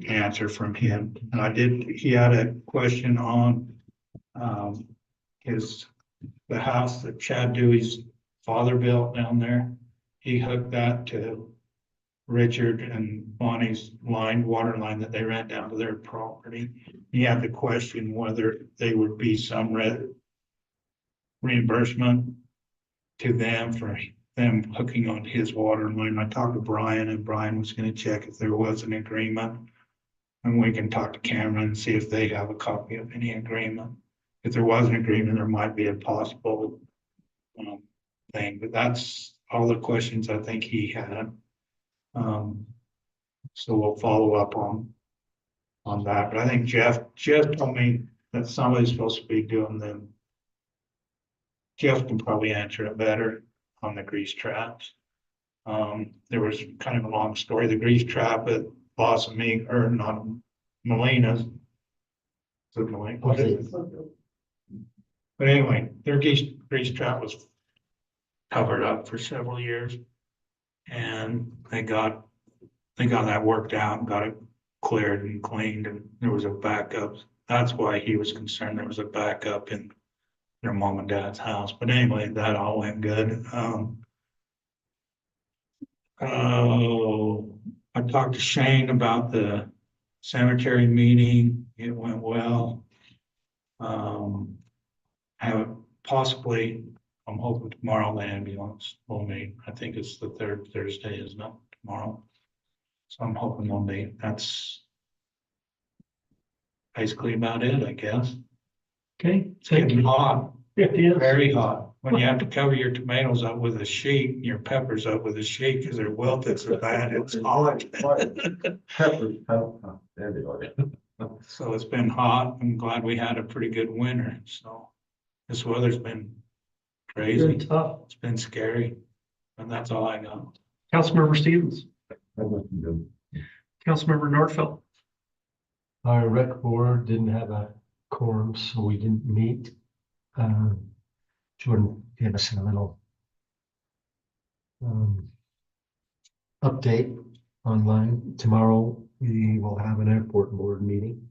answer from him. And he had a question on the house that Chad Dewey's father built down there. He hooked that to Richard and Bonnie's water line that they ran down to their property. He had the question whether there would be some reimbursement to them for them hooking on his water line. I talked to Brian, and Brian was gonna check if there was an agreement. And we can talk to Cameron and see if they have a copy of any agreement. If there was an agreement, there might be a possible thing, but that's all the questions I think he had. So we'll follow up on that, but I think Jeff told me that somebody's supposed to be doing them. Jeff can probably answer it better on the grease traps. There was kind of a long story. The grease trap at Blossom Meat, or not Molina's. So Molina, what is it? But anyway, their grease trap was covered up for several years. And they got that worked out, got it cleared and cleaned, and there was a backup. That's why he was concerned there was a backup in their mom and dad's house. But anyway, that all went good. I talked to Shane about the cemetery meeting. It went well. Have possibly, I'm hoping tomorrow the ambulance will meet. I think it's the third Thursday, isn't it, tomorrow? So I'm hoping they'll meet. That's basically about it, I guess. Okay, It's getting hot, it is. very hot. When you have to cover your tomatoes up with a sheet, and your peppers up with a sheet because they're wilted so bad, it's hot. Peppers, there they are. So it's been hot. I'm glad we had a pretty good winter. So this weather's been Very crazy. tough. It's been scary. And that's all I got. Councilmember Stevens, That must be good. Councilmember Nordfeld. Our rec board didn't have a quorum, so we didn't meet. Jordan gave us a little update online. Tomorrow, we will have an airport board meeting.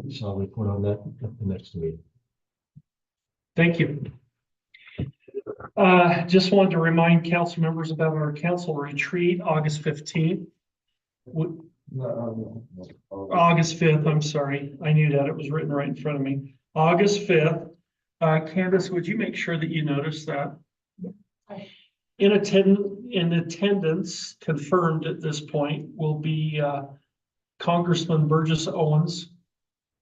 So I'll report on that at the next meeting. Thank you. Just wanted to remind council members about our council retreat, August 15th. August 5th, I'm sorry. I knew that, it was written right in front of me. August 5th. Candace, would you make sure that you notice that? In attendance, confirmed at this point, will be Congressman Burgess Owens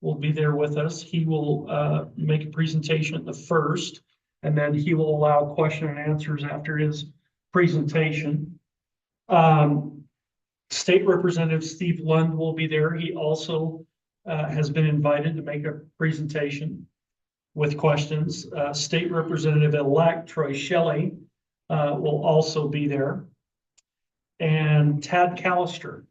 will be there with us. He will make a presentation at the first, and then he will allow question and answers after his presentation. State Representative Steve Lund will be there. He also has been invited to make a presentation with questions. State Representative-elect Troy Shelley will also be there. And Tad Callister.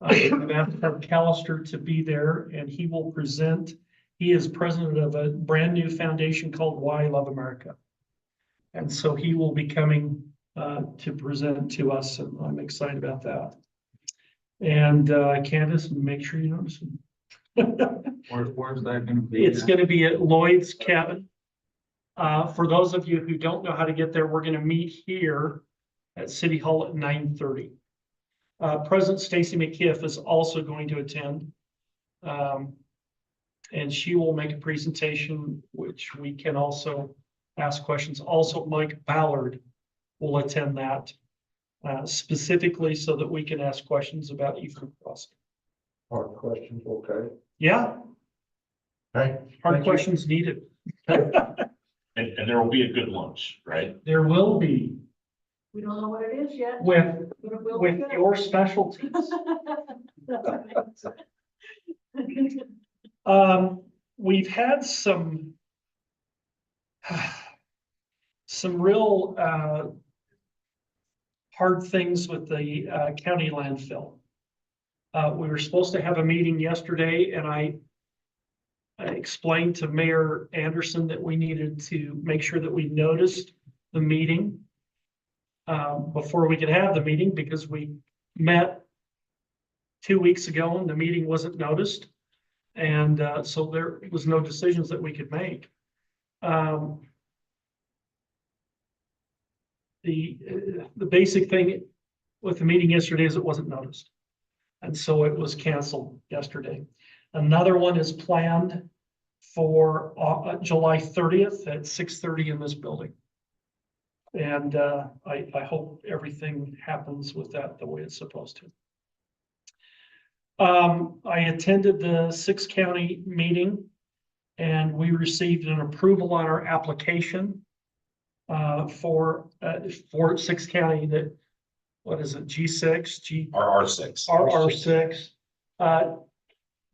I've asked Tad Callister to be there, and he will present. He is president of a brand new foundation called Why I Love America. And so he will be coming to present to us, and I'm excited about that. And Candace, make sure you notice him. Where's that gonna be? It's going to be at Lloyd's cabin. For those of you who don't know how to get there, we're going to meet here at City Hall at 9:30. President Stacy McKiff is also going to attend. And she will make a presentation, which we can also ask questions. Also, Mike Ballard will attend that specifically so that we can ask questions about Ephraim Crossing. Hard questions, okay. Yeah, Okay. hard questions needed. And there will be a good lunch, right? There will be, We don't know what it is yet. with but it will be good. your specialties. We've had some real hard things with the county landfill. We were supposed to have a meeting yesterday, and I explained to Mayor Anderson that we needed to make sure that we noticed the meeting before we could have the meeting, because we met 2 weeks ago and the meeting wasn't noticed. And so there was no decisions that we could make. The basic thing with the meeting yesterday is it wasn't noticed. And so it was canceled yesterday. Another one is planned for July 30th at 6:30 in this building. And I hope everything happens with that the way it's supposed to. I attended the 6-county meeting, and we received an approval on our application for 6-county, that, what is it, G6? R6. RR6,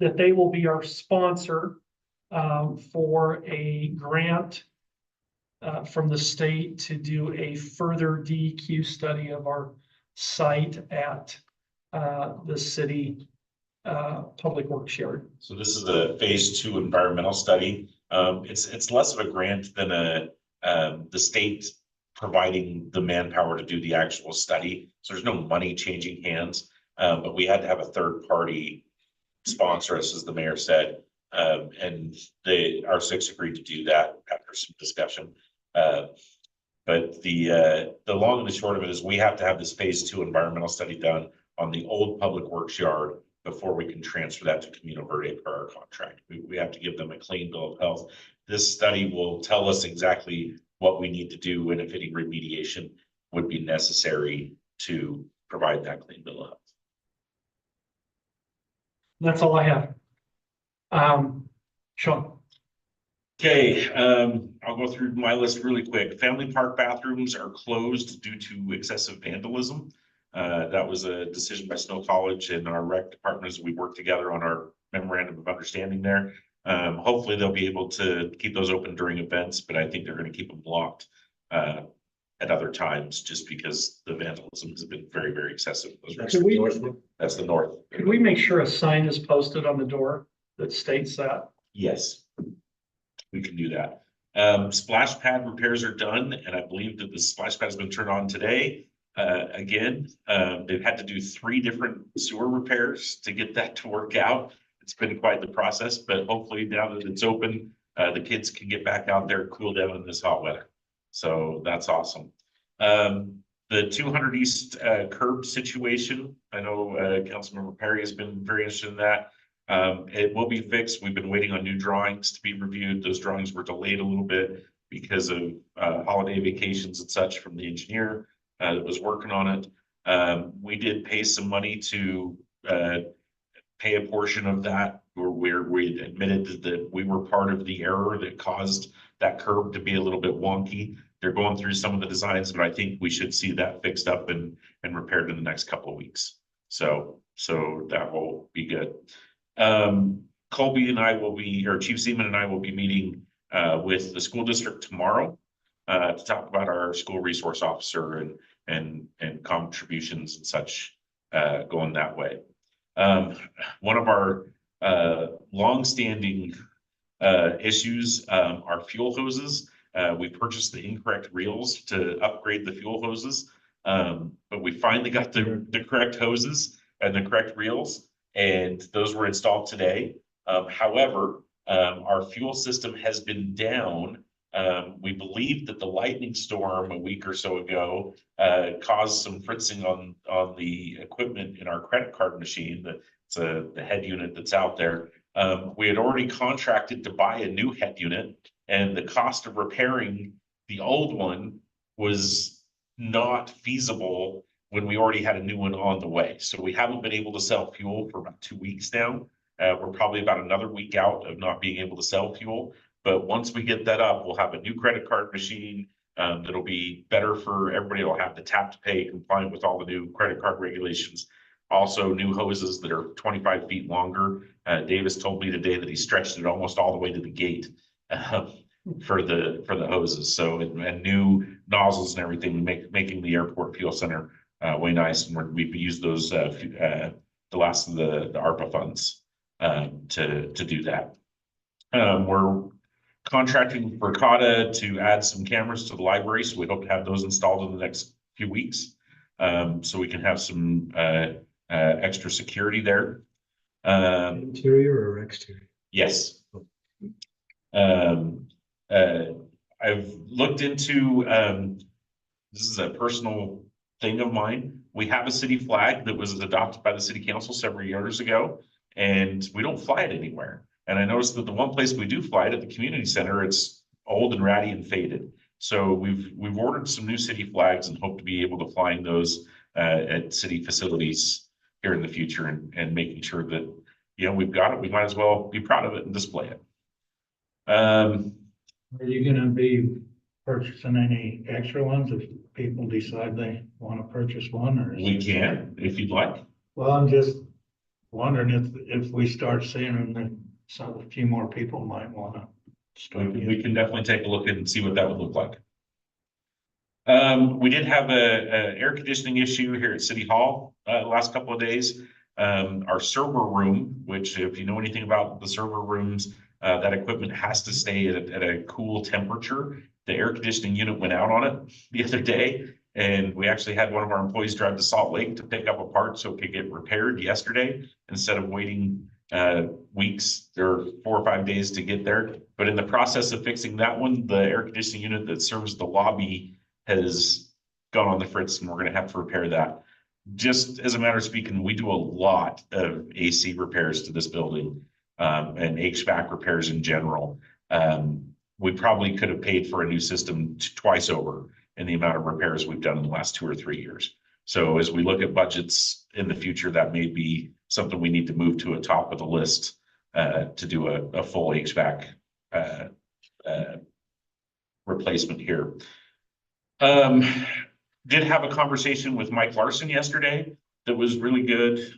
that they will be our sponsor for a grant from the state to do a further DEQ study of our site at the city public works yard. So this is a phase 2 environmental study. It's less of a grant than the state providing the manpower to do the actual study. So there's no money changing hands, but we had to have a third party sponsor us, as the mayor said. And our six agreed to do that after some discussion. But the long and the short of it is we have to have this phase 2 environmental study done on the old public works yard before we can transfer that to Camino Verde per our contract. We have to give them a clean bill of health. This study will tell us exactly what we need to do and if any remediation would be necessary to provide that clean bill of health. That's all I have. Sean. Okay, I'll go through my list really quick. Family park bathrooms are closed due to excessive vandalism. That was a decision by Snow College and our rec departments. We worked together on our memorandum of understanding there. Hopefully they'll be able to keep those open during events, but I think they're going to keep them locked at other times just because the vandalism has been very, very excessive. That's the north. Could we make sure a sign is posted on the door that states that? Yes, we can do that. Splash pad repairs are done, and I believe that the splash pad has been turned on today. Again, they've had to do 3 different sewer repairs to get that to work out. It's been quite the process, but hopefully now that it's open, the kids can get back out there, cool down in this hot weather. So that's awesome. The 200 East curb situation, I know Councilmember Perry has been very interested in that. It will be fixed. We've been waiting on new drawings to be reviewed. Those drawings were delayed a little bit because of holiday vacations and such from the engineer that was working on it. We did pay some money to pay a portion of that, where we admitted that we were part of the error that caused that curb to be a little bit wonky. They're going through some of the designs, but I think we should see that fixed up and repaired in the next couple of weeks. So that will be good. Colby and I will be, or Chief Seaman and I will be meeting with the school district tomorrow to talk about our school resource officer and contributions and such going that way. One of our longstanding issues are fuel hoses. We purchased the incorrect reels to upgrade the fuel hoses, but we finally got the correct hoses and the correct reels, and those were installed today. However, our fuel system has been down. We believe that the lightning storm a week or so ago caused some fritzing on the equipment in our credit card machine. It's the head unit that's out there. We had already contracted to buy a new head unit, and the cost of repairing the old one was not feasible when we already had a new one on the way. So we haven't been able to sell fuel for about 2 weeks now. We're probably about another week out of not being able to sell fuel. But once we get that up, we'll have a new credit card machine that'll be better for everybody. It'll have the tap to pay compliant with all the new credit card regulations. Also new hoses that are 25 feet longer. Davis told me today that he stretched it almost all the way to the gate for the hoses. So and new nozzles and everything, making the airport fuel center way nice. And we've used those the last of the ARPA funds to do that. We're contracting for CATA to add some cameras to the library, so we hope to have those installed in the next few weeks, so we can have some extra security there. Interior or exterior? Yes. I've looked into, this is a personal thing of mine. We have a city flag that was adopted by the city council several years ago, and we don't fly it anywhere. And I noticed that the one place we do fly it, at the community center, it's old and ratty and faded. So we've ordered some new city flags and hope to be able to fly in those at city facilities here in the future, and making sure that, you know, we've got it. We might as well be proud of it and display it. Are you gonna be purchasing any extra ones if people decide they want to purchase one, or? We can, if you'd like. Well, I'm just wondering if we start seeing them, then a few more people might want to start. We can definitely take a look and see what that would look like. We did have a air conditioning issue here at City Hall last couple of days. Our server room, which if you know anything about the server rooms, That equipment has to stay at a cool temperature. The air conditioning unit went out on it the other day, and we actually had one of our employees drive to Salt Lake to pick up a part so it could get repaired yesterday instead of waiting weeks or 4 or 5 days to get there. But in the process of fixing that one, the air conditioning unit that serves the lobby has gone on the fritz, and we're going to have to repair that. Just as a matter of speaking, we do a lot of AC repairs to this building, and HVAC repairs in general. We probably could have paid for a new system twice over in the amount of repairs we've done in the last 2 or 3 years. So as we look at budgets in the future, that may be something we need to move to a top of the list to do a full HVAC replacement here. Did have a conversation with Mike Larson yesterday that was really good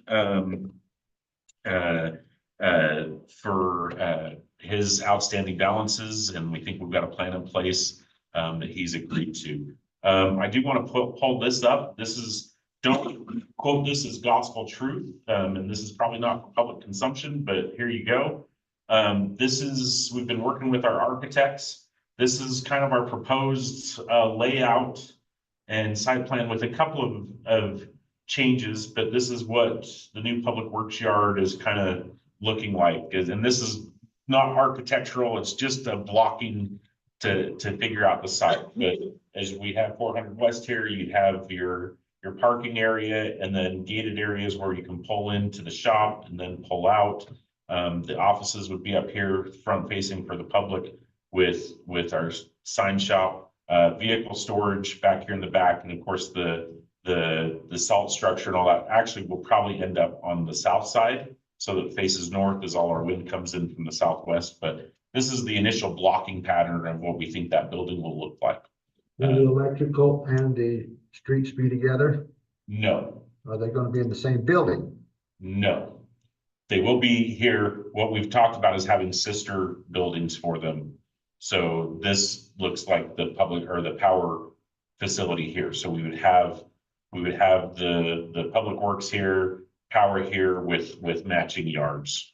for his outstanding balances, and we think we've got a plan in place that he's agreed to. I do want to pull this up. This is, don't quote this as gospel truth, and this is probably not for public consumption, but here you go. This is, we've been working with our architects. This is kind of our proposed layout and site plan with a couple of changes, but this is what the new public works yard is kind of looking like. And this is not architectural, it's just a blocking to figure out the site. But as we have 400 West here, you have your parking area and then gated areas where you can pull into the shop and then pull out. The offices would be up here front facing for the public with our sign shop, vehicle storage back here in the back, and of course the salt structure and all that actually will probably end up on the south side, so that faces north as all our wind comes in from the southwest. But this is the initial blocking pattern of what we think that building will look like. Will the electrical and the streets be together? No, Are they gonna be in the same building? no. They will be here. What we've talked about is having sister buildings for them. So this looks like the public or the power facility here. So we would have the public works here, power here with matching yards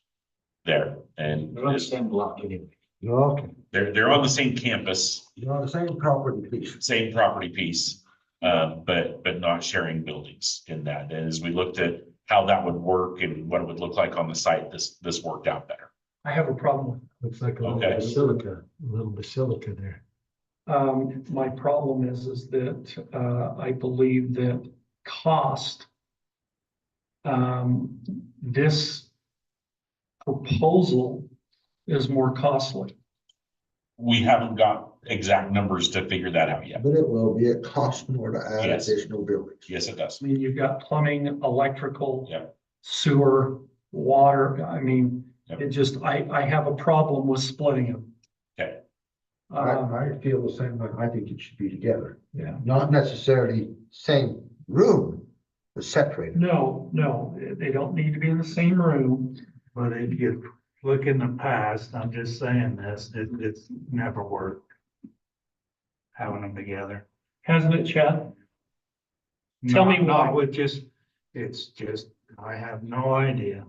there. And They're on the same block anyway. Okay, they're on the same campus, you're on the same property piece. same property piece, but not sharing buildings in that. And as we looked at how that would work and what it would look like on the site, this worked out better. I have a problem with Looks like a Okay. little basilica there. My problem is that I believe that cost, this proposal is more costly. We haven't got exact numbers to figure that out yet. But it will be, it costs more to add Yes. additional buildings. Yes, it does. I mean, you've got plumbing, electrical, Yep. sewer, water. I mean, Yep. it just, I have a problem with splitting them. Okay. I feel the same way. I think it should be together, Yeah. not necessarily same room, but separated. No, they don't need to be in the same room. But if you look in the past, I'm just saying this, it's never worked. Having them together. Hasn't it, Chad? Tell me Not why. with it's just, I have no idea.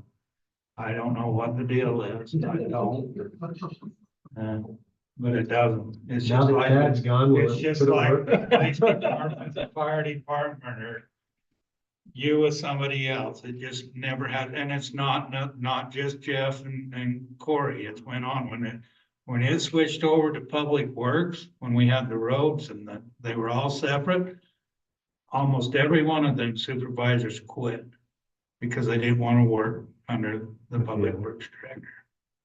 I don't know what the deal is. I don't. But it doesn't. It's Now just that like, Tad's gone, we'll it's just put it like over. the police department, the fire department, or you with somebody else. It just never had, and it's not just Jeff and Corey. It's went on when it switched over to Public Works, when we had the roads and they were all separate. Almost every one of them supervisors quit because they didn't want to work under the Public Works director.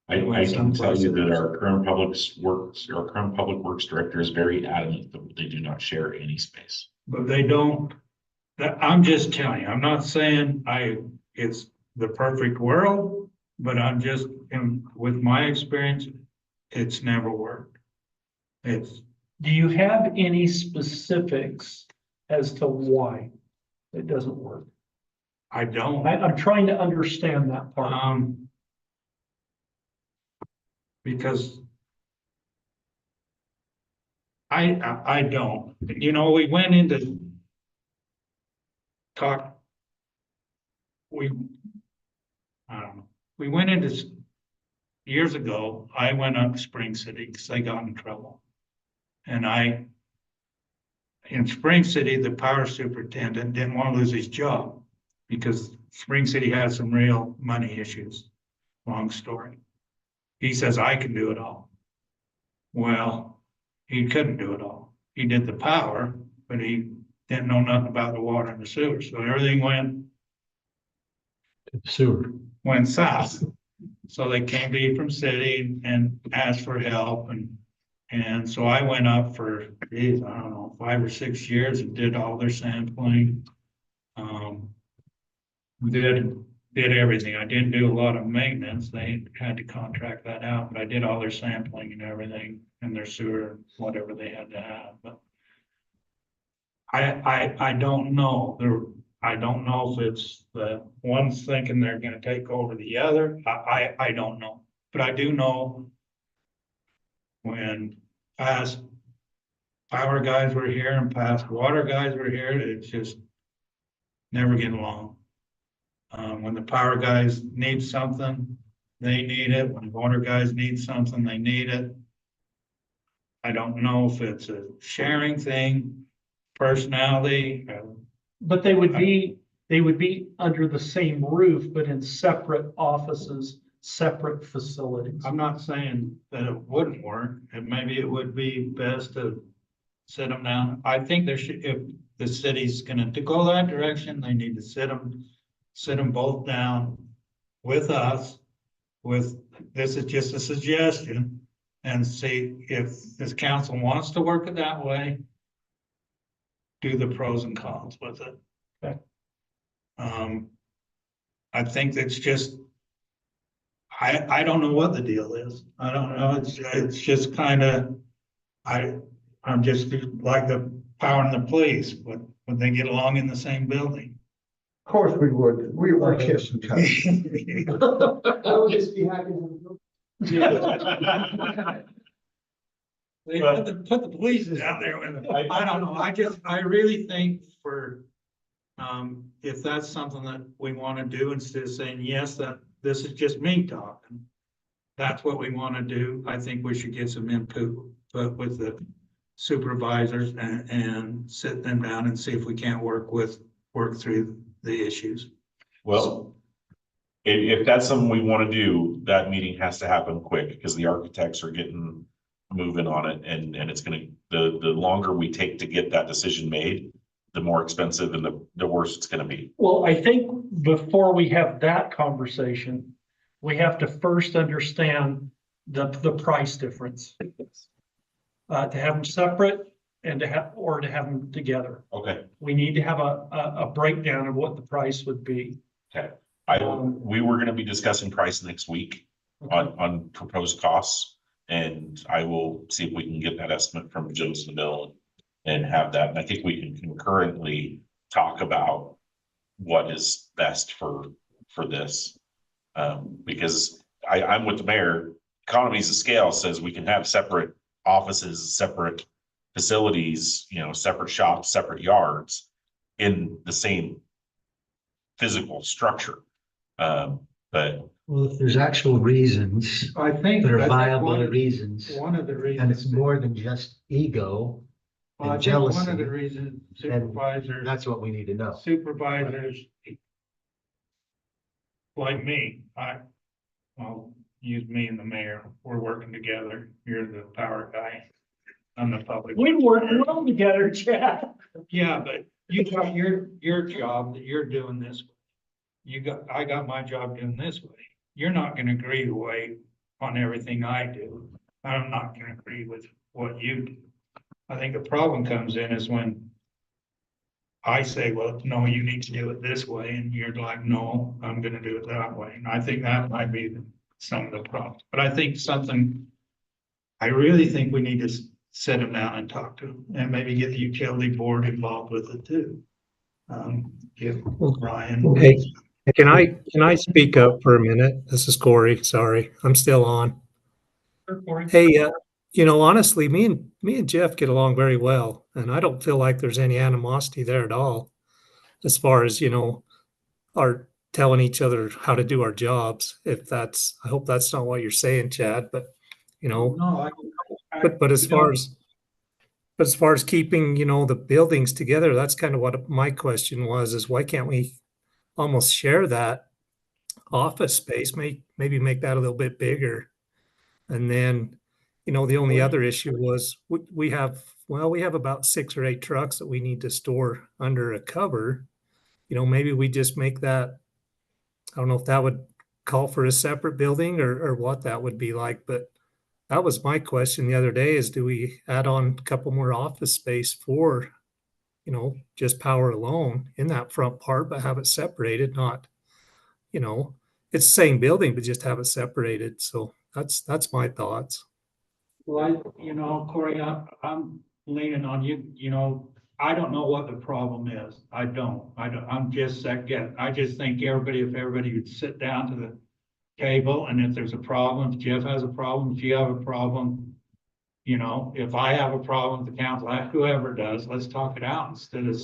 I can tell you that our current public works director is very adamant that they do not share any space. But they don't, I'm just telling you, I'm not saying it's the perfect world, but I'm just, with my experience, it's never worked. Do you have any specifics as to why it doesn't work? I don't. I'm trying to understand that part. Because I don't, we went into talk. I don't know, we went into years ago, I went up to Spring City because I got in trouble. And in Spring City, the power superintendent didn't want to lose his job because Spring City had some real money issues. Long story. He says, I can do it all. Well, he couldn't do it all. He did the power, but he didn't know nothing about the water and the sewer. So everything Sewer. went south. So they came to Ephraim City and asked for help, and so I went up for, geez, I don't know, 5 or 6 years and did all their sampling. Did everything. I didn't do a lot of maintenance. They had to contract that out, but I did all their sampling and everything and their sewer, whatever they had to have, but I don't know. I don't know if it's the ones thinking they're gonna take over the other. I don't know. But I do know when past power guys were here and past water guys were here, it's just never get along. When the power guys need something, they need it. When water guys need something, they need it. I don't know if it's a sharing thing, personality. But they would be under the same roof, but in separate offices, separate facilities. I'm not saying that it wouldn't work, and maybe it would be best to sit them down. I think there should, if the city's gonna to go that direction, they need to sit them both down with us. This is just a suggestion, and see if this council wants to work it that way. Do the pros and cons with it. Okay. I think that's just, I don't know what the deal is. I don't know. It's just kind of, I'm just like the power and the police, but when they get along in the same building. Of course we would. We were kissing. I would just be happy. They put the police down there. I don't know. I really think if that's something that we want to do, instead of saying, yes, this is just me talking. That's what we want to do. I think we should get some input, with the supervisors and sit them down and see if we can't work through the issues. Well, if that's something we want to do, that meeting has to happen quick because the architects are getting moving on it, and it's gonna, the longer we take to get that decision made, the more expensive and the worse it's gonna be. Well, I think before we have that conversation, we have to first understand the price difference. To have them separate and to have them together. Okay. We need to have a breakdown of what the price would be. Okay. We were gonna be discussing price next week on proposed costs, and I will see if we can get that estimate from Joseph Bill and have that. And I think we can concurrently talk about what is best for this. Because I'm with the mayor. Economies of scale says we can have separate offices, separate facilities, separate shops, separate yards in the same physical structure. But well, if there's actual reasons I think that are one viable of- reasons, One of the reasons. and it's more than just ego Well, I and think one of jealousy, the reasons then supervisors. that's what we need to know. Supervisors. Like me, I'll use me and the mayor, we're working together, you're the power guy. I'm the public. We work well together, Chad. Yeah, but you got your job that you're doing this way. I got my job doing this way. You're not gonna agree way on everything I do. I'm not gonna agree with what you do. I think the problem comes in is when I say, well, no, you need to do it this way, and you're like, no, I'm gonna do it that way. And I think that might be some of the problems. But I think I really think we need to sit them down and talk to them, and maybe get the utility board involved with it too. Give Ryan. Hey, can I speak up for a minute? This is Corey. Sorry, I'm still on. Hey, honestly, me and Jeff get along very well, and I don't feel like there's any animosity there at all. As far as, our telling each other how to do our jobs. If that's, I hope that's not what you're saying, Chad, but you know, No, but as we far don't- as, but as far as keeping, you know, the buildings together, that's kind of what my question was, is why can't we almost share that office space, maybe make that a little bit bigger? And then, you know, the only other issue was we have, well, we have about 6 or 8 trucks that we need to store under a cover. You know, maybe we just make that, I don't know if that would call for a separate building or what that would be like, but that was my question the other day, is do we add on a couple more office space for, you know, just power alone in that front part, but have it separated, not, you know, it's the same building, but just have it separated. So that's my thoughts. Well, you know, Corey, I'm leaning on you, you know, I don't know what the problem is. I'm just second. I just think if everybody would sit down to the table, and if there's a problem, if Jeff has a problem, if you have a problem, you know, if I have a problem with the council, whoever does, let's talk it out instead of,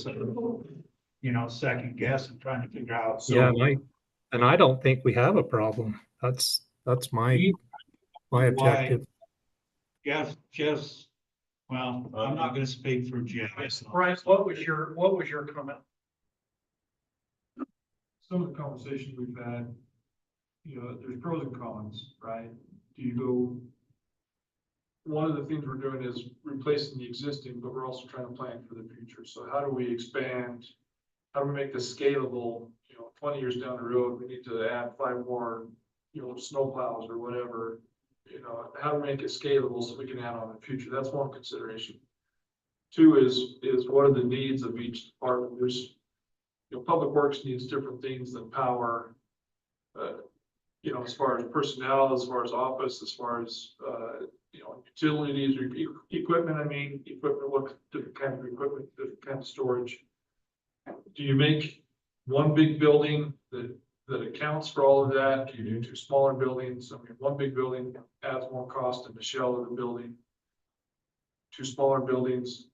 you know, second guess and trying to figure out. Yeah, and I don't think we have a problem. That's my objective. Jeff's, well, I'm not gonna speak for Jeff. Bryce, what was your comment? Some of the conversations we've had, you know, there's pros and cons, right? Do you go? One of the things we're doing is replacing the existing, but we're also trying to plan for the future. So how do we expand? How do we make this scalable? You know, 20 years down the road, we need to add 5 more, you know, snowplows or whatever. You know, how to make it scalable so we can add on in the future. That's one consideration. 2 is what are the needs of each department? There's, you know, public works needs different things than power. You know, as far as personnel, as far as office, as far as, you know, utilities or equipment, equipment, what different kind of equipment, different kind of storage. Do you make one big building that accounts for all of that? Do you do 2 smaller buildings? One big building adds more cost in the shell of the building. 2 smaller buildings,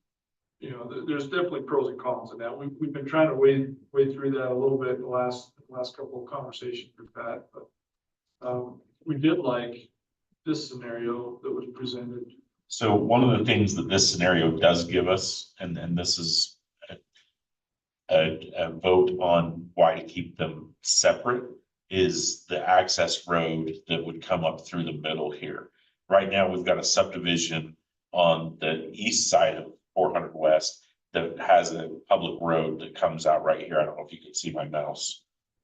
you know, there's definitely pros and cons in that. We've been trying to wade through that a little bit in the last couple of conversations we've had, but we did like this scenario that was presented. So one of the things that this scenario does give us, and this is a vote on why to keep them separate, is the access road that would come up through the middle here. Right now, we've got a subdivision on the east side of 400 West that has a public road that comes out right here. I don't know if you can see my mouse.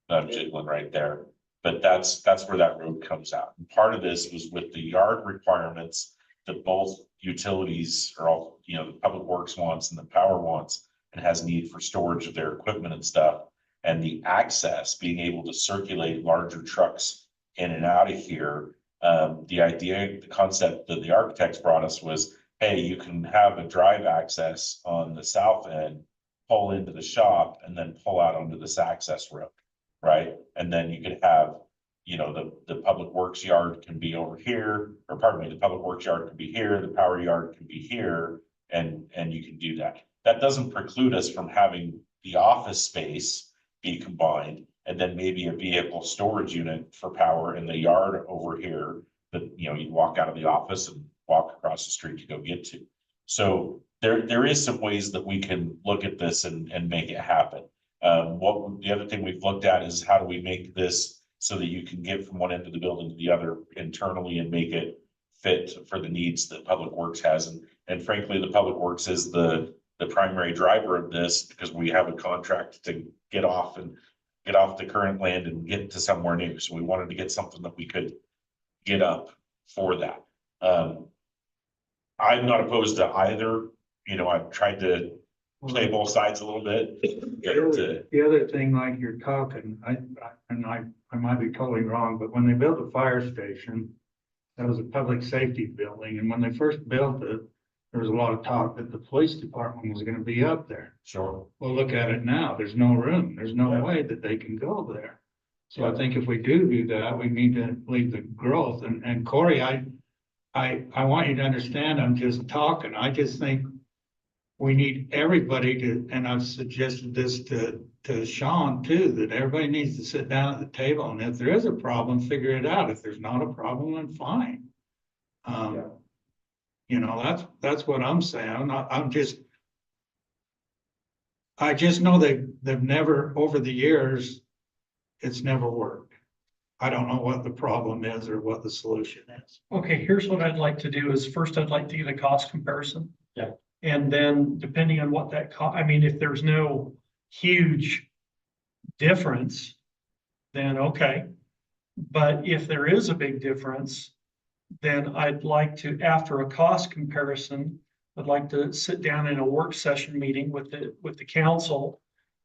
I'm jiggling right there. But that's where that road comes out. And part of this was with the yard requirements that both utilities or all, you know, the public works wants and the power wants, and has need for storage of their equipment and stuff. And the access, being able to circulate larger trucks in and out of here. The idea, the concept that the architects brought us was, hey, you can have a drive access on the south end, pull into the shop, and then pull out onto this access road. Right, and then you could have, you know, the public works yard can be over here, or pardon me, the public works yard can be here, the power yard can be here, and you can do that. That doesn't preclude us from having the office space be combined, and then maybe a vehicle storage unit for power in the yard over here that, you know, you walk out of the office and walk across the street to go get to. So there is some ways that we can look at this and make it happen. The other thing we've looked at is how do we make this so that you can get from one end of the building to the other internally and make it fit for the needs that Public Works has. And frankly, the Public Works is the primary driver of this, because we have a contract to get off the current land and get to somewhere new. So we wanted to get something that we could get up for that. I'm not opposed to either. You know, I've tried to play both sides a little bit. The other thing, like you're talking, I might be totally wrong, but when they built the fire station, that was a public safety building, and when they first built it, there was a lot of talk that the police department was gonna be up there. Sure. Well, look at it now, there's no room, there's no way that they can go there. So I think if we do that, we need to leave the growth, and Corey, I want you to understand, I'm just talking, I just think we need everybody to, and I've suggested this to Sean too, that everybody needs to sit down at the table, and if there is a problem, figure it out. If there's not a problem, then fine. You know, that's what I'm saying. I just know they've never, over the years, it's never worked. I don't know what the problem is or what the solution is. Okay, here's what I'd like to do is first I'd like to get a cost comparison. Yeah. And then depending on what that I mean, if there's no huge difference, then okay. But if there is a big difference, then I'd like to, after a cost comparison, I'd like to sit down in a work session meeting with the council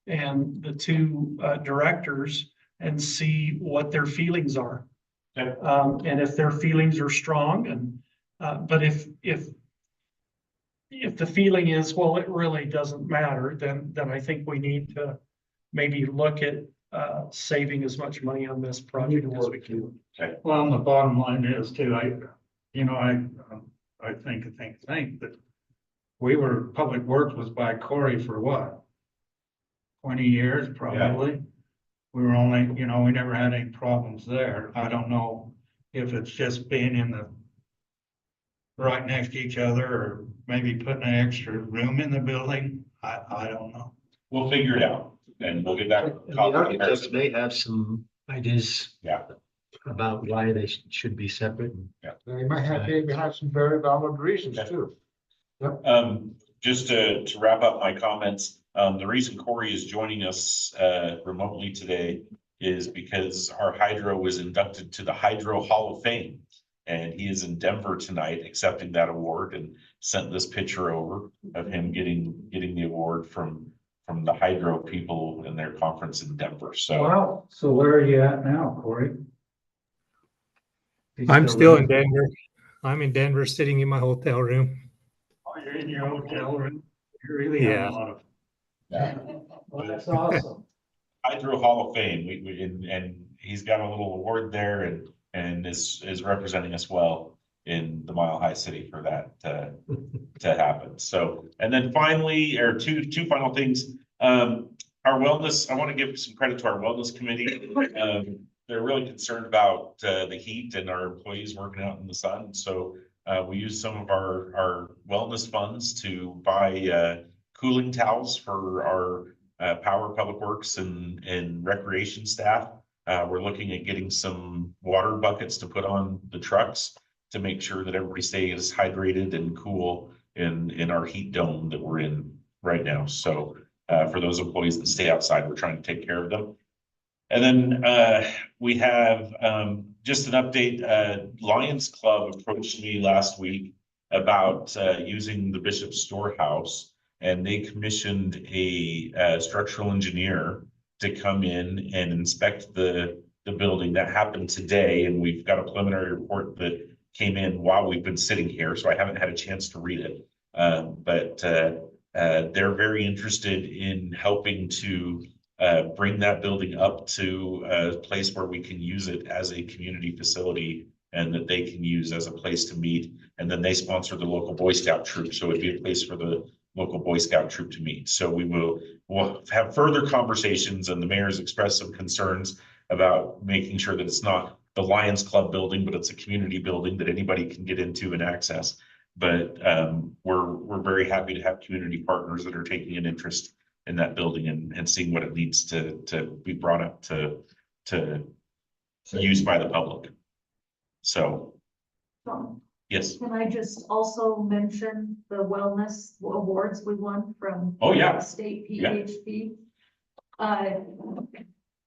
and the two directors and see what their feelings are. Okay. And if their feelings are strong and, but if the feeling is, well, it really doesn't matter, then I think we need to maybe look at saving as much money on this project as we can. Okay. Well, and the bottom line is too, I think, but Public Works was by Corey for what? 20 years, probably. We were only, we never had any problems there. I don't know if it's just being in the right next to each other or maybe putting an extra room in the building. I don't know. We'll figure it out and we'll get back. And the architects may have some ideas. Yeah. About why they should be separate. They might have some very valid reasons too. Just to wrap up my comments, the reason Corey is joining us remotely today is because our hydro was inducted to the Hydro Hall of Fame. And he is in Denver tonight accepting that award and sent this picture over of him getting the award from the hydro people in their conference in Denver. So Wow. So where are you at now, Corey? I'm still in Denver. I'm in Denver, sitting in my hotel room. Oh, you're in your hotel room? You really have a lot of. Yeah. Well, that's awesome. Hydro Hall of Fame, and he's got a little award there and is representing us well in the Mile High City for that to happen. So, and then finally, or two final things. Our wellness, I want to give some credit to our wellness committee. They're really concerned about the heat and our employees working out in the sun. So we use some of our wellness funds to buy cooling towels for our power, public works, and recreation staff. We're looking at getting some water buckets to put on the trucks to make sure that everybody stays hydrated and cool in our heat dome that we're in right now. So for those employees that stay outside, we're trying to take care of them. And then we have just an update. Lions Club approached me last week about using the Bishop's Storehouse, and they commissioned a structural engineer to come in and inspect the building. That happened today, and we've got a preliminary report that came in while we've been sitting here, so I haven't had a chance to read it. But they're very interested in helping to bring that building up to a place where we can use it as a community facility and that they can use as a place to meet. And then they sponsor the local Boy Scout troop, so it'd be a place for the local Boy Scout troop to meet. So we'll have further conversations, and the mayor's expressed some concerns about making sure that it's not the Lions Club building, but it's a community building that anybody can get into and access. But we're very happy to have community partners that are taking an interest in that building and seeing what it needs to be brought up to use by the public. So, yes. Can I just also mention the wellness awards we won from state PEHP?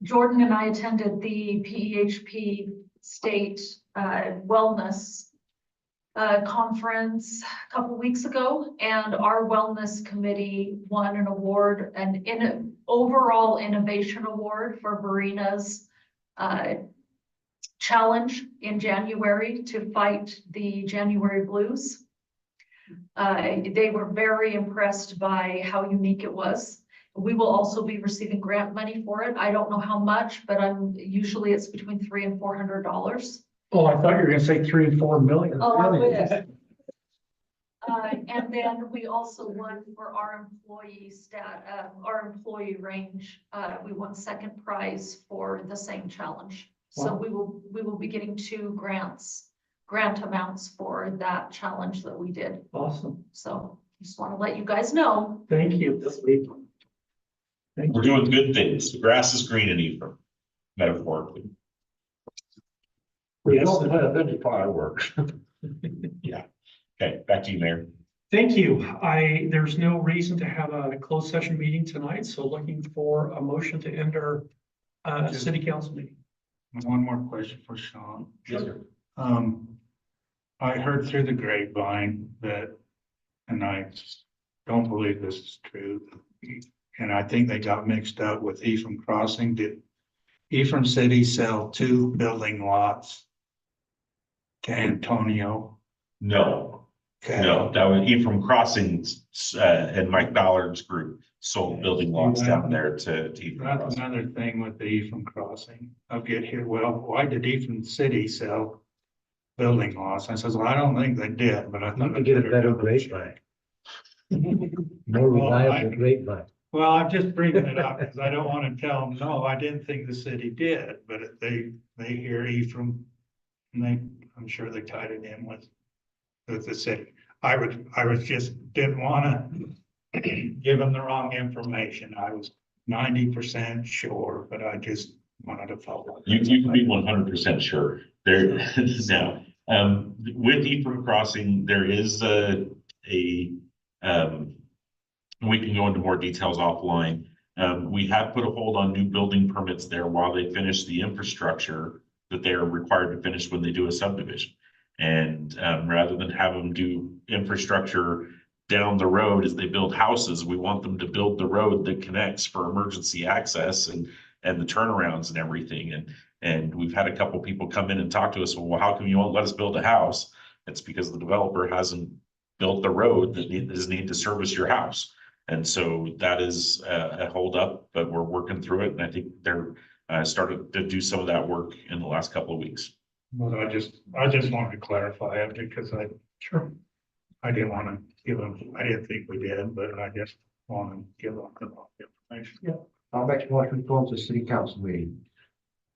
Jordan and I attended the PEHP state wellness conference a couple weeks ago, and our wellness committee won an award, an overall innovation award for Verena's challenge in January to fight the January blues. They were very impressed by how unique it was. We will also be receiving grant money for it. I don't know how much, but usually it's between $300 and $400. Oh, I thought you were gonna say 3 and 4 million. Oh, I wish. And then we also won for our our employee range. We won second prize for the same challenge. So Wow. we will be getting 2 grant amounts for that challenge that we did. Awesome. So just want to let you guys know. Thank you. Thank We're you. doing good things. The grass is green in Ephraim, metaphorically. We don't have any fireworks. Yeah. Okay, back to you, Mayor. Thank you. There's no reason to have a closed session meeting tonight, so looking for a motion to enter city council meeting. One more question for Sean. Yes, sir. I heard through the grapevine that, and I don't believe this is true, and I think they got mixed up with Ephraim Crossing. Did Ephraim City sell 2 building lots to Antonio? No, Okay. no, that was Ephraim Crossings, and Mike Ballard's group sold building lots down there to Ephraim That's Crossing. another thing with the Ephraim Crossing. I'll get here, well, why did Ephraim City sell building lots? I says, well, I don't think they did, but I You thought. could get a better grapevine, more reliable grapevine. Well, I'm just bringing it up because I don't want to tell them, no, I didn't think the city did, but if they hear Ephraim. And I'm sure they tied it in with the city. I was just, didn't want to give them the wrong information. I was 90% sure, but I just wanted to follow. You can be 100% sure. There now, with Ephraim Crossing, there is we can go into more details offline. We have put a hold on new building permits there while they finish the infrastructure that they are required to finish when they do a subdivision. And rather than have them do infrastructure down the road as they build houses, we want them to build the road that connects for emergency access and the turnarounds and everything. And we've had a couple people come in and talk to us, well, how come you won't let us build a house? It's because the developer hasn't built the road that is needed to service your house. And so that is a holdup, but we're working through it. And I think they're started to do some of that work in the last couple of weeks. Well, I just wanted to clarify it because I didn't want to give them, I didn't think we did, but I just want to give them the wrong information. Yeah. I'll make a motion to close the city council meeting.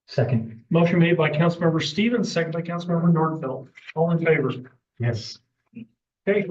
Second, Motion made by Councilmember Stevens, second by Councilmember Norfeld. All in favor? yes. Okay.